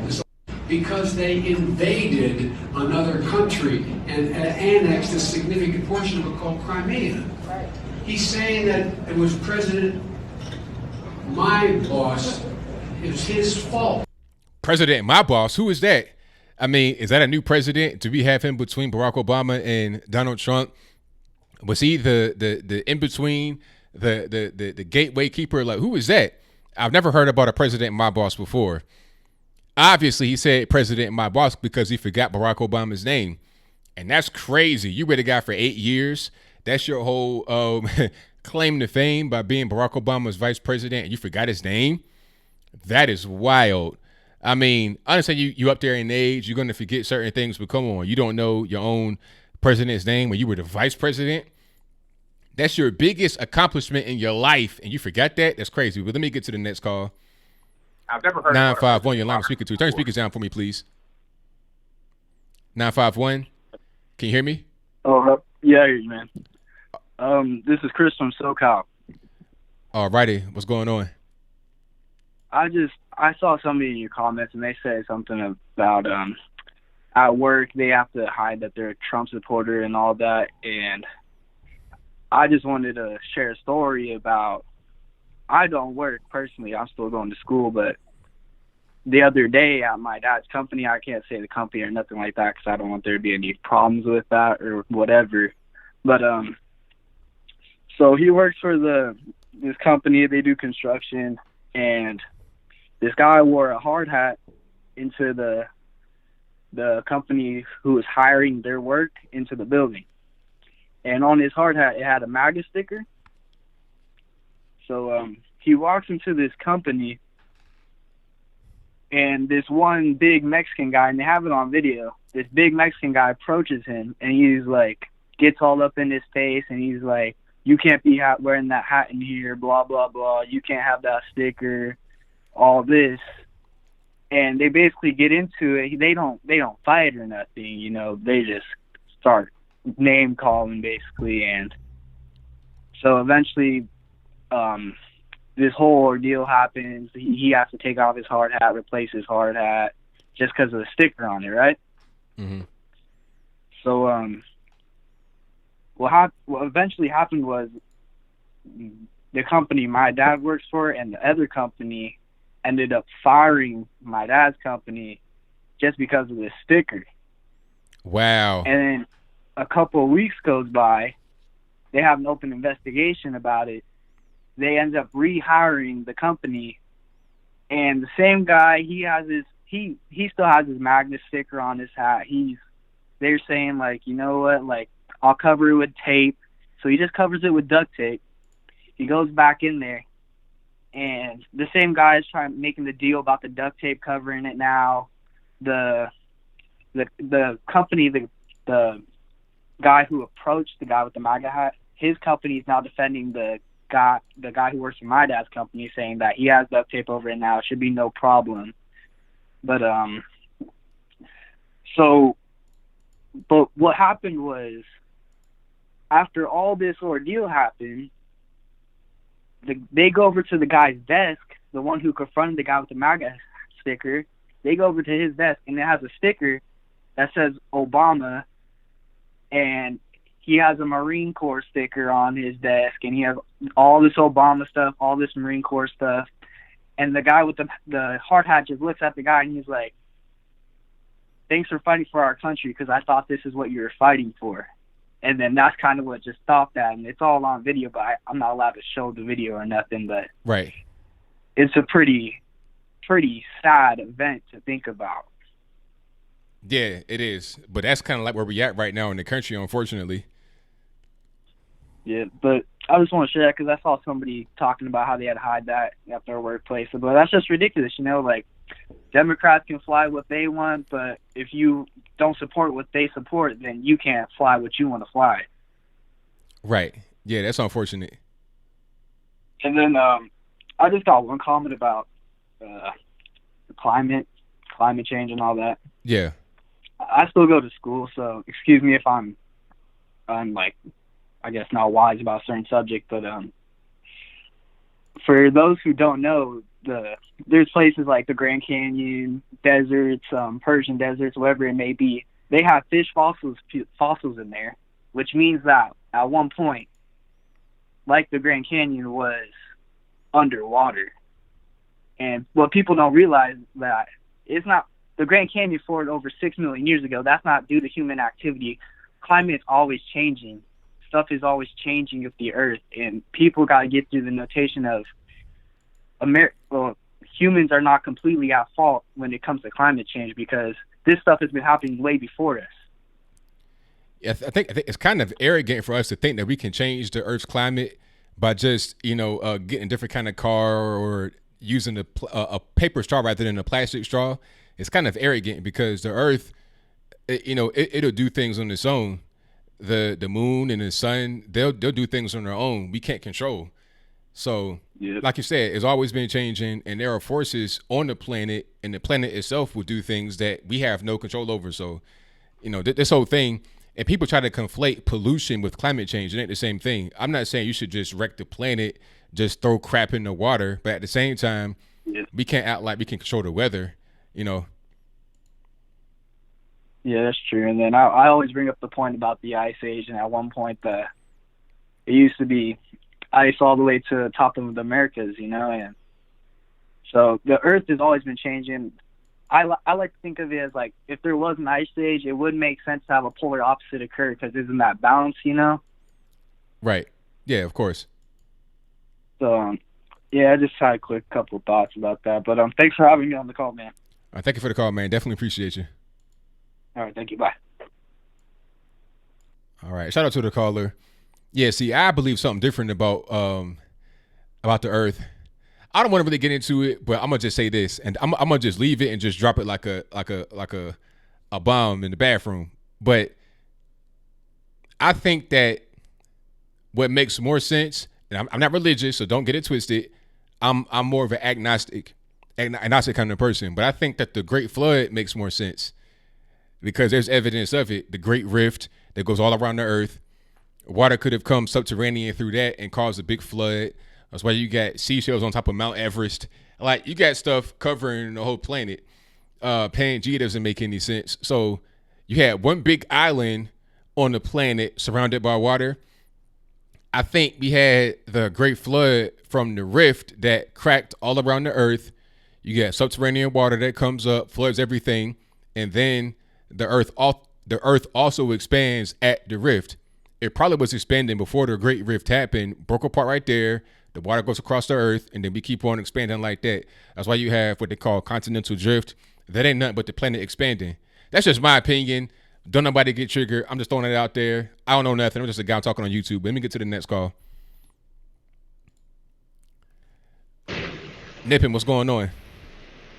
because they invaded another country and annexed a significant portion of it called Crimea. Right. He's saying that it was my boss, it was his fault. President, my boss, who is that? I mean, is that a new president? Do we have him between Barack Obama and Donald Trump? Was he the in between, the gateway keeper? Like, who is that? I've never heard about a president, my boss before. Obviously, he said president, my boss, because he forgot Barack Obama's name. And that's crazy. You were the guy for 8 years. That's your whole claim to fame by being Barack Obama's vice president, and you forgot his name. That is wild. I mean, I understand you up there in age, you're going to forget certain things, but come on, you don't know your own president's name when you were the vice president. That's your biggest accomplishment in your life, and you forgot that? That's crazy. But let me get to the next call. I've never heard 951, your line I'm speaking to. Turn your speakers down for me, please. 951, can you hear me? Oh, yeah, I hear you, man. This is Chris from SoCal. All righty, what's going on? I saw somebody in your comments, and they said something about at work they have to hide that they're a Trump supporter and all that. And I just wanted to share a story about, I don't work personally. I'm still going to school, but the other day at my dad's company, I can't say the company or nothing like that because I don't want there to be any problems with that or whatever. But so he works for this company. They do construction, and this guy wore a hard hat into the company who was hiring their work into the building. And on his hard hat, it had a MAGA sticker. So he walks into this company, and this one big Mexican guy, and they have it on video, this big Mexican guy approaches him, and he's like, gets all up in his face, and he's like, you can't be wearing that hat in here, blah, blah, blah. You can't have that sticker, all this. And they basically get into it. They don't fight or nothing, you know. They just start name calling basically. And so eventually this whole ordeal happens. He has to take off his hard hat, replace his hard hat just because of the sticker on it, right? Mm-hmm. So what eventually happened was the company my dad works for and the other company ended up firing my dad's company just because of this sticker. Wow. And then a couple of weeks goes by, they have an open investigation about it. They end up rehiring the company, and the same guy, he still has his MAGA sticker on his hat. They're saying like, you know what, like, I'll cover it with tape. So he just covers it with duct tape. He goes back in there, and the same guy is making the deal about the duct tape covering it now. The company, the guy who approached the guy with the MAGA hat, his company is now defending the guy who works for my dad's company, saying that he has duct tape over it now. It should be no problem. But what happened was, after all this ordeal happened, they go over to the guy's desk, the one who confronted the guy with the MAGA sticker. They go over to his desk, and it has a sticker that says Obama, and he has a Marine Corps sticker on his desk, and he has all this Obama stuff, all this Marine Corps stuff. And the guy with the hard hat just looks at the guy, and he's like, thanks for fighting for our country, because I thought this is what you were fighting for. And then that's kind of what just stopped that. And it's all on video, but I'm not allowed to show the video or nothing. But right, it's a pretty sad event to think about. Yeah, it is. But that's kind of like where we're at right now in the country, unfortunately. Yeah, but I just want to share that because I saw somebody talking about how they had to hide that at their workplace. But that's just ridiculous, you know, like, Democrats can fly what they want, but if you don't support what they support, then you can't fly what you want to fly. Right. Yeah, that's unfortunate. And then I just got one comment about climate change and all that. Yeah. I still go to school, so excuse me if I'm like, I guess not wise about a certain subject, but for those who don't know, there's places like the Grand Canyon, deserts, Persian deserts, whatever it may be. They have fish fossils in there, which means that at one point, like the Grand Canyon was underwater. And what people don't realize that it's not the Grand Canyon formed over 6 million years ago. That's not due to human activity. Climate is always changing. Stuff is always changing with the earth, and people got to get through the notation of humans are not completely at fault when it comes to climate change, because this stuff has been happening way before us. Yeah, I think it's kind of arrogant for us to think that we can change the Earth's climate by just getting a different kind of car or using a paper straw rather than a plastic straw. It's kind of arrogant because the Earth, it'll do things on its own. The moon and the sun, they'll do things on their own. We can't control. So, like you said, it's always been changing, and there are forces on the planet, and the planet itself will do things that we have no control over. So, this whole thing, and people try to conflate pollution with climate change. It ain't the same thing. I'm not saying you should just wreck the planet, just throw crap in the water, but at the same time, we can't act like we can control the weather, Yeah, that's true. And then I always bring up the point about the Ice Age, and at one point it used to be ice all the way to the top of the Americas, and so the Earth has always been changing. I like to think of it as like, if there was an ice age, it would make sense to have a polar opposite occur, because isn't that balance, Right. Yeah, of course. So, I just had a quick couple of thoughts about that. But thanks for having me on the call, man. Thank you for the call, man. Definitely appreciate you. All right, thank you. Bye. All right, shout out to the caller. Yeah, see, I believe something different about the Earth. I don't want to really get into it, but I'm gonna just say this, and I'm gonna just leave it and just drop it like a bomb in the bathroom. But I think that what makes more sense, and I'm not religious, so don't get it twisted. I'm more of an agnostic kind of person, but I think that the Great Flood makes more sense because there's evidence of it. The Great Rift that goes all around the Earth. Water could have come subterranean through that and caused a big flood. That's why you got seashells on top of Mount Everest. Like, you got stuff covering the whole planet. Pangea doesn't make any sense. So you had one big island on the planet surrounded by water. I think we had the Great Flood from the rift that cracked all around the Earth. You got subterranean water that comes up, floods everything, and then the Earth also expands at the rift. It probably was expanding before the Great Rift happened, broke apart right there. The water goes across the Earth, and then we keep on expanding like that. That's why you have what they call continental drift. That ain't nothing but the planet expanding. That's just my opinion. Don't nobody get triggered. I'm just throwing it out there. I don't know nothing. I'm just a guy talking on YouTube. Let me get to the next call. Nippin', what's going on?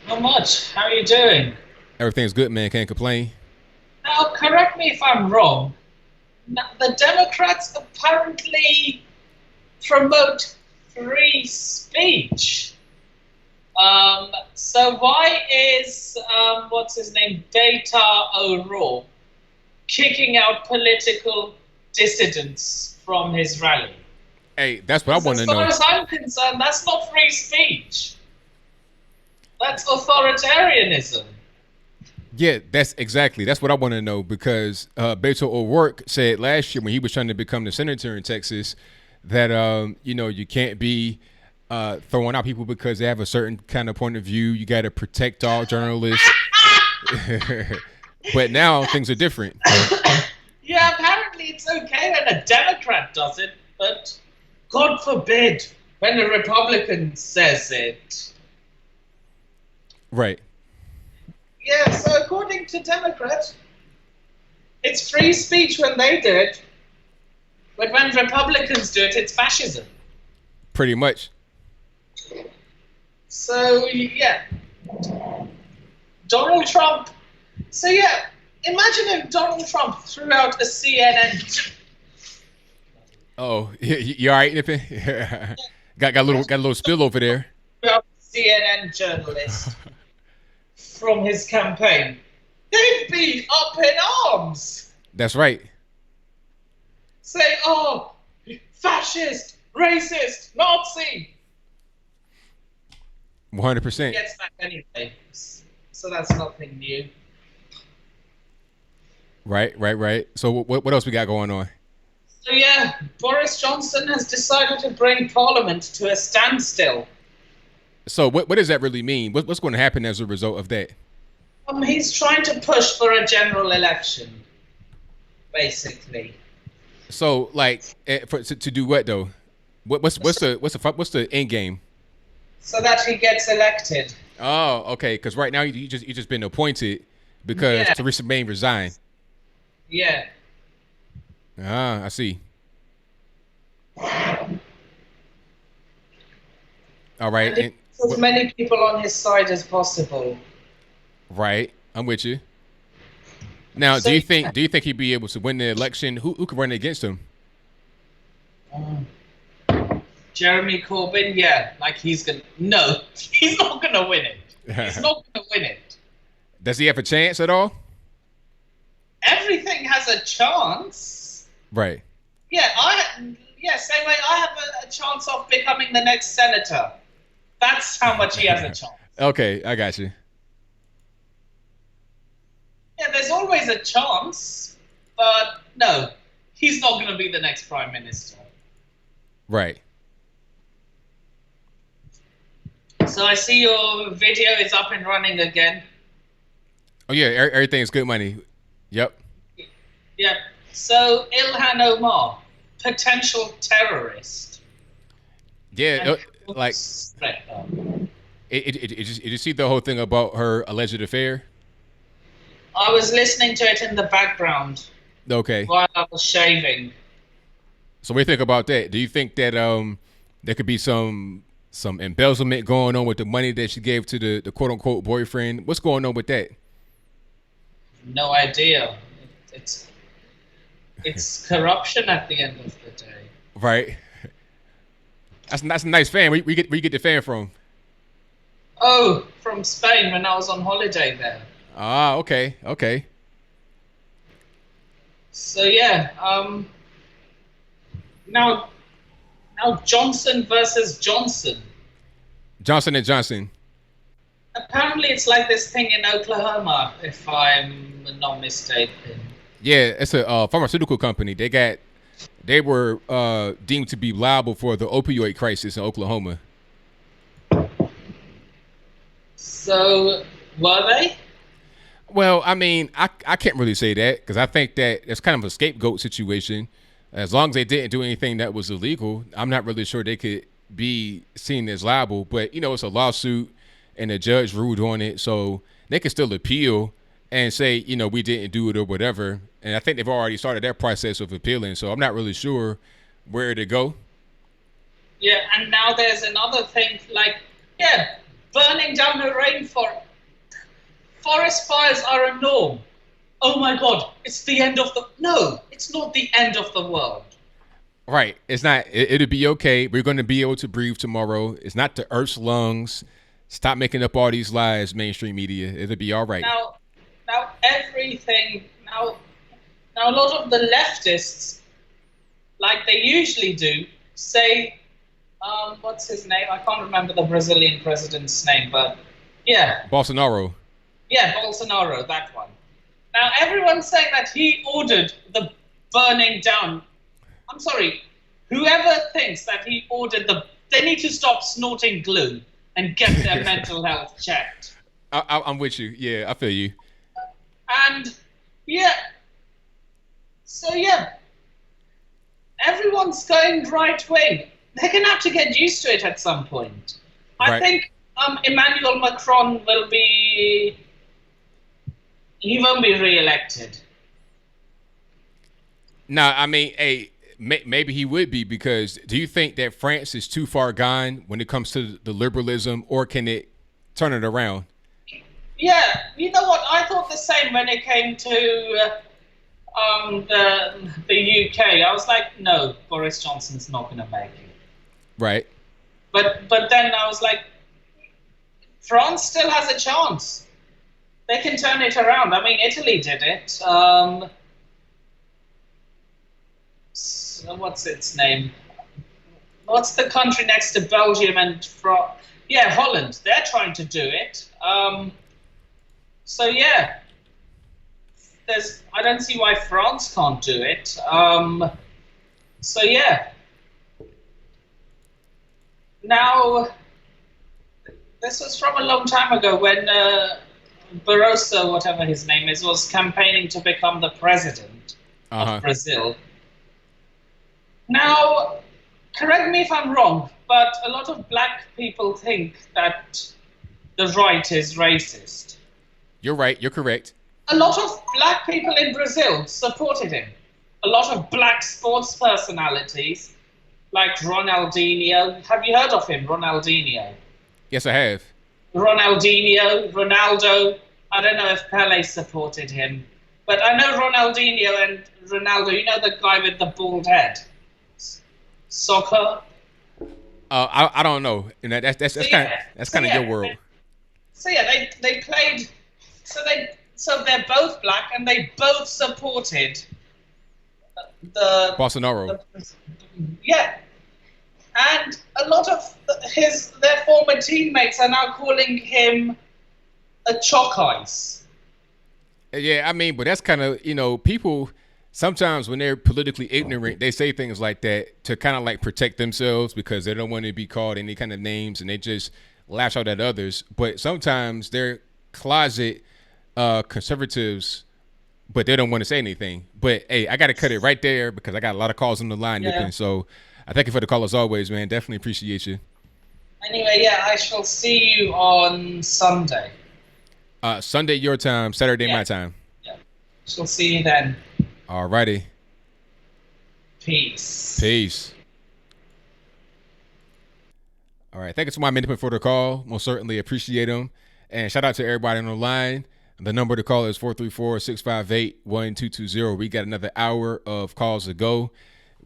Not much. How are you doing? Everything's good, man. Can't complain. Now, correct me if I'm wrong. Now, the Democrats apparently promote free speech. So why is, what's his name, Beto O'Rourke, kicking out political dissidents from his rally? Hey, that's what I want to know. As far as I'm concerned, that's not free speech. That's authoritarianism. Yeah, that's what I want to know, because Beto O'Rourke said last year when he was trying to become the senator in Texas that, you can't be throwing out people because they have a certain kind of point of view. You got to protect all journalists. But now things are different. Yeah, apparently it's okay when a Democrat does it, but God forbid when a Republican says it. Right. Yeah, so according to Democrats, it's free speech when they do it, but when Republicans do it, it's fascism. Pretty much. So, yeah. Donald Trump. So, yeah, imagine if Donald Trump threw out a CNN. Oh, you all right, Nippin'? got a little spill over there. CNN journalist from his campaign. they'd be up in arms. That's right. Say, oh, fascist, racist, Nazi. 100%. Gets back anyway, so that's nothing new. Right. So what else we got going on? So yeah, Boris Johnson has decided to bring Parliament to a standstill. So what does that really mean? What's going to happen as a result of that? He's trying to push for a general election, basically. So like, to do what though? What's the end game? So that he gets elected. Oh, okay. Because right now you just been appointed because Theresa May resigned. Yeah. Ah, I see. All right. And as many people on his side as possible. Right, I'm with you. Now, So, do you think he'd be able to win the election? Who could run against him? Jeremy Corbyn, he's gonna. No, he's not gonna win it. He's not gonna win it. Does he have a chance at all? Everything has a chance. Right. Same way I have a chance of becoming the next senator. That's how much he has a chance. Okay, I got you. Yeah, there's always a chance, but no, he's not going to be the next prime minister. Right. So I see your video is up and running again. Oh yeah, everything is good money. Yep. Yeah. So Ilhan Omar, potential terrorist. Yeah, like it you see the whole thing about her alleged affair? I was listening to it in the background. Okay. While I was shaving. So what do you think about that? Do you think that there could be some embezzlement going on with the money that she gave to the quote unquote boyfriend? What's going on with that? No idea. It's corruption at the end of the day. Right. That's a nice fan. Where you get the fan from? Oh, from Spain when I was on holiday there. Ah, okay. So yeah, now Johnson versus Johnson. Johnson and Johnson. Apparently, it's like this thing in Oklahoma, if I'm not mistaken. Yeah, it's a pharmaceutical company. They were deemed to be liable for the opioid crisis in Oklahoma. So were they? Well, I mean, I can't really say that because I think that it's kind of a scapegoat situation. As long as they didn't do anything that was illegal, I'm not really sure they could be seen as liable. But, it's a lawsuit and a judge ruled on it. So they can still appeal and say, we didn't do it or whatever. And I think they've already started that process of appealing. So I'm not really sure where to go. Yeah, and now there's another thing burning down the rainforest. Forest fires are a norm. Oh my God, it's the end of the... No, it's not the end of the world. Right, it's not. It'll be okay. We're going to be able to breathe tomorrow. It's not the Earth's lungs. Stop making up all these lies, mainstream media. It'll be all right. Now everything... Now a lot of the leftists, like they usually do, say... what's his name? I can't remember the Brazilian president's name, but yeah. Bolsonaro. Yeah, Bolsonaro, that one. Now, everyone's saying that he ordered the burning down. I'm sorry, whoever thinks that he ordered they need to stop snorting glue and get their mental health checked. I'm with you. Yeah, I feel you. And, everyone's going right wing. They're going to have to get used to it at some point. I think Emmanuel Macron he won't be re-elected. No, I mean, maybe he would be because do you think that France is too far gone when it comes to the liberalism, or can it turn it around? Yeah, you know what? I thought the same when it came to the UK. I was like, no, Boris Johnson's not going to make it. Right. But then I was like, France still has a chance. They can turn it around. I mean, Italy did it. What's its name? What's the country next to Belgium and France? Yeah, Holland. They're trying to do it. So yeah, I don't see why France can't do it. So yeah. Now, this was from a long time ago when Barroso, whatever his name is, was campaigning to become the president of Brazil. Now, correct me if I'm wrong, but a lot of black people think that the right is racist. You're right. You're correct. A lot of black people in Brazil supported him. A lot of black sports personalities, like Ronaldinho. Have you heard of him, Ronaldinho? Yes, I have. Ronaldinho, Ronaldo. I don't know if Pele supported him, but I know Ronaldinho and Ronaldo. You know the guy with the bald head? Soccer. I don't know. And that's kind of your world. So yeah, they played. So they're both black and they both supported the Bolsonaro. Yeah, and a lot of their former teammates are now calling him a chalk ice. Yeah, I mean, but that's kind of, people sometimes when they're politically ignorant, they say things like that to kind of like protect themselves because they don't want to be called any kind of names and they just lash out at others. But sometimes they're closet conservatives, but they don't want to say anything. But hey, I got to cut it right there because I got a lot of calls on the line. Yeah. Nipping, so I thank you for the call as always, man. Definitely appreciate you. Anyway, yeah, I shall see you on Sunday. Sunday your time, Saturday my time. Yeah, shall see you then. Alrighty. Peace. All right, thank you to my Nipping for the call. Most certainly appreciate them. And shout out to everybody on the line. The number to call is 434-658-1220. We got another hour of calls to go.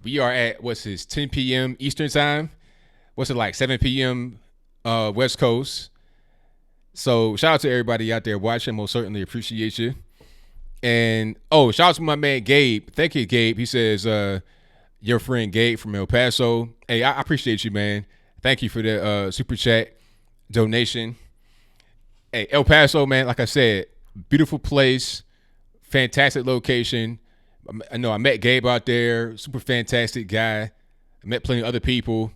We are at, 10 p.m. Eastern time? What's it like, 7 p.m. West Coast? So shout out to everybody out there watching. Most certainly appreciate you. And, shout out to my man Gabe. Thank you, Gabe. He says, your friend Gabe from El Paso. Hey, I appreciate you, man. Thank you for the super chat donation. Hey, El Paso, man, like I said, beautiful place, fantastic location. I know I met Gabe out there, super fantastic guy. I met plenty of other people.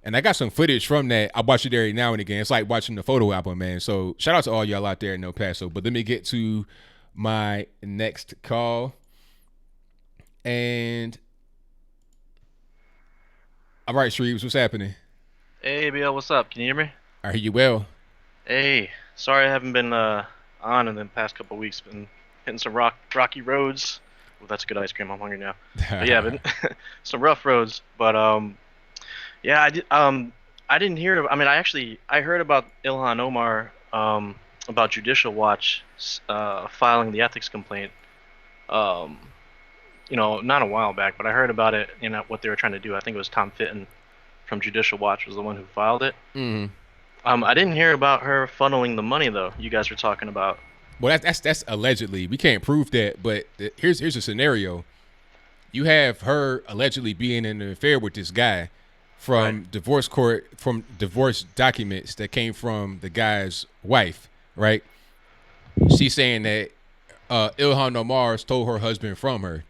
And I got some footage from that. I watch it every now and again. It's like watching the photo album, man. So shout out to all y'all out there in El Paso. But let me get to my next call. And all right, Shreves, what's happening? Hey, ABL, what's up? Can you hear me? I hear you well. Hey, sorry I haven't been on in the past couple of weeks. Been hitting some rocky roads. Well, that's good ice cream. I'm hungry now. But yeah, been some rough roads. But yeah, I didn't hear. I mean, I heard about Ilhan Omar about Judicial Watch filing the ethics complaint. Not a while back, but I heard about it. What they were trying to do. I think it was Tom Fitton from Judicial Watch was the one who filed it. Mm-hmm. I didn't hear about her funneling the money though. You guys were talking about. Well, that's allegedly. We can't prove that, but here's a scenario. You have her allegedly being in an affair with this guy from divorce documents that came from the guy's wife, right? She's saying that Ilhan Omar stole her husband from her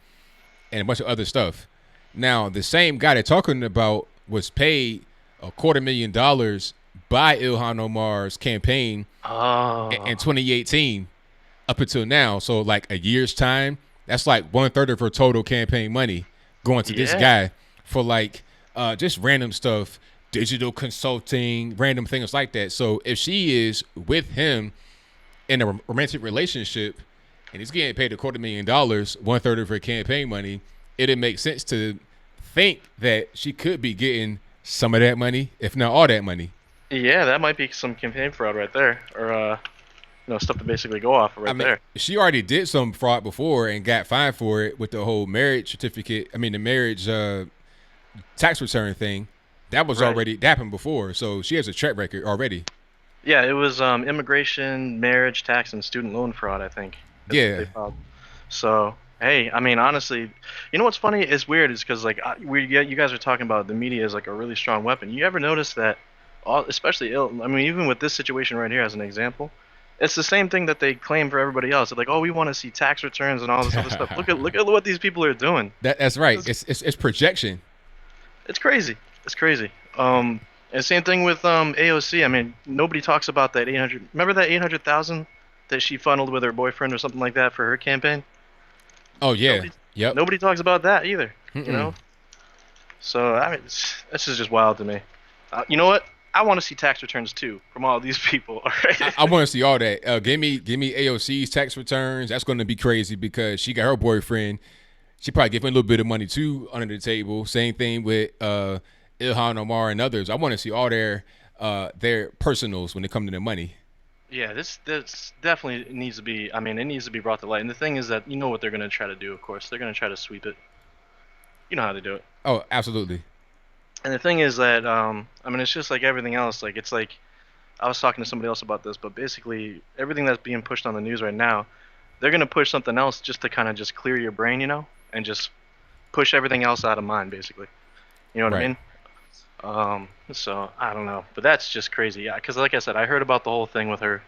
and a bunch of other stuff. Now, the same guy they're talking about was paid $250,000 by Ilhan Omar's campaign in 2018 up until now. So like a year's time, that's like 1/3 of her total campaign money going to this guy for like just random stuff, digital consulting, random things like that. So if she is with him in a romantic relationship and he's getting paid $250,000, 1/3 of her campaign money, it'd make sense to think that she could be getting some of that money, if not all that money. Yeah, that might be some campaign fraud right there, or stuff to basically go off of there. She already did some fraud before and got fined for it with the whole marriage certificate. I mean, the marriage tax return thing. That was already happened before, so she has a track record already. Yeah, it was immigration, marriage, tax, and student loan fraud, I think. That's what they Yeah. filed. So, hey, I mean, honestly, you know what's funny? It's weird is because, like, you guys are talking about the media is like a really strong weapon. You ever notice that, especially, I mean, even with this situation right here as an example, it's the same thing that they claim for everybody else. They're like, oh, we want to see tax returns and all this other stuff. Look at what these people are doing. That's right. It's projection. It's crazy. It's crazy. And same thing with AOC. I mean, nobody talks about that 800. Remember that 800,000 that she funneled with her boyfriend or something like that for her campaign? Oh yeah. Yep. Nobody talks about that either. Mm-mm. You know. So I mean, this is just wild to me. You know what? I want to see tax returns too from all these people. All right. I want to see all that. Give me AOC's tax returns. That's going to be crazy because she got her boyfriend. She probably gave him a little bit of money too under the table. Same thing with Ilhan Omar and others. I want to see all their personals when it comes to their money. Yeah, this definitely needs to be. I mean, it needs to be brought to light. And the thing is that you know what they're going to try to do. Of course, they're going to try to sweep it. You know how to do it. Oh, absolutely. And the thing is that I mean, it's just like everything else. Like it's like I was talking to somebody else about this, but basically everything that's being pushed on the news right now, they're going to push something else just to kind of just clear your brain, you know, and just push everything else out of mind, basically. You know what I mean? So I don't know, but that's just crazy. Yeah, because like I said, I heard about the whole thing with her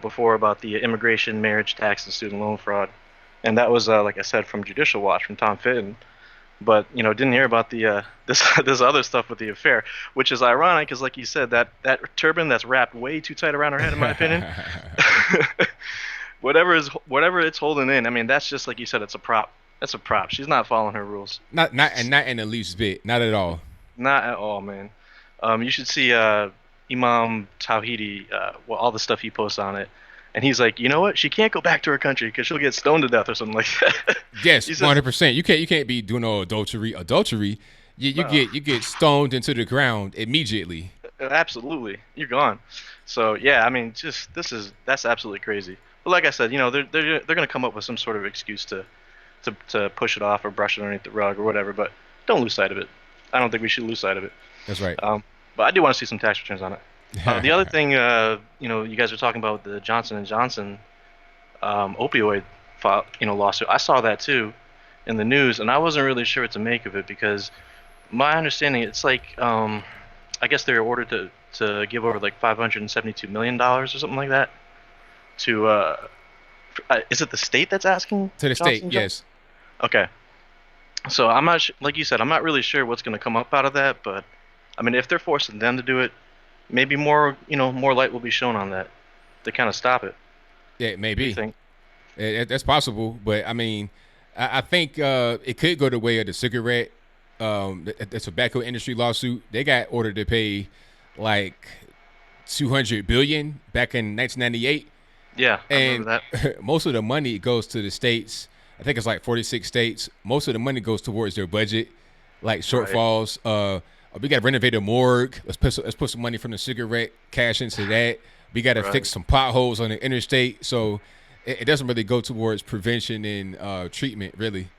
before about the immigration, marriage tax, and student loan fraud, and that was like I said from Judicial Watch from Tom Fitton. But you know, didn't hear about the this other stuff with the affair, which is ironic, because like you said, that turban that's wrapped way too tight around her head, in my opinion. whatever it's holding in, I mean, that's just like you said, it's a prop. That's a prop. She's not following her rules. Not in the least bit. Not at all. Not at all, man. You should see Imam Tawhidi, all the stuff he posts on it. And he's like, you know what? She can't go back to her country because she'll get stoned to death or something like that. Yes, 100%. You can't be doing no adultery. You get stoned into the ground immediately. Absolutely, you're gone. So yeah, I mean, that's absolutely crazy. But like I said, you know, they're gonna come up with some sort of excuse to push it off or brush it underneath the rug or whatever. But don't lose sight of it. I don't think we should lose sight of it. That's right. But I do want to see some tax returns on it. The other thing, you know, you guys are talking about the Johnson & Johnson opioid lawsuit. I saw that too in the news, and I wasn't really sure what to make of it because my understanding, it's like I guess they were ordered to give over like $572 million or something like that to is it the state that's asking? To the state, yes. Okay. So I'm not like you said, I'm not really sure what's going to come up out of that, but I mean, if they're forcing them to do it, maybe more light will be shown on that to kind of stop it. Yeah, maybe. Think? That's possible, but I mean, I think it could go the way of the cigarette, the tobacco industry lawsuit. They got ordered to pay like $200 billion back in 1998. Yeah, I remember that. Most of the money goes to the states. I think it's like 46 states. Most of the money goes towards their budget, like shortfalls. Right. We got to renovate a morgue. Let's put some money from the cigarette cash into that. We got to fix some potholes on the interstate. So it doesn't really go towards prevention and treatment, really.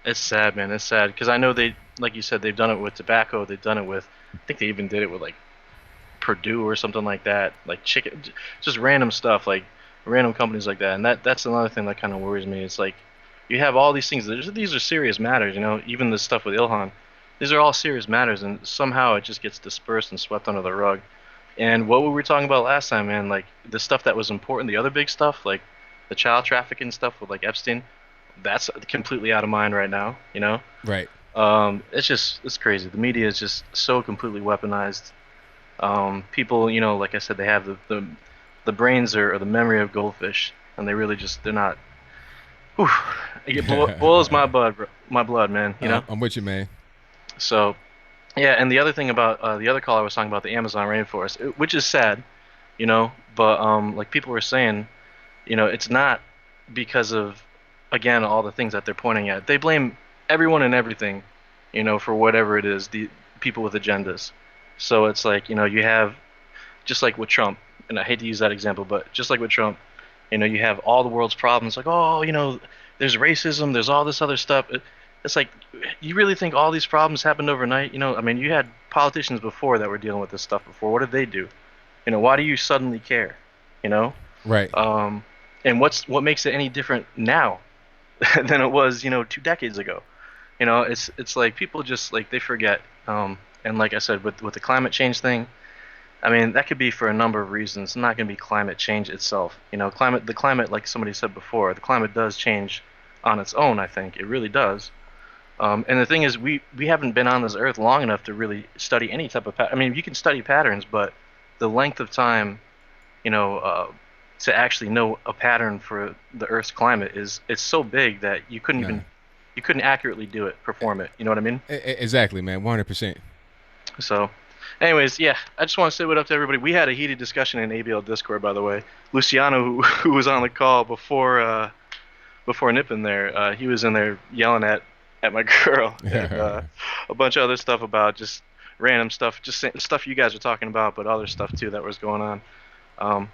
It's sad, man. It's sad because I know they, like you said, they've done it with tobacco. They've done it with, I think they even did it with like Purdue or something like that, like chicken, just random stuff, like random companies like that. And that's another thing that kind of worries me. It's like you have all these things. These are serious matters, you know. Even the stuff with Ilhan. These are all serious matters, and somehow it just gets dispersed and swept under the rug. And what we were talking about last time, man, like the stuff that was important, the other big stuff, like the child trafficking stuff with like Epstein, that's completely out of mind right now, you know? Right. It's crazy. The media is just so completely weaponized. People, you know, like I said, they have the brains or the memory of goldfish, and they really they're not. Whew, it boils my blood, man. You know. I'm with you, man. So, yeah, and the other thing about the other caller was talking about the Amazon rainforest, which is sad, you know, but like people were saying, you know, it's not because of, again, all the things that they're pointing at. They blame everyone and everything, you know, for whatever it is, the people with agendas. So it's like, you know, you have, just like with Trump, and I hate to use that example, but just like with Trump, you know, you have all the world's problems, like, oh, you know, there's racism, there's all this other stuff. It's like, you really think all these problems happened overnight? You know, I mean, you had politicians before that were dealing with this stuff before. What did they do? You know, why do you suddenly care? You know? Right. And what makes it any different now than it was, 2 decades ago? You know, it's like people just like they forget. And like I said, with the climate change thing, I mean that could be for a number of reasons. It's not going to be climate change itself. You know, the climate, like somebody said before, the climate does change on its own. I think it really does. And the thing is, we haven't been on this earth long enough to really study any type of I mean, you can study patterns, but the length of time, to actually know a pattern for the Earth's climate it's so big that you couldn't accurately perform it. You know what I mean? Exactly, man. 100%. So, anyways, yeah, I just want to say what up to everybody. We had a heated discussion in ABL Discord, by the way. Luciano, who was on the call before Nip in there, he was in there yelling at my girl and a bunch of other stuff about just random stuff, just stuff you guys are talking about, but other stuff too that was going on.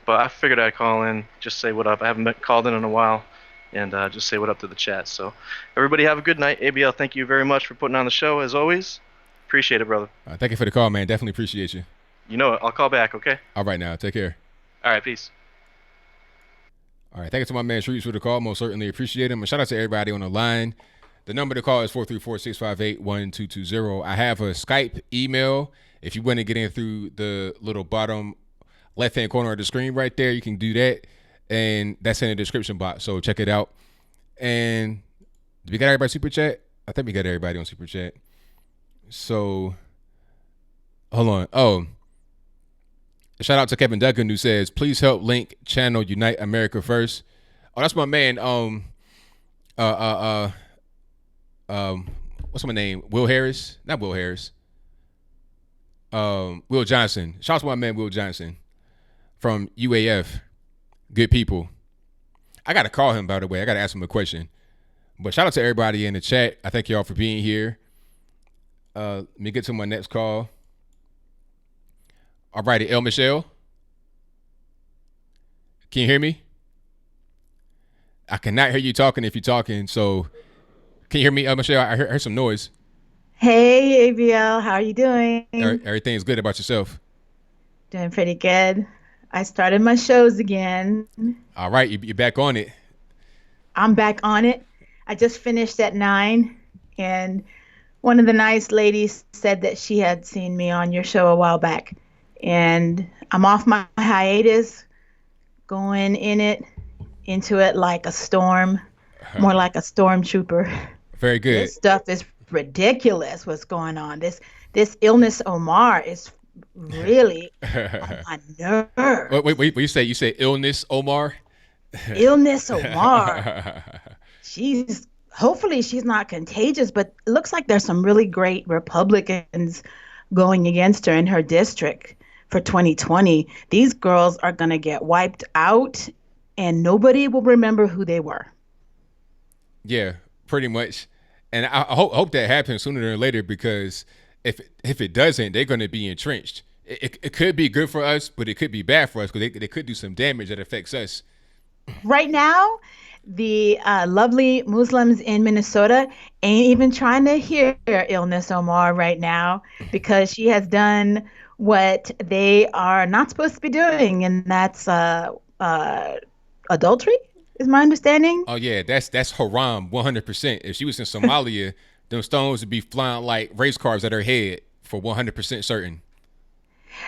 But I figured I'd call in, just say what up. I haven't called in a while, and just say what up to the chat. So, everybody have a good night. ABL, thank you very much for putting on the show, as always. Appreciate it, brother. Thank you for the call, man. Definitely appreciate you. You know it. I'll call back, okay? All right, now. Take care. All right, peace. All right, thank you to my man Shrews for the call. Most certainly appreciate him. And shout out to everybody on the line. The number to call is 434-658-1220. I have a Skype email. If you want to get in through the little bottom left-hand corner of the screen right there, you can do that. And that's in the description box, so check it out. And did we got everybody Super Chat? I think we got everybody on Super Chat. So, hold on. Oh, shout out to Kevin Duggan who says, please help link channel Unite America First. Oh, that's my man. What's my name? Will Harris? Not Will Harris. Will Johnson. Shout out to my man Will Johnson from UAF. Good people. I got to call him, by the way. I got to ask him a question. But shout out to everybody in the chat. I thank y'all for being here. Let me get to my next call. All righty, El Michelle. Can you hear me? I cannot hear you talking if you're talking. So, can you hear me, El Michelle? I heard some noise. Hey, ABL. How are you doing? Everything's good. About yourself? Doing pretty good. I started my shows again. All right, you're back on it. I'm back on it. I just finished at 9, and one of the nice ladies said that she had seen me on your show a while back. And I'm off my hiatus, going into it like a storm, more like a stormtrooper. Very good. This stuff is ridiculous. What's going on? This illness Omar is really on my nerves. Wait, you say illness Omar? Illness Omar. Hopefully she's not contagious, but it looks like there's some really great Republicans going against her in her district for 2020. These girls are going to get wiped out and nobody will remember who they were. Yeah, pretty much. And I hope that happens sooner than later, because if it doesn't, they're going to be entrenched. It could be good for us, but it could be bad for us, because they could do some damage that affects us. Right now, the lovely Muslims in Minnesota ain't even trying to hear illness Omar right now, because she has done what they are not supposed to be doing, and that's adultery, is my understanding. Oh yeah, that's haram 100%. If she was in Somalia, them stones would be flying like race cars at her head for 100% certain.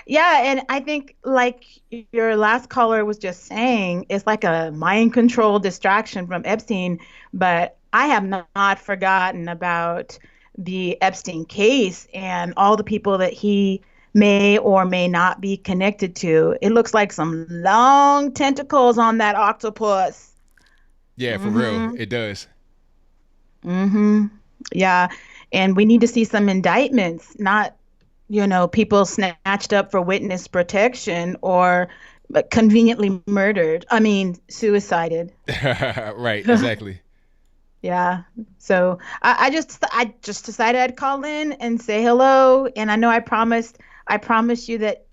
Yeah, and I think, like your last caller was just saying, it's like a mind control distraction from Epstein, but I have not forgotten about the Epstein case and all the people that he may or may not be connected to. It looks like some long tentacles on that octopus. Yeah, for real, it does. Yeah, and we need to see some indictments, not people snatched up for witness protection or conveniently murdered. I mean, suicided. Right, exactly. Yeah. So I just decided I'd call in and say hello. And I know I promised you that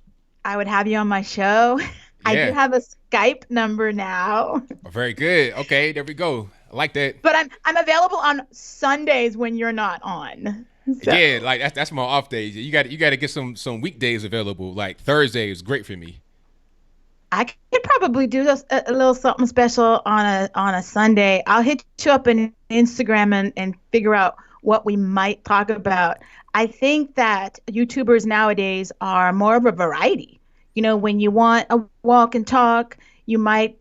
I would have you on my show. Yeah. I do have a Skype number now. Very good. Okay, there we go. I like that. But I'm available on Sundays when you're not on. So. Yeah, like that's my off days. You got to get some weekdays available. Like Thursday is great for me. I could probably do a little something special on a Sunday. I'll hit you up on Instagram and figure out what we might talk about. I think that YouTubers nowadays are more of a variety. When you want a walk and talk, you might,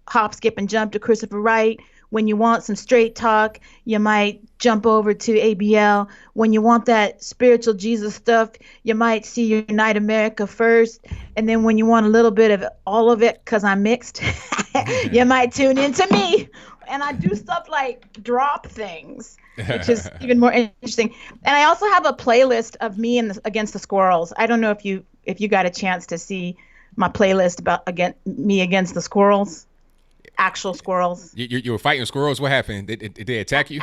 hop, skip, and jump to Christopher Wright. When you want some straight talk, you might jump over to ABL. When you want that spiritual Jesus stuff, you might see Unite America first. And then when you want a little bit of all of it, because I'm mixed, you might tune into me. And I do stuff like drop things, which is even more interesting. And I also have a playlist of me against the squirrels. I don't know if you got a chance to see my playlist about me against the squirrels. Actual squirrels. You were fighting squirrels. What happened? Did they attack you?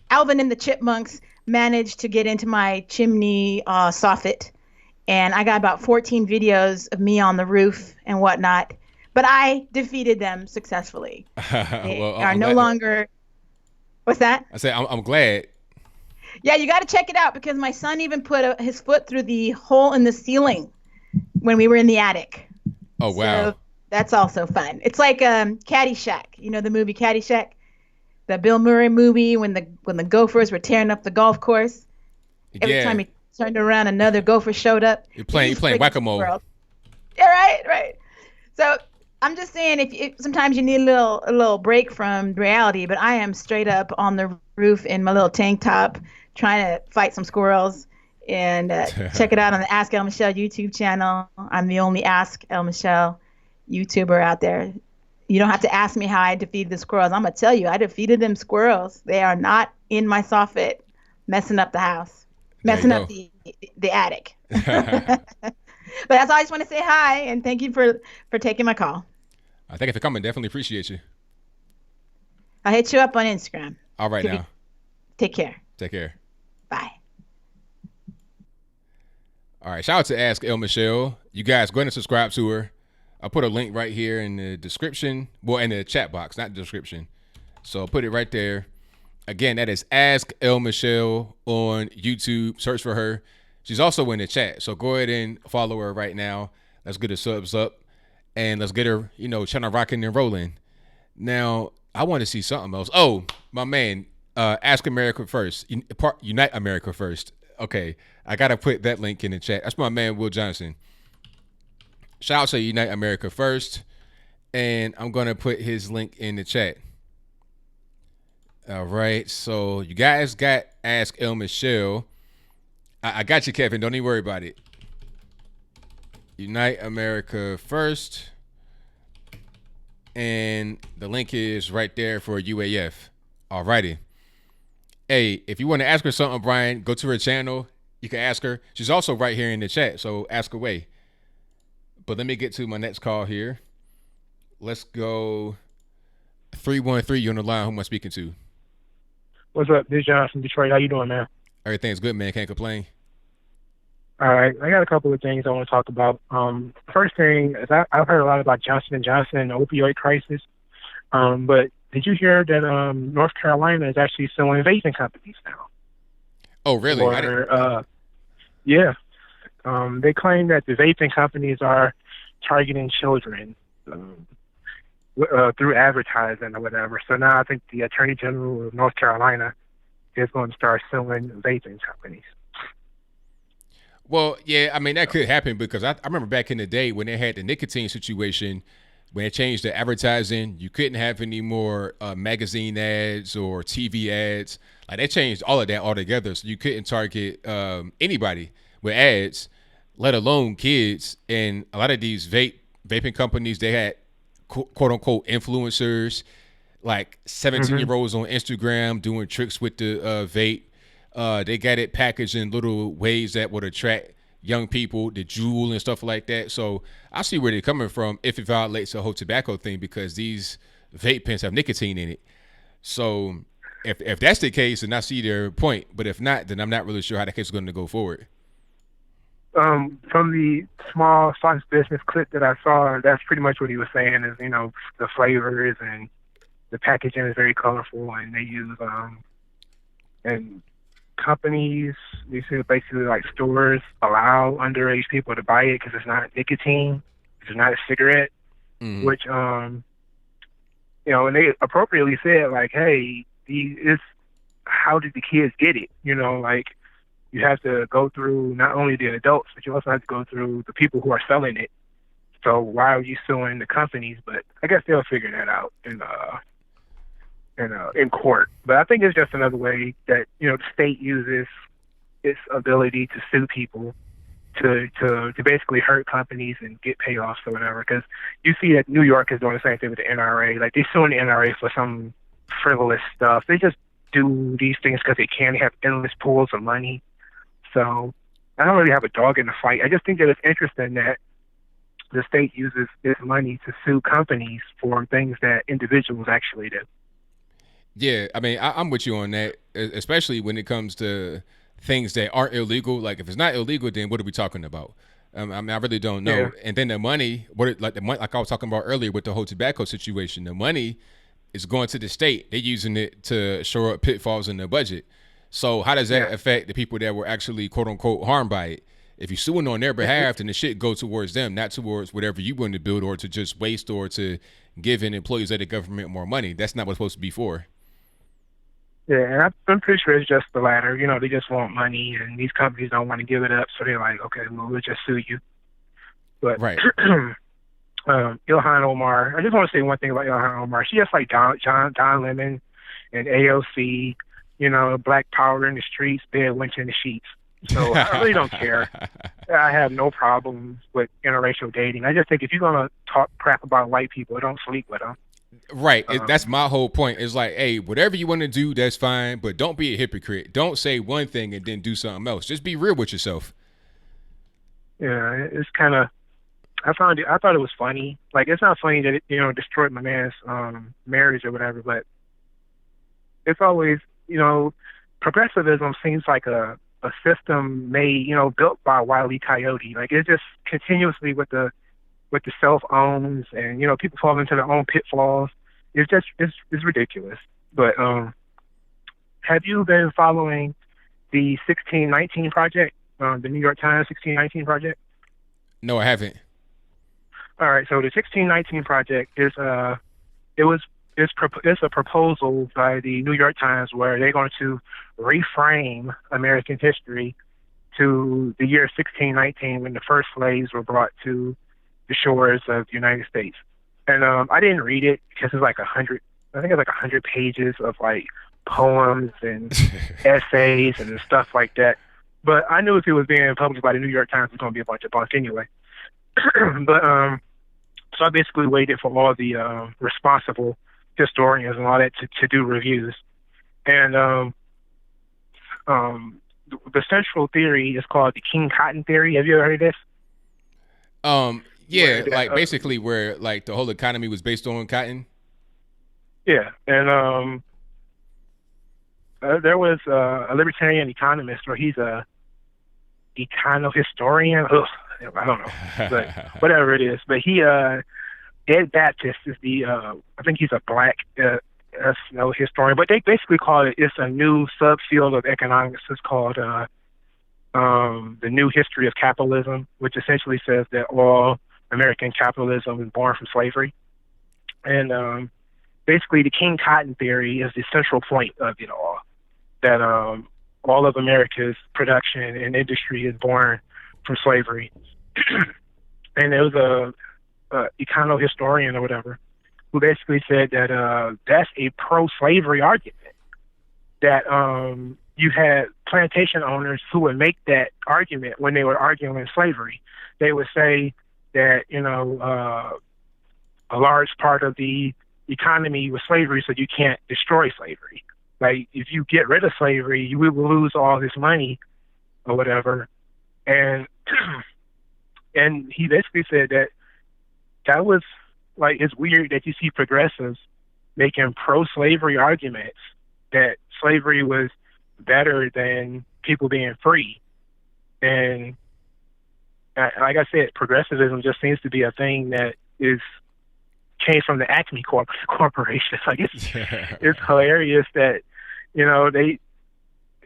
Alvin and the Chipmunks managed to get into my chimney soffit, and I got about 14 videos of me on the roof and whatnot. But I defeated them successfully. They are no longer. What's that? I said I'm glad. Yeah, you got to check it out because my son even put his foot through the hole in the ceiling when we were in the attic. Oh wow. So, that's also fun. It's like Caddyshack. You know the movie Caddyshack? The Bill Murray movie when the Gophers were tearing up the golf course. Every time he turned around, another gopher showed up. You're playing whack-a-mole. Yeah, right. So I'm just saying, if sometimes you need a little break from reality, but I am straight up on the roof in my little tank top trying to fight some squirrels. And check it out on the Ask El Michelle YouTube channel. I'm the only Ask El Michelle YouTuber out there. You don't have to ask me how I defeated the squirrels. I'm gonna tell you, I defeated them squirrels. They are not in my soffit, messing up the house, messing up the attic. But that's all. I just want to say hi and thank you for taking my call. Thank you for coming. Definitely appreciate you. I'll hit you up on Instagram. All right now. Take care. Take care. Bye. All right. Shout out to Ask El Michelle. You guys go ahead and subscribe to her. I'll put a link right here in the description. Well, in the chat box, not the description. So I'll put it right there. Again, that is Ask El Michelle on YouTube. Search for her. She's also in the chat. So go ahead and follow her right now. Let's get her subs up. And let's get her, channel rocking and rolling. Now, I want to see something else. Oh, my man, Ask America First. Unite America First. Okay, I got to put that link in the chat. That's my man, Will Johnson. Shout out to Unite America First. And I'm going to put his link in the chat. All right. So you guys got Ask El Michelle. I got you, Kevin. Don't even worry about it. Unite America First. And the link is right there for UAF. All righty. Hey, if you want to ask her something, Brian, go to her channel. You can ask her. She's also right here in the chat. So ask away. But let me get to my next call here. Let's go 313. You're on the line. Who am I speaking to? What's up? This is John from Detroit. How you doing, man? Everything's good, man. Can't complain. All right. I got a couple of things I want to talk about. First thing is I've heard a lot about Johnson & Johnson and the opioid crisis. But did you hear that North Carolina is actually suing vaping companies now? Oh, really? Yeah. They claim that the vaping companies are targeting children through advertising or whatever. So now I think the Attorney General of North Carolina is going to start suing vaping companies. Well, yeah, I mean, that could happen because I remember back in the day when they had the nicotine situation, when they changed the advertising, you couldn't have any more magazine ads or TV ads. Like they changed all of that altogether. So you couldn't target anybody with ads, let alone kids. And a lot of these vaping companies, they had quote unquote influencers, like 17-year-olds on Instagram doing tricks with the vape. They got it packaged in little ways that would attract young people, the jewel and stuff like that. So I see where they're coming from if it violates the whole tobacco thing, because these vape pens have nicotine in it. So if that's the case, then I see their point. But if not, then I'm not really sure how that case is going to go forward. From the small Fox Business clip that I saw, that's pretty much what he was saying is, the flavors and the packaging is very colorful, and they use, and companies, these are basically like stores, allow underage people to buy it because it's not nicotine. is not a cigarette, which, and they appropriately said, like, hey, how did the kids get it? Like, you have to go through not only the adults, but you also have to go through the people who are selling it. So why are you suing the companies? But I guess they'll figure that out in court. But I think it's just another way that the state uses its ability to sue people to basically hurt companies and get payoffs or whatever. Because you see that New York is doing the same thing with the NRA. Like, they're suing the NRA for some frivolous stuff. They just do these things because they can. They have endless pools of money. So I don't really have a dog in the fight. I just think that it's interesting that the state uses its money to sue companies for things that individuals actually do. Yeah, I mean, I'm with you on that, especially when it comes to things that aren't illegal. Like, if it's not illegal, then what are we talking about? I mean, I really don't know. Yeah. And then the money, like I was talking about earlier with the whole tobacco situation, the money is going to the state. They're using it to shore up pitfalls in the budget. So how does that affect the people that were actually, quote unquote, harmed by it? If you're suing on their behalf, then the shit go towards them, not towards whatever you want to build or to just waste or to giving employees of the government more money. That's not what's supposed to be for. Yeah, and I'm pretty sure it's just the latter. They just want money, and these companies don't want to give it up, so they're like, okay, well, we'll just sue you. But right. Ilhan Omar, I just want to say one thing about Ilhan Omar. She just like Don Lemon and AOC, black power in the streets, bed wench in the sheets. So I really don't care. I have no problems with interracial dating. I just think if you're going to talk crap about white people, don't sleep with them. Right. That's my whole point. It's like, hey, whatever you want to do, that's fine, but don't be a hypocrite. Don't say one thing and then do something else. Just be real with yourself. Yeah, it's kind of, I thought it was funny. Like, it's not funny that it, destroyed my man's marriage or whatever, but it's always, progressivism seems like a system made, built by Wile E. Coyote. Like, it's just continuously with the self-owns and, people fall into their own pitfalls. It's ridiculous. But have you been following the 1619 Project, the New York Times 1619 Project? No, I haven't. All right, so the 1619 Project is it's a proposal by the New York Times where they're going to reframe American history to the year 1619 when the first slaves were brought to the shores of the United States. And I didn't read it because it's like 100 pages of like poems and essays and stuff like that. But I knew if it was being published by the New York Times, it was going to be a bunch of bunk anyway. But so I basically waited for all the responsible historians and all that to do reviews. And the central theory is called the King Cotton theory. Have you ever heard of this? Yeah, like basically where like the whole economy was based on cotton. Yeah, and there was a libertarian economist, or he's a econo-historian. Ugh, I don't know, but whatever it is. But he, Ed Baptist is the, I think he's a black historian. But they basically call it's a new subfield of economics. It's called the New History of Capitalism, which essentially says that all American capitalism is born from slavery. And basically the King Cotton theory is the central point of it all, that all of America's production and industry is born from slavery. And there was a econo-historian or whatever who basically said that that's a pro-slavery argument, that you had plantation owners who would make that argument when they were arguing slavery. They would say that, a large part of the economy was slavery, so you can't destroy slavery. Like, if you get rid of slavery, you will lose all this money or whatever. And and he basically said that was, like, it's weird that you see progressives making pro-slavery arguments that slavery was better than people being free. And like I said, progressivism just seems to be a thing that came from the Acme Corporation. Like, it's hilarious that,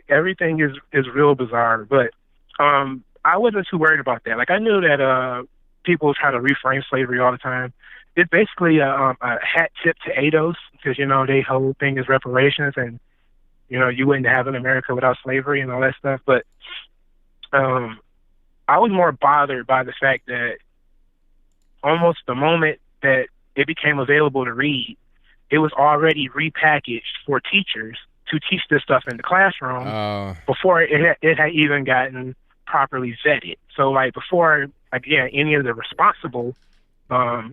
everything is real bizarre. But I wasn't too worried about that. Like, I knew that people try to reframe slavery all the time. It's basically a hat tip to ADOS because, you know, their whole thing is reparations and, you know, you wouldn't have an America without slavery and all that stuff. But I was more bothered by the fact that almost the moment that it became available to read, it was already repackaged for teachers to teach this stuff in the classroom before it had even gotten properly vetted. So, like, before, again, any of the responsible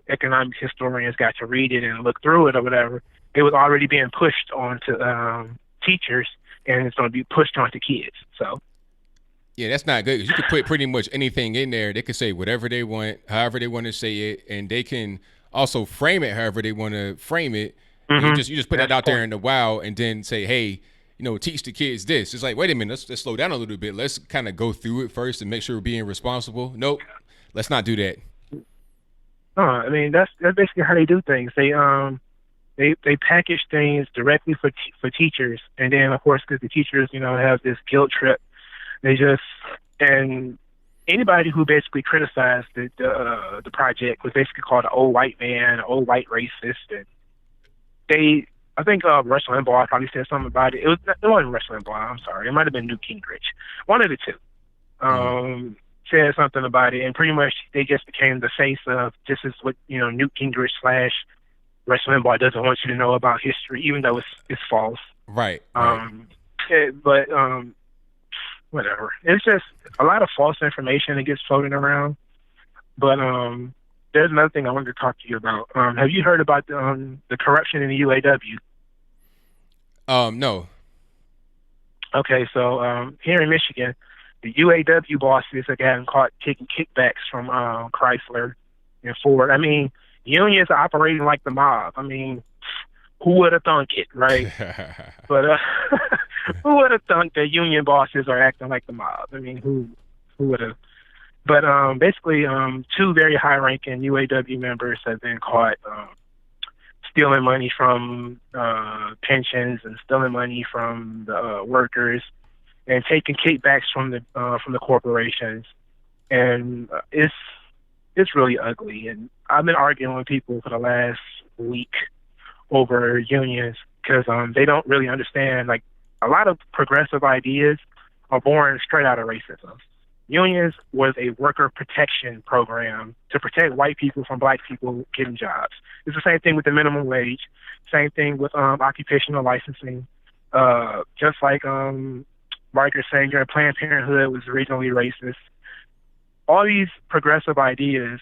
economic historians got to read it and look through it or whatever, it was already being pushed onto teachers, and it's going to be pushed onto kids. So, yeah, that's not good. 'Cause you could put pretty much anything in there. They could say whatever they want, however they want to say it, and they can also frame it however they want to frame it. Mm-hmm. You just put that out there in the wild, and then say, hey, you know, teach the kids this. It's like, wait a minute, let's slow down a little bit. Let's kind of go through it first and make sure we're being responsible. Nope, let's not do that. I mean, that's basically how they do things. They package things directly for teachers, and then of course, because the teachers, you know, have this guilt trip, they just, and anybody who basically criticized the project was basically called an old white man, an old white racist, and I think Rush Limbaugh probably said something about it. It wasn't Rush Limbaugh. I'm sorry. It might have been Newt Gingrich. One of the two said something about it, and pretty much they just became the face of this is what, you know, Newt Gingrich / Rush Limbaugh doesn't want you to know about history, even though it's false. Right. But whatever. It's just a lot of false information that gets floating around. But there's another thing I wanted to talk to you about. Have you heard about the corruption in the UAW? No. Okay, so here in Michigan, the UAW bosses have gotten caught taking kickbacks from Chrysler and Ford. I mean, unions are operating like the mob. I mean, who would have thunk it, right? But who would have thunk that union bosses are acting like the mob? I mean, who would have? But basically, two very high-ranking UAW members have been caught stealing money from pensions and stealing money from the workers and taking kickbacks from the corporations. And it's really ugly. And I've been arguing with people for the last week over unions because they don't really understand. Like, a lot of progressive ideas are born straight out of racism. Unions was a worker protection program to protect white people from black people getting jobs. It's the same thing with the minimum wage, same thing with occupational licensing. Just like Margaret Sanger and Planned Parenthood was originally racist. All these progressive ideas,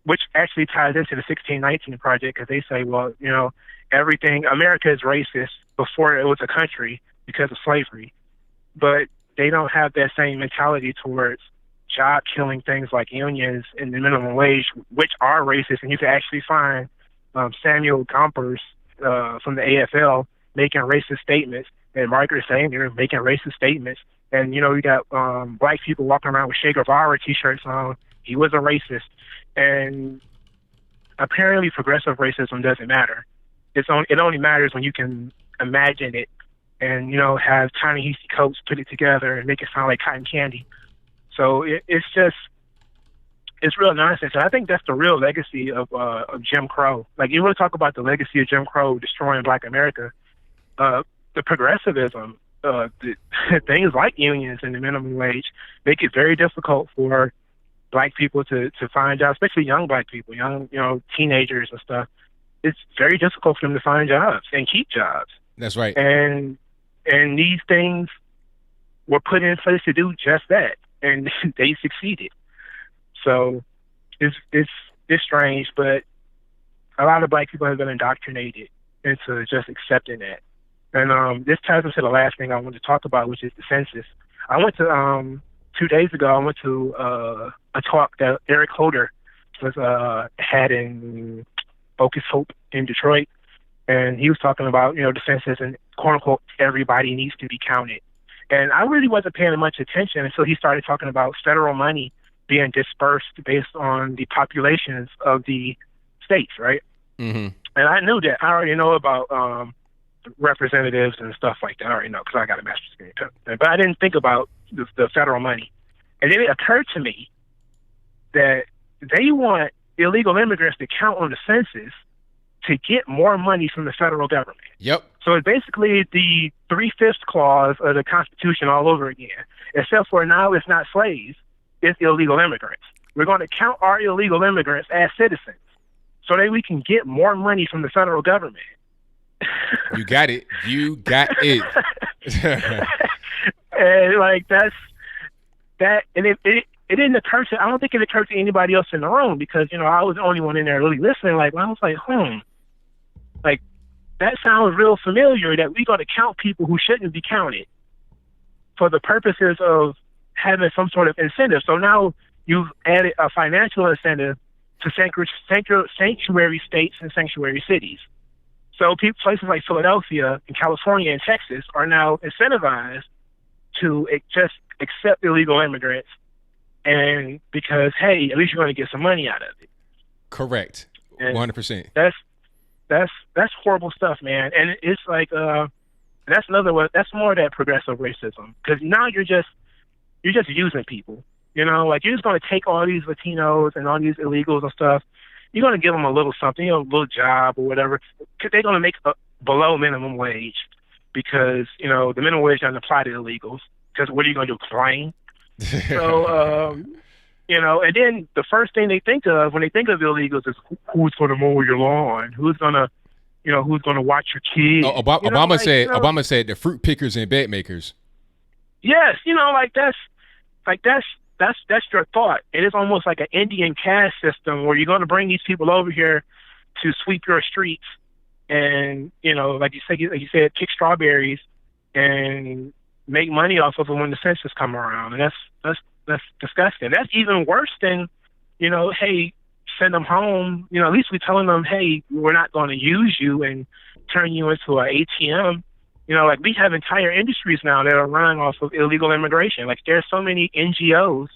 which actually ties into the 1619 Project, because they say, well, you know, America is racist before it was a country because of slavery. But they don't have that same mentality towards job-killing things like unions and the minimum wage, which are racist. And you can actually find Samuel Gompers from the AFL making racist statements, and Margaret Sanger making racist statements. And, you know, you got black people walking around with Che Guevara T-shirts on. He was a racist. And apparently progressive racism doesn't matter. It only matters when you can imagine it and, you know, have Ta-Nehisi Coates put it together and make it sound like cotton candy. So it's real nonsense. And I think that's the real legacy of Jim Crow. Like, you want to talk about the legacy of Jim Crow destroying Black America, the progressivism, things like unions and the minimum wage make it very difficult for Black people to find jobs, especially young Black people, young, you know, teenagers and stuff. It's very difficult for them to find jobs and keep jobs. That's right. And these things were put in place to do just that, and they succeeded. So it's strange, but a lot of Black people have been indoctrinated into just accepting that. And this ties into the last thing I want to talk about, which is the census. I went to 2 days ago. I went to a talk that Eric Holder was had in Focus Hope in Detroit, and he was talking about, you know, the census and quote unquote everybody needs to be counted. And I really wasn't paying much attention until he started talking about federal money being dispersed based on the populations of the states, right? Mm-hmm. And I knew that. I already know about representatives and stuff like that. I already know because I got a master's degree. But I didn't think about the federal money. And then it occurred to me that they want illegal immigrants to count on the census to get more money from the federal government. Yep. So it's basically the 3/5 clause of the Constitution all over again, except for now it's not slaves, it's illegal immigrants. We're going to count our illegal immigrants as citizens so that we can get more money from the federal government. You got it. You got it. And like that, and it didn't occur to, I don't think it occurred to anybody else in the room because, I was the only one in there really listening. Like, I was like, like, that sounds real familiar that we're going to count people who shouldn't be counted for the purposes of having some sort of incentive. So now you've added a financial incentive to sanctuary states and sanctuary cities. So places like Philadelphia and California and Texas are now incentivized to just accept illegal immigrants, and because, hey, at least you're going to get some money out of it. Correct. 100%. That's horrible stuff, man. And it's like that's another one. That's more of that progressive racism, because now you're just using people. Like you're just going to take all these Latinos and all these illegals and stuff. You're going to give them a little something, a little job or whatever. They're going to make below minimum wage because, the minimum wage doesn't apply to illegals. Because what are you going to do, complain? So, and then the first thing they think of when they think of illegals is who's going to mow your lawn? Who's going to watch your kids? Oh, Obama said the fruit pickers and bed makers. Yes, that's your thought. It is almost like an Indian caste system where you're going to bring these people over here to sweep your streets and, like you said, pick strawberries and make money off of them when the census come around. And that's disgusting. That's even worse than, hey, send them home. At least we're telling them, hey, we're not going to use you and turn you into an ATM. Like we have entire industries now that are running off of illegal immigration. Like there's so many NGOs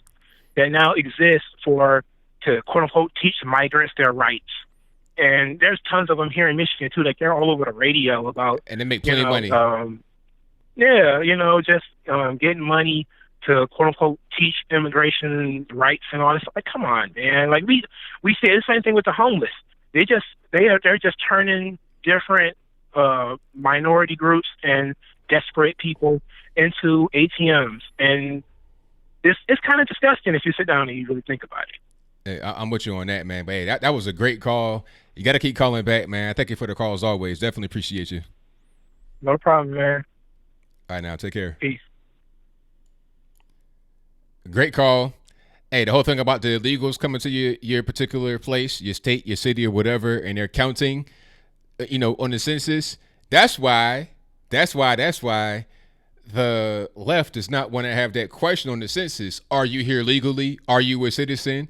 that now exist to quote unquote teach migrants their rights. And there's tons of them here in Michigan too. Like they're all over the radio about, and they make plenty of money. Just getting money to quote unquote teach immigration rights and all this. Like, come on, man. Like we see the same thing with the homeless. They're just turning different minority groups and desperate people into ATMs, and it's kind of disgusting if you sit down and you really think about it. Hey, I'm with you on that, man. But hey, that was a great call. You got to keep calling back, man. Thank you for the call as always. Definitely appreciate you. No problem, man. All right, now take care. Peace. Great call. Hey, the whole thing about the illegals coming to your particular place, your state, your city, or whatever, and they're counting, on the census. That's why the left does not want to have that question on the census. Are you here legally? Are you a citizen?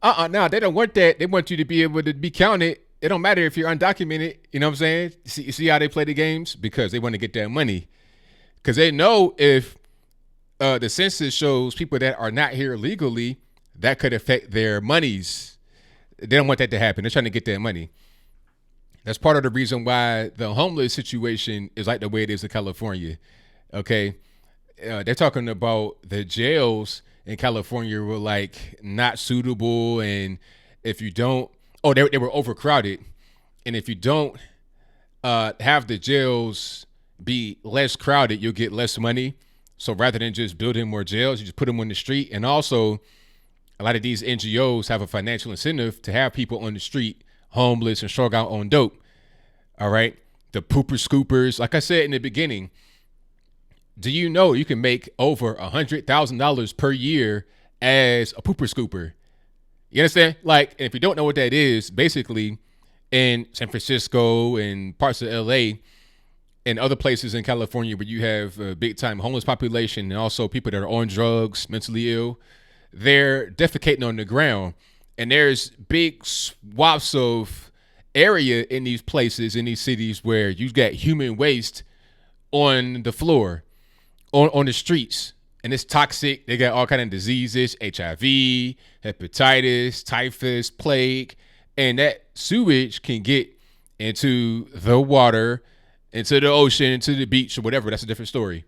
No, they don't want that. They want you to be able to be counted. It don't matter if you're undocumented. You know what I'm saying? See how they play the games? Because they want to get that money. Because they know if the census shows people that are not here legally, that could affect their monies. They don't want that to happen. They're trying to get that money. That's part of the reason why the homeless situation is like the way it is in California. Okay. They're talking about the jails in California were like not suitable. And if you don't, they were overcrowded. And if you don't have the jails be less crowded, you'll get less money. So rather than just building more jails, you just put them on the street. And also a lot of these NGOs have a financial incentive to have people on the street, homeless and strung out on dope. All right. The pooper scoopers. Like I said in the beginning, do you know you can make over $100,000 per year as a pooper scooper? You understand? Like, if you don't know what that is, basically in San Francisco and parts of LA and other places in California where you have a big time homeless population and also people that are on drugs, mentally ill, they're defecating on the ground. And there's big swaths of area in these places, in these cities where you got human waste on the floor, on the streets. And it's toxic. They got all kind of diseases, HIV, hepatitis, typhus, plague. And that sewage can get into the water, into the ocean, into the beach or whatever. That's a different story.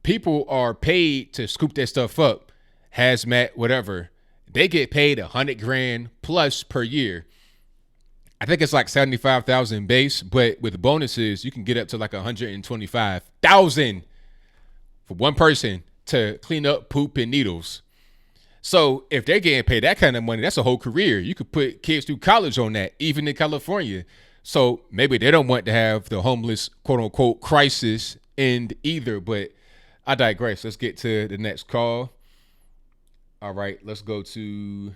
People are paid to scoop that stuff up. Hazmat, whatever. they get paid $100,000 plus per year. I think it's like 75,000 base, but with bonuses, you can get up to like 125,000 for one person to clean up poop and needles. So if they're getting paid that kind of money, that's a whole career. You could put kids through college on that, even in California. So maybe they don't want to have the homeless, quote unquote, crisis end either. But I digress. Let's get to the next call. All right, let's go to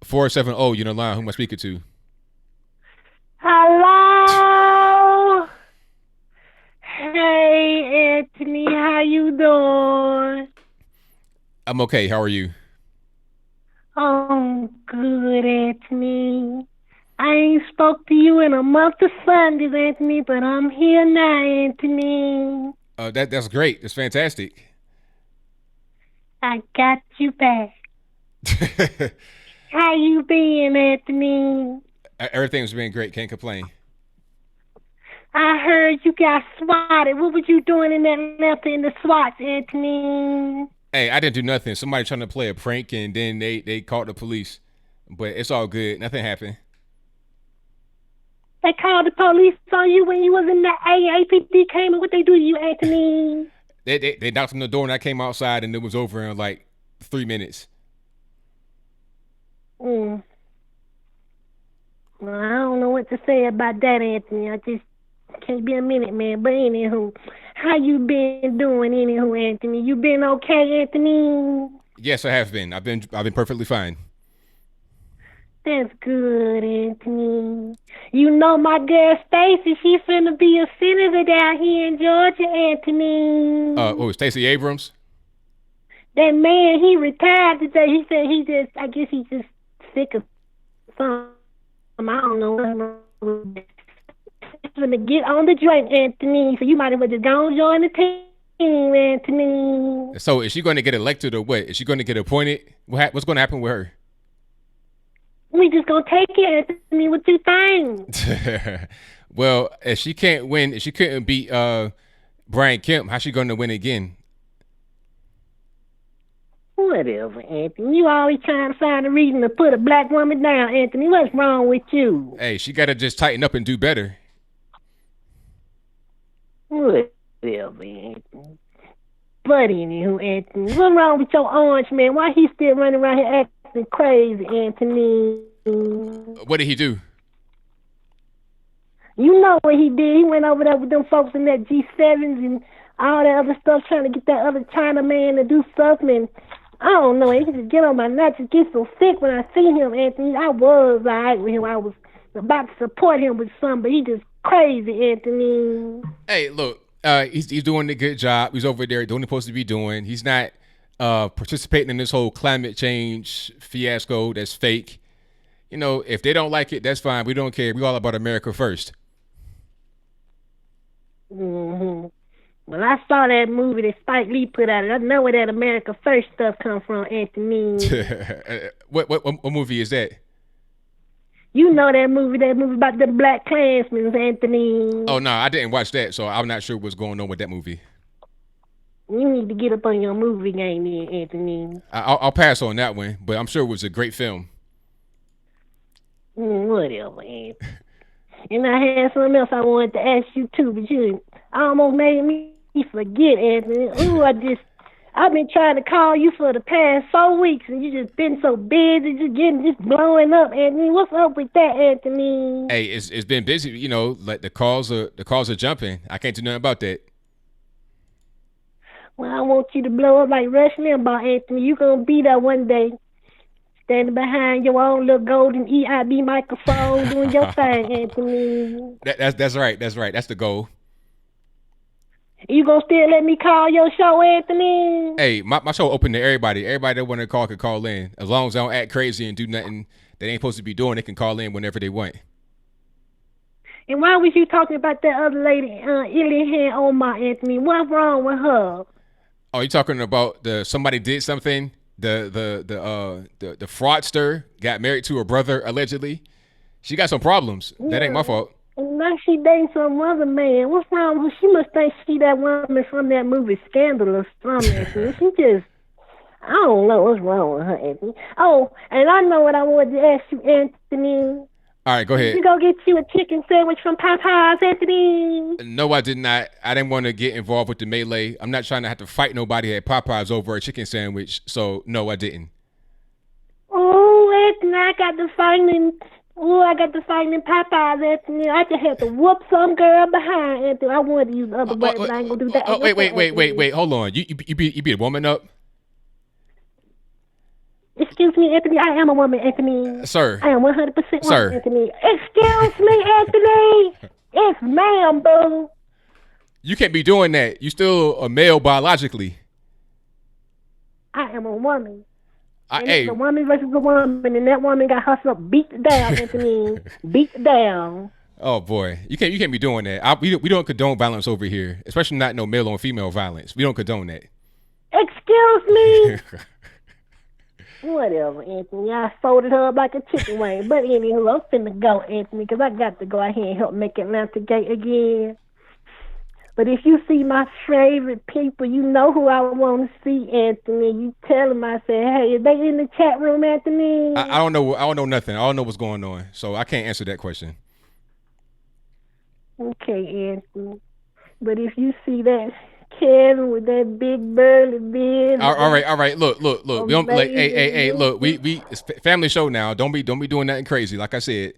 470. You know, line. Who am I speaking to? Hello. Hey, Anthony. How you doing? I'm okay. How are you? Oh, good, Anthony. I ain't spoke to you in a month of Sundays, Anthony, but I'm here now, Anthony. That's great. That's fantastic. I got you back. How you been, Anthony? Everything's been great. Can't complain. I heard you got swatted. What was you doing in Atlanta in the SWATs, Anthony? Hey, I didn't do nothing. Somebody trying to play a prank, and then they called the police. But it's all good. Nothing happened. They called the police on you when you was in the AAPD came, and what they do to you, Anthony? They knocked on the door, and I came outside, and it was over in like 3 minutes. Well, I don't know what to say about that, Anthony. I just can't be a minute, man. But anywho, how you been doing, anywho, Anthony? You been okay, Anthony? Yes, I have been. I've been perfectly fine. That's good, Anthony. You know my girl Stacey, she finna be a senator down here in Georgia, Anthony. Stacey Abrams? That man, he retired today. He said I guess he's just sick of something. I don't know. He's gonna get on the drink, Anthony. So you might as well just go and join the team, Anthony. So is she going to get elected or what? Is she going to get appointed? What's going to happen with her? We just gonna take it, Anthony. What you think? Well, if she can't win, if she couldn't beat Brian Kemp, how's she going to win again? Whatever, Anthony. You always trying to find a reason to put a black woman down, Anthony. What's wrong with you? Hey, she got to just tighten up and do better. Whatever, Anthony. But anywho, Anthony, what's wrong with your orange man? Why he still running around here acting crazy, Anthony? What did he do? You know what he did. He went over there with them folks in that G7s and all that other stuff, trying to get that other China man to do something. I don't know. He just get on my nuts. Just get so sick when I see him, Anthony. I was all right with him. I was about to support him with something, but he just crazy, Anthony. Hey, look, he's doing a good job. He's over there doing what he's supposed to be doing. He's not participating in this whole climate change fiasco that's fake. You know, if they don't like it, that's fine. We don't care. We all about America first. Mm-hmm. Well, I saw that movie that Spike Lee put out. I know where that America First stuff come from, Anthony. What movie is that? You know that movie about the Black Klansmen, Anthony. Oh, no, I didn't watch that, so I'm not sure what's going on with that movie. You need to get up on your movie game then, Anthony. I'll pass on that one, but I'm sure it was a great film. Whatever, Anthony. And I had something else I wanted to ask you, too, but you almost made me forget, Anthony. I've been trying to call you for the past 4 weeks, and you just been so busy, just blowing up, Anthony. What's up with that, Anthony? Hey, it's been busy, you know. Like the calls are jumping. I can't do nothing about that. Well, I want you to blow up like Rush Limbaugh, Anthony. You gonna be there one day, standing behind your own little golden EIB microphone, doing your thing, Anthony. That's right. That's right. That's the goal. You gonna still let me call your show, Anthony? Hey, my show open to everybody. Everybody that want to call can call in. As long as I don't act crazy and do nothing they ain't supposed to be doing, they can call in whenever they want. And why was you talking about that other lady, Ilhan Omar, Anthony? What's wrong with her? Oh, you talking about somebody did something? The fraudster got married to her brother allegedly. She got some problems. Yeah. That ain't my fault. And now she dating some other man. What's wrong with her? She must think she that woman from that movie Scandal or something. She just, I don't know what's wrong with her, Anthony. Oh, and I know what I wanted to ask you, Anthony. All right, go ahead. Did you go get you a chicken sandwich from Popeyes, Anthony? No, I did not. I didn't want to get involved with the melee. I'm not trying to have to fight nobody at Popeyes over a chicken sandwich. So, no, I didn't. Oh, Anthony, I got to fighting in Popeyes, Anthony. I just had to whoop some girl behind, Anthony. I wanted to use the other word, but I ain't going to do that. Oh, wait. Hold on. You beat a woman up? Excuse me, Anthony. I am a woman, Anthony. Sir. I am 100% woman, Sir. Anthony. Excuse me, Anthony. It's ma'am, boo. You can't be doing that. You still a male biologically. I am a woman. Hey. It's a woman versus a woman, and that woman got herself beat down, Anthony. Beat down. Oh boy, you can't be doing that. We don't condone violence over here, especially not no male on female violence. We don't condone that. Excuse me. Whatever, Anthony. I folded her up like a chicken wing. But anywho, I'm finna go, Anthony, because I got to go out here and help make Atlanta great again. But if you see my favorite people, you know who I want to see, Anthony. You tell them I said, hey, are they in the chat room, Anthony? I don't know. I don't know nothing. I don't know what's going on, so I can't answer that question. Okay, Anthony. But if you see that Kevin with that big burly beard. All right. Look. We don't like. Hey. Look, we it's family show now. Don't be doing nothing crazy. Like I said.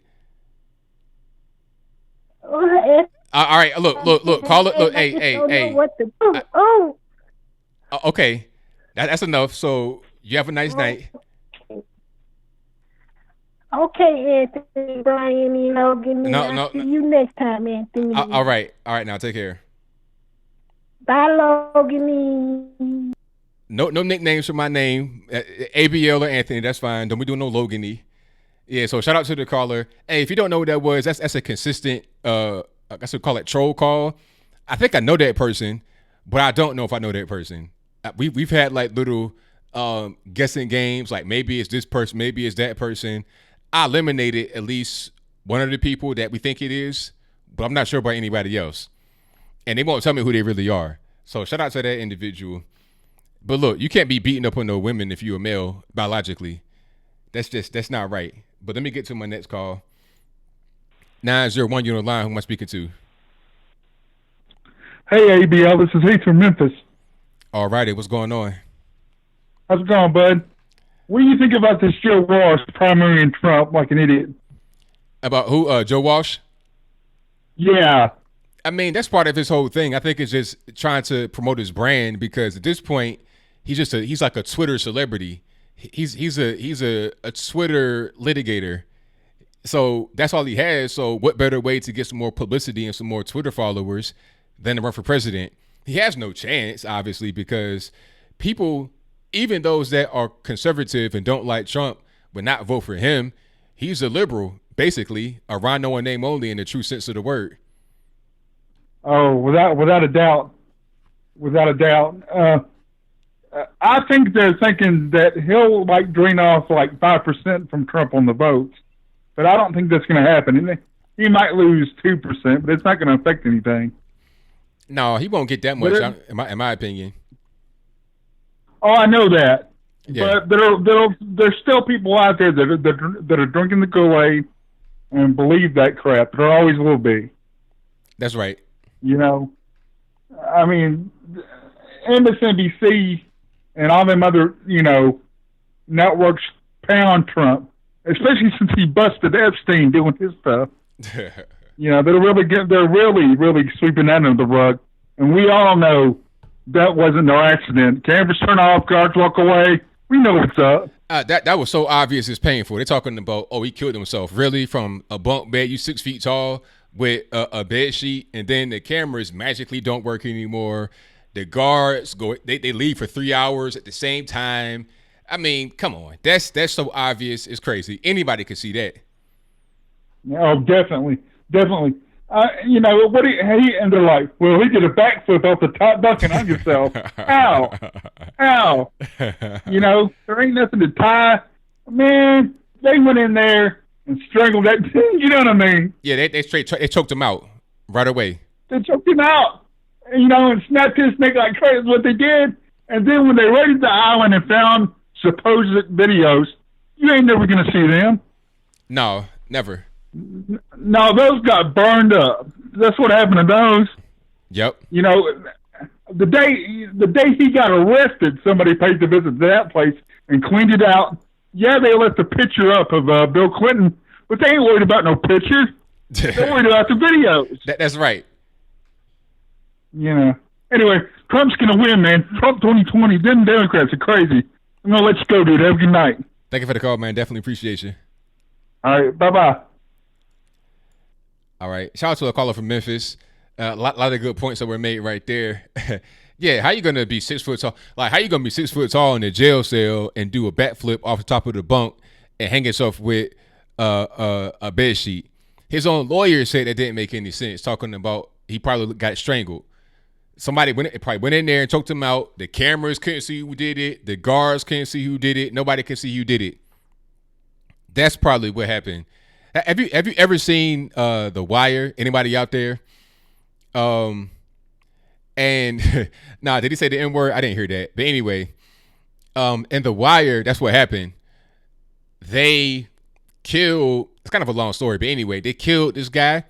All right. Look. Call it. Look. Hey. What to do? Okay. That's enough. So you have a nice night. Okay, Anthony, Brian, No. See you next time, Anthony. All right. Now take care. Bye, Logan. No nicknames for my name. ABL or Anthony, that's fine. Don't be doing no Logan-y. Yeah, so shout out to the caller. Hey, if you don't know what that was, that's a consistent, I guess we'll call it troll call. I think I know that person, but I don't know if I know that person. We've had like little guessing games, like maybe it's this person, maybe it's that person. I eliminated at least one of the people that we think it is, but I'm not sure about anybody else. And they won't tell me who they really are. So shout out to that individual. But look, you can't be beating up on no women if you're a male biologically. That's not right. But let me get to my next call. 901, you're on the line. Who am I speaking to? Hey, ABL, this is Heath from Memphis. All righty, what's going on? How's it going, bud? What do you think about this Joe Walsh primarying Trump like an idiot? About who? Joe Walsh? Yeah. I mean, that's part of his whole thing. I think it's just trying to promote his brand because at this point, he's like a Twitter celebrity. He's a Twitter litigator. So that's all he has. So what better way to get some more publicity and some more Twitter followers than to run for president? He has no chance, obviously, because people, even those that are conservative and don't like Trump, would not vote for him. He's a liberal, basically, a rhino in name only in the true sense of the word. Oh, without a doubt. I think they're thinking that he'll like drain off like 5% from Trump on the votes, but I don't think that's going to happen. He might lose 2%, but it's not going to affect anything. No, he won't get that much, in my opinion. Oh, I know that. Yeah. But there's still people out there that are drinking the Kool-Aid and believe that crap. There always will be. That's right. You know, I mean, MSNBC and all them other, networks pound Trump, especially since he busted Epstein doing his stuff. They're really sweeping that under the rug. And we all know that wasn't no accident. Cameras turn off, guards walk away. We know what's up. That was so obvious it's painful. They're talking about, he killed himself. Really? From a bunk bed, you 6 feet tall, with a bed sheet, and then the cameras magically don't work anymore. The guards they leave for 3 hours at the same time. I mean, come on. That's so obvious. It's crazy. Anybody could see that. Oh, definitely. And they're like, well, he did a backflip off the top ducking on yourself. How? There ain't nothing to tie. Man, they went in there and strangled that thing. You know what I mean? Yeah, they choked him out right away. They choked him out. And snapped his neck like crazy. What they did, And then when they raided the island and found supposed videos, you ain't never going to see them. No, never. No, those got burned up. That's what happened to those. Yep. You know, the day he got arrested, somebody paid to visit that place and cleaned it out. Yeah, they left a picture up of Bill Clinton, but they ain't worried about no picture. They're worried about the videos. That's right. You know. Anyway, Trump's going to win, man. Trump 2020. Them Democrats are crazy. I'm going to let you go, dude. Have a good night. Thank you for the call, man. Definitely appreciate you. All right. Bye-bye. All right. Shout out to a caller from Memphis. A lot of good points that were made right there. Yeah, how you going to be 6 foot tall? Like, how you going to be 6 foot tall in a jail cell and do a backflip off the top of the bunk and hang yourself with a bed sheet? His own lawyer said that didn't make any sense, talking about he probably got strangled. Somebody probably went in there and choked him out. The cameras couldn't see who did it. The guards couldn't see who did it. Nobody can see who did it. That's probably what happened. Have you ever seen The Wire? Anybody out there? And nah, did he say the N-word? I didn't hear that. But anyway, in The Wire, that's what happened. They killed, it's kind of a long story, but anyway, they killed this guy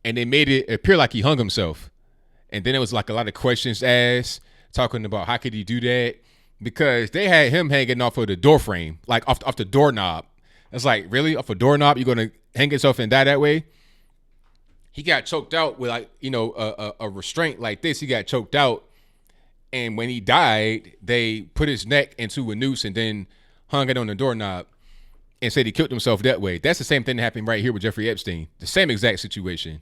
and they made it appear like he hung himself. And then it was like a lot of questions asked, talking about how could he do that? Because they had him hanging off of the door frame, like off the doorknob. It's like, really? Off a doorknob, you're going to hang yourself and die that way? He got choked out with, like, you know, a restraint like this. He got choked out. And when he died, they put his neck into a noose and then hung it on the doorknob and said he killed himself that way. That's the same thing that happened right here with Jeffrey Epstein. The same exact situation.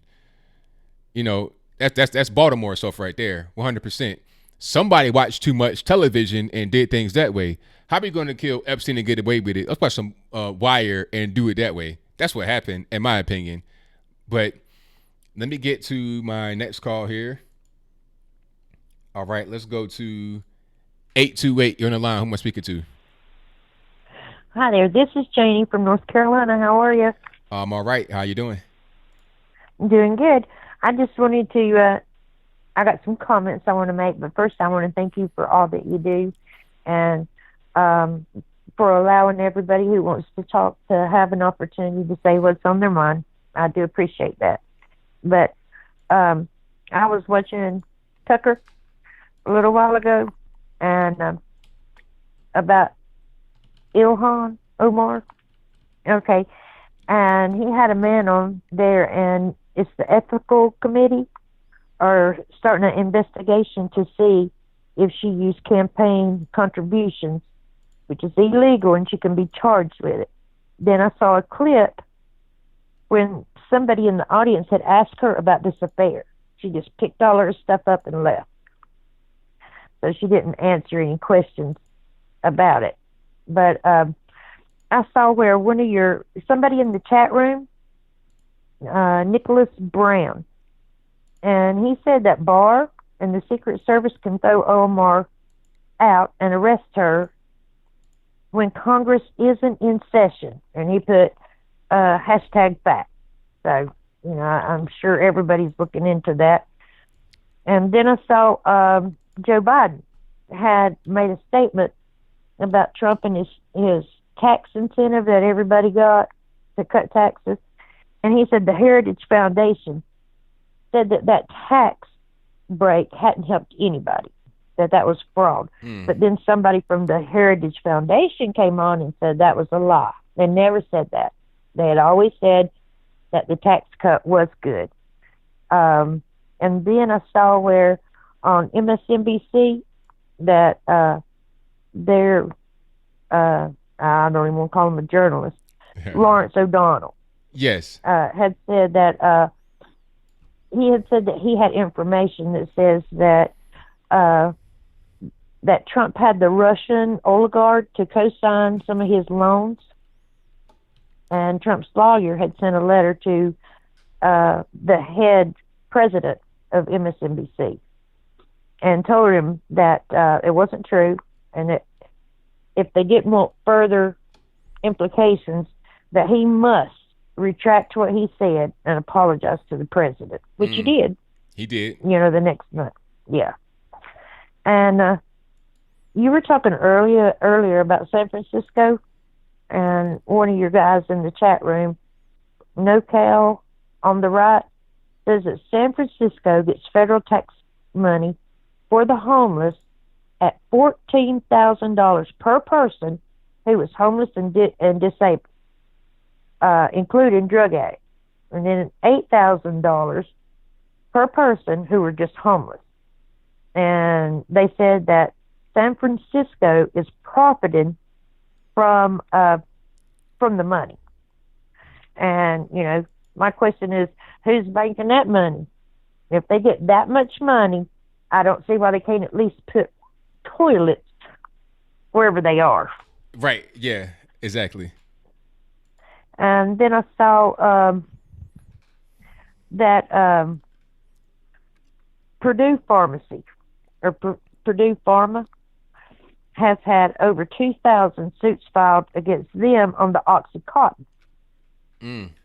You know, that's Baltimore stuff right there, 100%. Somebody watched too much television and did things that way. How are you going to kill Epstein and get away with it? Let's watch some Wire and do it that way. That's what happened, in my opinion. But let me get to my next call here. All right, let's go to 828. You're on the line. Who am I speaking to? Hi there. This is Janie from North Carolina. How are you? I'm all right. How you doing? I'm doing good. I just wanted to, I got some comments I want to make, but first I want to thank you for all that you do and for allowing everybody who wants to talk to have an opportunity to say what's on their mind. I do appreciate that. But I was watching Tucker a little while ago and about Ilhan Omar. Okay. And he had a man on there, and it's the ethical committee are starting an investigation to see if she used campaign contributions, which is illegal, and she can be charged with it. Then I saw a clip when somebody in the audience had asked her about this affair. She just picked all her stuff up and left. So she didn't answer any questions about it. But I saw where somebody in the chat room, Nicholas Brown, and he said that Barr and the Secret Service can throw Omar out and arrest her when Congress isn't in session. And he put hashtag fact. So, you know, I'm sure everybody's looking into that. And then I saw Joe Biden had made a statement about Trump and his tax incentive that everybody got to cut taxes. And he said the Heritage Foundation said that tax break hadn't helped anybody, that was fraud. But then somebody from the Heritage Foundation came on and said that was a lie. They never said that. They had always said that the tax cut was good. And then I saw where on MSNBC that I don't even want to call him a journalist, Lawrence O'Donnell. Yes. Had said that he had information that says that that Trump had the Russian oligarch to co-sign some of his loans, and Trump's lawyer had sent a letter to the head president of MSNBC and told him that it wasn't true, and that if they didn't want further implications, that he must retract what he said and apologize to the president, which he did. He did. You know, the next month. Yeah. And you were talking earlier about San Francisco, and one of your guys in the chat room, NoCal on the right, says that San Francisco gets federal tax money for the homeless at $14,000 per person who is homeless and disabled, including drug addicts, and then $8,000 per person who are just homeless. And they said that San Francisco is profiting from the money. And, you know, my question is, who's banking that money? If they get that much money, I don't see why they can't at least put toilets wherever they are. Right. Yeah, exactly. And then I saw that Purdue Pharmacy, or Purdue Pharma, has had over 2,000 suits filed against them on the OxyContin.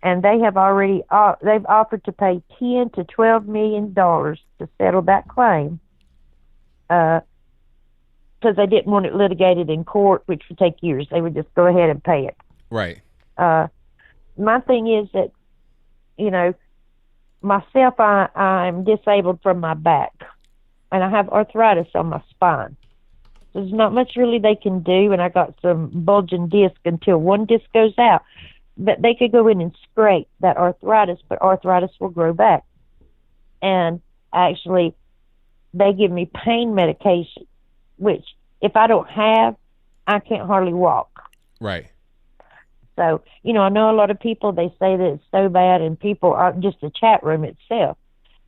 And they have already they've offered to pay $10 to $12 million to settle that claim, because they didn't want it litigated in court, which would take years. They would just go ahead and pay it. Right. My thing is that, you know, myself, I'm disabled from my back, and I have arthritis on my spine. There's not much really they can do, and I got some bulging disc until one disc goes out. But they could go in and scrape that arthritis, but arthritis will grow back. And actually, they give me pain medication, which if I don't have, I can't hardly walk. Right. So, you know, I know a lot of people, they say that it's so bad, and people are just the chat room itself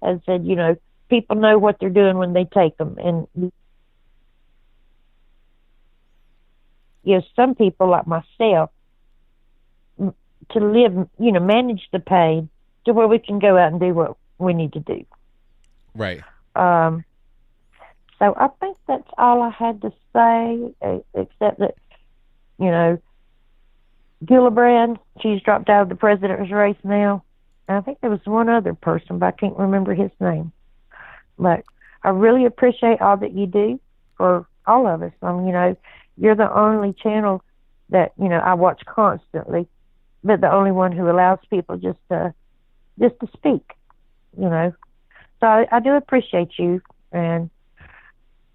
has said, you know, people know what they're doing when they take them. And, you know, some people like myself, to live, you know, manage the pain to where we can go out and do what we need to do. Right. So I think that's all I had to say, except that, you know, Gillibrand, she's dropped out of the president's race now. And I think there was one other person, but I can't remember his name. But I really appreciate all that you do for all of us. You know, you're the only channel that, you know, I watch constantly, but the only one who allows people just to speak, you know. So I do appreciate you, and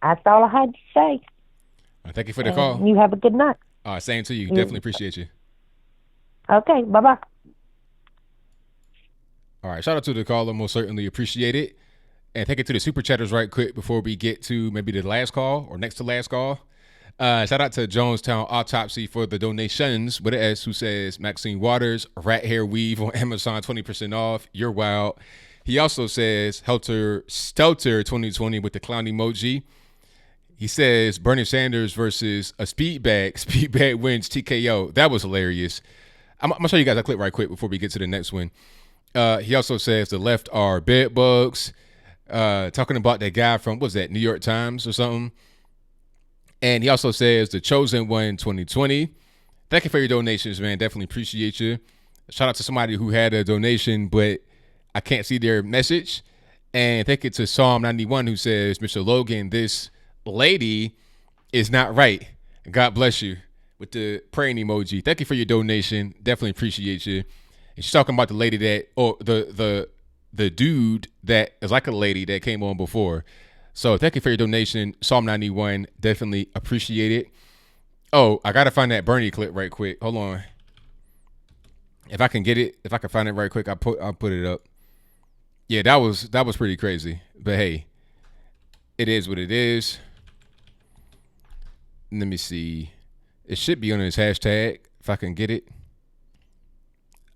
that's all I had to say. Thank you for the call. You have a good night. Same to you. Definitely appreciate you. Okay, bye-bye. All right, shout out to the caller. Most certainly appreciate it. And take it to the super chatters right quick before we get to maybe the last call or next to last call. Shout out to Jonestown Autopsy for the donations with an S, who says Maxine Waters, rat hair weave on Amazon, 20% off. You're wild. He also says Helter Stelter 2020 with the clown emoji. He says Bernie Sanders versus a speed bag. Speed bag wins TKO. That was hilarious. I'm going to show you guys a clip right quick before we get to the next one. He also says the left are bed bugs. Talking about that guy from, what was that, New York Times or something? And he also says the chosen one 2020. Thank you for your donations, man. Definitely appreciate you. Shout out to somebody who had a donation, but I can't see their message. And thank you to Psalm 91, who says, Mr. Logan, this lady is not right. God bless you, with the praying emoji. Thank you for your donation. Definitely appreciate you. And she's talking about the lady that, or the dude that is like a lady that came on before. So thank you for your donation, Psalm 91. Definitely appreciate it. Oh, I gotta find that Bernie clip right quick. Hold on. If I can get it, if I can find it right quick, I'll put it up. Yeah, that was pretty crazy. But hey, it is what it is. Let me see. It should be on his hashtag if I can get it.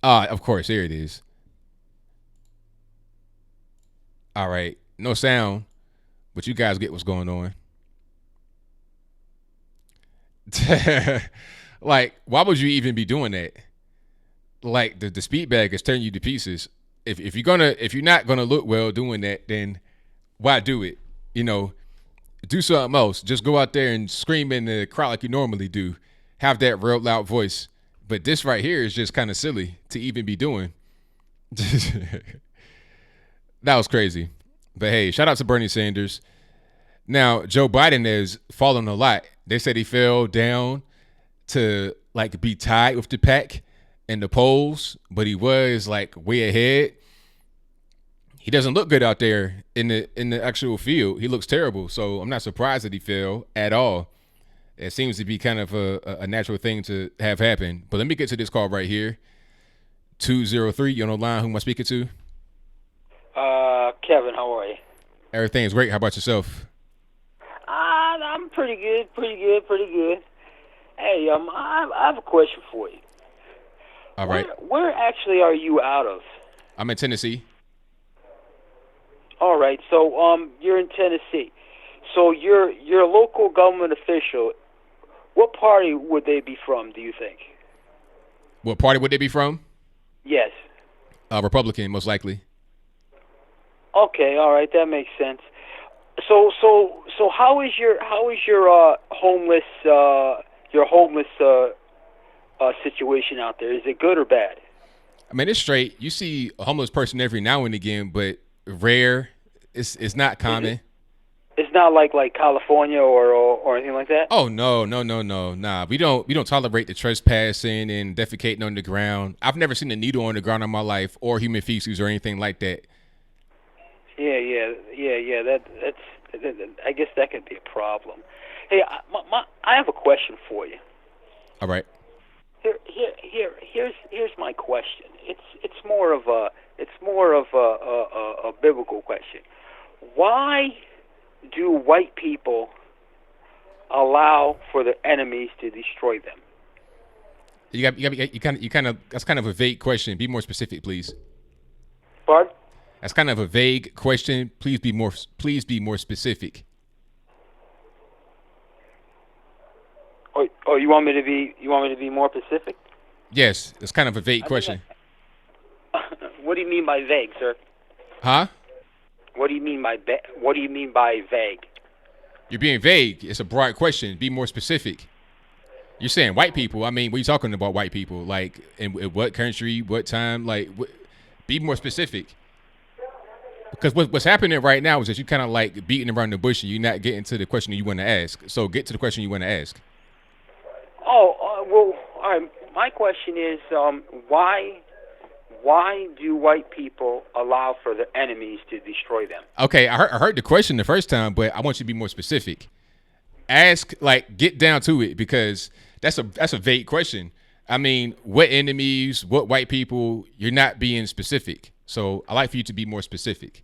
Of course, here it is. All right, no sound. But you guys get what's going on. Like, why would you even be doing that? Like, the speed bag is tearing you to pieces. If you're not gonna look well doing that, then why do it? You know, do something else. Just go out there and scream in the crowd like you normally do. Have that real loud voice. But this right here is just kind of silly to even be doing. That was crazy. But hey, shout out to Bernie Sanders. Now, Joe Biden has fallen a lot. They said he fell down to like be tied with the pack in the polls, but he was like way ahead. He doesn't look good out there in the actual field. He looks terrible. So I'm not surprised that he fell at all. It seems to be kind of a natural thing to have happen. But let me get to this call right here. 203, you on the line. Who am I speaking to? Kevin, how are you? Everything's great. How about yourself? I'm pretty good. Hey, I have a question for you. All right. Where actually are you out of? I'm in Tennessee. All right, so you're in Tennessee. So you're a local government official. What party would they be from, do you think? What party would they be from? Yes. Republican, most likely. Okay, all right, that makes sense. So how is your homeless situation out there? Is it good or bad? I mean, it's straight. You see a homeless person every now and again, but rare. It's not common. It's not like California or anything like that. Oh no. Nah, we don't tolerate the trespassing and defecating on the ground. I've never seen a needle on the ground in my life, or human feces or anything like that. Yeah. That's I guess that could be a problem. Hey, I have a question for you. All right. Here's my question. It's more of a biblical question. Why do white people allow for their enemies to destroy them? You kind of that's kind of a vague question. Be more specific, please. Pardon? That's kind of a vague question. Please be more specific. Oh, you want me to be more specific? Yes, it's kind of a vague question. What do you mean by vague, sir? Huh? What do you mean by vague? You're being vague. It's a broad question. Be more specific. You're saying white people. I mean, what are you talking about white people? Like, in what country, what time? Like, be more specific. Because what's happening right now is that you kind of like beating around the bush and you're not getting to the question you want to ask. So get to the question you want to ask. Oh, well, all right. My question is, why do white people allow for their enemies to destroy them? Okay, I heard the question the first time, but I want you to be more specific. Ask, like, get down to it, because that's a vague question. I mean, what enemies, what white people? You're not being specific. So I like for you to be more specific.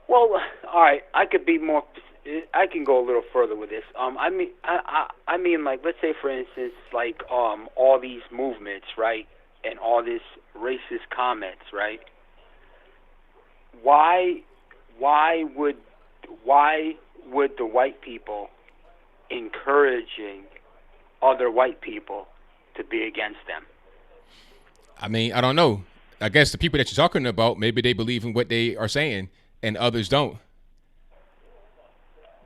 Well, all right, I could be more. I can go a little further with this. I mean, like, let's say, for instance, like, all these movements, right, and all this racist comments, right? Why would the white people encouraging other white people to be against them? I mean, I don't know. I guess the people that you're talking about, maybe they believe in what they are saying, and others don't.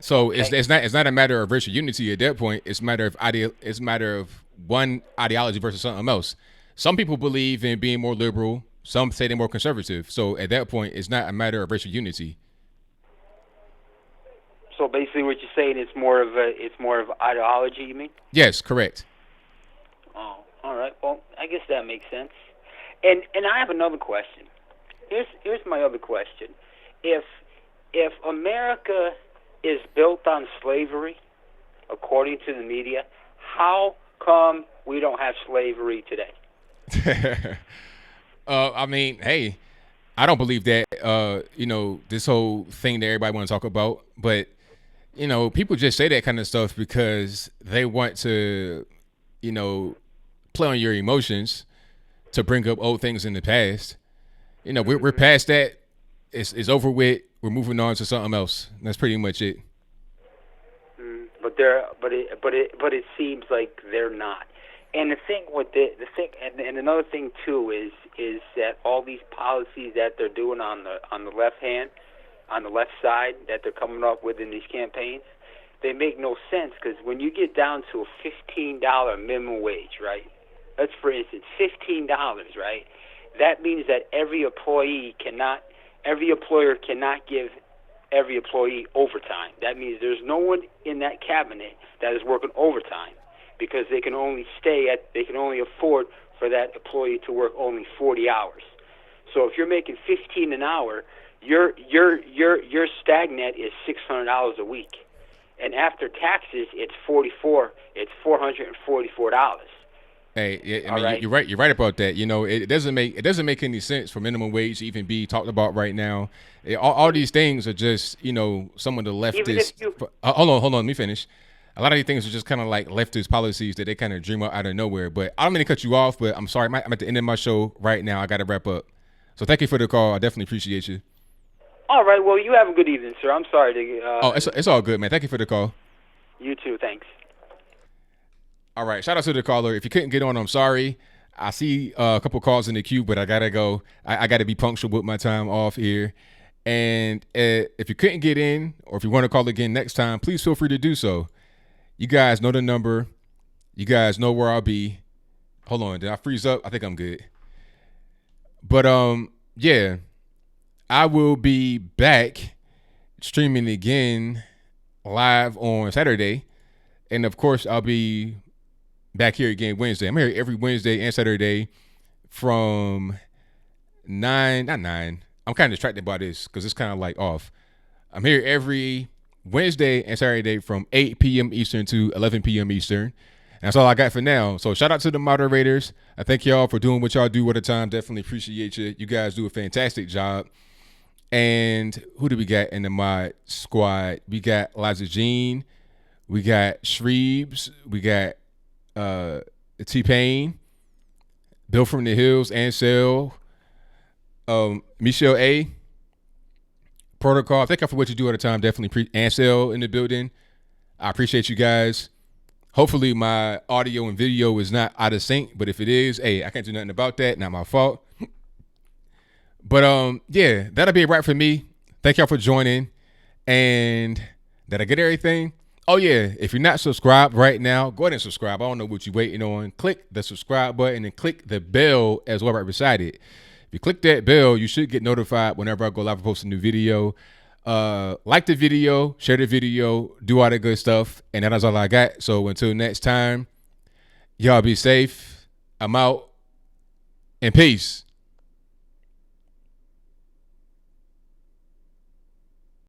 So okay. it's not a matter of racial unity at that point. It's a matter of one ideology versus something else. Some people believe in being more liberal. Some say they're more conservative. So at that point, it's not a matter of racial unity. So basically, what you're saying it's more of ideology. You mean? Yes, correct. Oh, all right. Well, I guess that makes sense. And I have another question. Here's my other question. If America is built on slavery, according to the media, how come we don't have slavery today? I mean, hey, I don't believe that, this whole thing that everybody want to talk about. But, people just say that kind of stuff because they want to, play on your emotions to bring up old things in the past. We're past that. It's over with. We're moving on to something else. That's pretty much it. But it seems like they're not. And the thing with and another thing too is that all these policies that they're doing on the left side that they're coming up with in these campaigns, they make no sense, because when you get down to a $15 minimum wage, right? Let's, for instance, $15, right? That means that every employer cannot give every employee overtime. That means there's no one in that cabinet that is working overtime because they can only afford for that employee to work only 40 hours. So if you're making $15 an hour, your stagnant is $600 a week, and after taxes, it's $444. Hey, yeah, I mean, right. you're right. You're right about that. You know, it doesn't make any sense for minimum wage to even be talked about right now. All these things are just, you know, some of the leftist. Hold on. Let me finish. A lot of these things are just kind of like leftist policies that they kind of dream up out of nowhere. But I don't mean to cut you off, but I'm sorry. I'm at the end of my show right now. I got to wrap up. So thank you for the call. I definitely appreciate you. All right. Well, you have a good evening, sir. I'm sorry to. It's all good, man. Thank you for the call. You too. Thanks. All right. Shout out to the caller. If you couldn't get on, I'm sorry. I see a couple calls in the queue, but I got to go. I got to be punctual with my time off here. And if you couldn't get in, or if you want to call again next time, please feel free to do so. You guys know the number. You guys know where I'll be. Hold on. Did I freeze up? I think I'm good. But, yeah. I will be back streaming again live on Saturday. And, of course, I'll be back here again Wednesday. I'm here every Wednesday and Saturday from 9. Not 9. I'm kind of distracted by this because it's kind of like off. I'm here every Wednesday and Saturday from 8 p.m. Eastern to 11 p.m. Eastern. And that's all I got for now. So shout out to the moderators. I thank y'all for doing what y'all do at a time. Definitely appreciate you. You guys do a fantastic job. And who do we got in the mod squad? We got Liza Jean. We got Shreebs. We got T-Pain. Bill from the Hills. Ansel. Michelle A. Protocol. Thank you for what you do at a time. Definitely Ansel in the building. I appreciate you guys. Hopefully my audio and video is not out of sync, but if it is, hey, I can't do nothing about that. Not my fault. But yeah, that'll be a wrap for me. Thank y'all for joining. And did I get everything? Oh yeah, if you're not subscribed right now, go ahead and subscribe. I don't know what you're waiting on. Click the subscribe button and click the bell as well right beside it. If you click that bell, you should get notified whenever I go live and post a new video. Like the video, share the video, do all that good stuff. And that is all I got. So until next time, y'all be safe. I'm out. And peace.